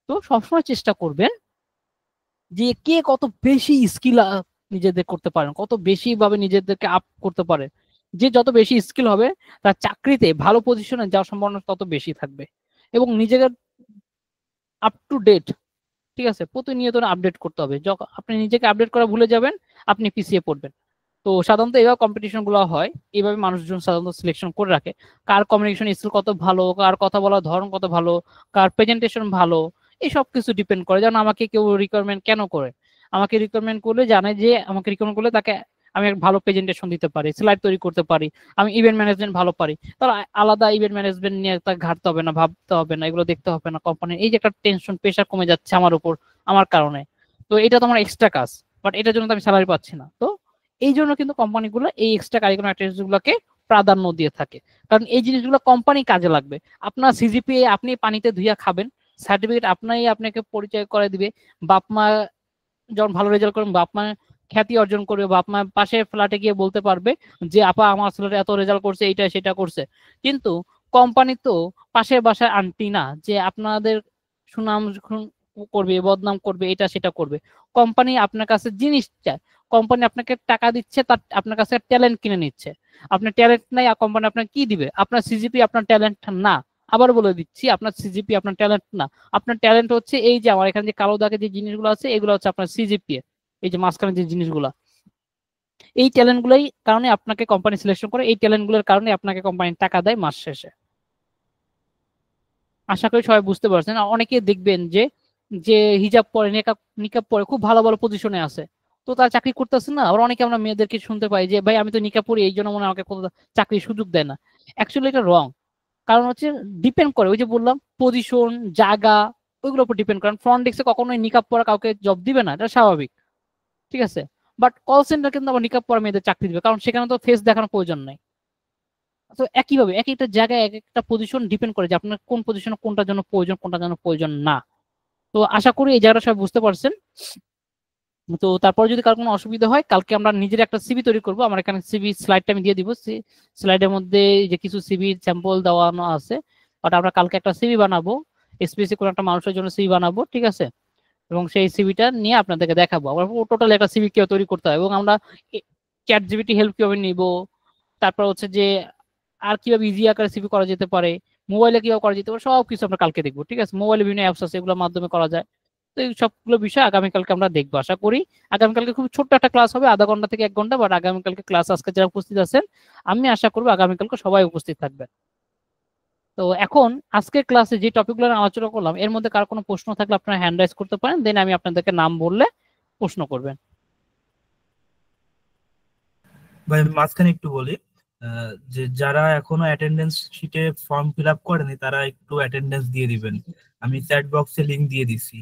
তো সবসময় চেষ্টা করবেন যে কে কত বেশি স্কিল নিজেদের করতে পারেন, কত বেশি ভাবে নিজেদেরকে আপ করতে পারে। যে যত বেশি স্কিল হবে তার চাকরিতে ভালো পজিশনে যাওয়ার সম্ভাবনা তত বেশি থাকবে। এবং নিজেকে আপ টু ডেট, ঠিক আছে, প্রতিনিয়ত আপডেট করতে হবে। যখন আপনি নিজেকে আপডেট করা ভুলে যাবেন আপনি পিছিয়ে পড়বেন। তো সাধারণত এইভাবে কম্পিটিশন গুলো হয়, এইভাবে মানুষজন সাধারণত সিলেকশন করে রাখে কার কমিউনিকেশন স্কিল কত ভালো, কার কথা বলার ধরন কত ভালো, কার প্রেজেন্টেশন ভালো, এই সব কিছু ডিপেন্ড করে। যেমন আমাকে কেউ রিকোয়ারমেন্ট কেন করে, আমাকে রিকোয়ারমেন্ট করলে জানে যে আমাকে রিকোয়ারমেন্ট করলে তাকে আমি এক ভালো প্রেজেন্টেশন দিতে পারি, স্লাইড তৈরি করতে পারি, আমি ইভেন্ট ম্যানেজমেন্ট ভালো পারি, তাহলে আলাদা ইভেন্ট ম্যানেজমেন্ট নিয়ে তাকে ঘাটতে হবে না, ভাবতে হবে না, এগুলো দেখতে হবে না। কোম্পানির এই যে একটা টেনশন প্রেশার কমে যাচ্ছে আমার উপর আমার কারণে, তো এটা তো আমার এক্সট্রা কাজ, বাট এটার জন্য তো আমি স্যালারি পাচ্ছি না। তো এই জন্য কিন্তু কোম্পানিগুলো এই এক্সট্রা কারিকুলাম অ্যাক্টিভিটিসগুলোকে প্রাধান্য দিয়ে থাকে, কারণ এই জিনিসগুলো কোম্পানি কাজে লাগবে। আপনার সিজিপিএ আপনি পানিতে ধুইয়া খাবেন, সার্টিফিকেট আপনাকে পরিচয় করে দিবে, বাপ মা যখন ভালো রেজাল্ট করবেন বাপ মা খ্যাতি অর্জন করবে, বাপ মা পাশে ফ্ল্যাটে গিয়ে বলতে পারবে যে আপা আমার ছেলেটা এত রেজাল্ট করছে, এইটা সেটা করছে। কিন্তু কোম্পানি তো পাশের বাসায় আন্টি না যে আপনাদের সুনাম করবে, বদনাম করবে, এটা সেটা করবে। কোম্পানি আপনার কাছে জিনিস চায়, কোম্পানি আপনাকে টাকা দিচ্ছে, তার আপনার কাছে ট্যালেন্ট কিনে নিচ্ছে। আপনার ট্যালেন্ট নাই, কোম্পানি আপনাকে কি দিবে? আপনার সিজিপি আপনার ট্যালেন্ট না। আবার বলে দিচ্ছি, আপনার সিজিপি আপনার ট্যালেন্ট না, আপনার ট্যালেন্ট হচ্ছে এই যে আমার এখানে যে কালো দাগে যে জিনিসগুলো আছে এগুলো হচ্ছে আপনার সিজিপিএ, এই যে মাঝখানে যে জিনিসগুলো, এই ট্যালেন্ট গুলোই কারণে আপনাকে কোম্পানি সিলেকশন করে, এই ট্যালেন্ট গুলোর কারণে আপনাকে কোম্পানি টাকা দেয় মাস শেষে। আশা করি সবাই বুঝতে পারছেন। অনেকে দেখবেন যে যে হিজাব পরে, নিকাব পরে খুব ভালো ভালো পজিশনে আছে, তো তারা চাকরি করতেছে না। আবার অনেকে আমরা মেয়েদেরকে শুনতে পাই যে ভাই আমি তো নিকাব পরি এই জন্য মনে হয় আমাকে কোনো চাকরির সুযোগ দেয় না। অ্যাকচুয়ালি এটা রং, কারণ হচ্ছে ডিপেন্ড করে, ওই যে বললাম পজিশন, জায়গা, ওইগুলোর উপর ডিপেন্ড করে। ফ্রন্ট ডেস্কে কখনোই নিকাব পরা কাউকে জব দিবে না, এটা স্বাভাবিক, ঠিক আছে। বাট কল সেন্টার কিন্তু আবার নিকাব পরা মেয়েদের চাকরি দিবে, কারণ সেখানে তো ফেস দেখানোর প্রয়োজন নাই। তো একইভাবে এক একটা জায়গায় এক একটা পজিশন ডিপেন্ড করে যে আপনার কোন পজিশনে কোনটার জন্য প্রয়োজন, কোনটার জন্য প্রয়োজন না। তো আশা করি এই জায়গাটা সবাই বুঝতে পারছেন। তো তারপর যদি কার কোনো অসুবিধা হয়, কালকে আমরা নিজের একটা সিভি তৈরি করবো। আমার এখানে সিভি স্লাইডটা আমি দিয়ে দিব, স্লাইডের মধ্যে যে কিছু সিভি স্যাম্পল দেওয়ানো আছে, বাট আমরা কালকে একটা সিভি বানাবো, স্পেসিফিক কোনো একটা মানুষের জন্য সিভি বানাবো, ঠিক আছে। এবং সেই সিভিটা নিয়ে আপনাদেরকে দেখাবো আমরা টোটাল একটা সিভি কিভাবে তৈরি করতে হয়, এবং আমরা চ্যাট জিপিটি হেল্প কিভাবে নিব, তারপর হচ্ছে যে আর কিভাবে ইজি আকারে সিভি করা যেতে পারে, মোবাইলে কিভাবে করা যেতে পারে, সব কিছু আমরা কালকে দেখবো, ঠিক আছে। মোবাইলে বিভিন্ন অ্যাপস আছে, এগুলোর মাধ্যমে করা যায়। তো এই সবগুলো বিষয় আগামীকালকে আমরা দেখবো। আশা করি আগামীকালকে খুব ছোট্ট একটা ক্লাস হবে, আধা ঘন্টা থেকে 1 ঘন্টা, বাট আগামীকালকে ক্লাস আজকে যারা উপস্থিত আছেন আমি আশা করবো আগামীকালকে সবাই উপস্থিত থাকবেন। তো এখন আজকের ক্লাসে যে টপিকগুলো আলোচনা করলাম এর মধ্যে কার কোনো প্রশ্ন থাকলে আপনারা হ্যান্ড রাইজ করতে পারেন, দেন আমি আপনাদেরকে নাম বললে প্রশ্ন করবেন। ভাই মাঝখানে একটু বলি, যে যারা এখনো অ্যাটেন্ডেন্স শিটে ফর্ম ফিল আপ করেনি তারা একটু অ্যাটেন্ডেন্স দিয়ে দিবেন। আমি চ্যাট বক্সে লিংক দিয়ে দিছি।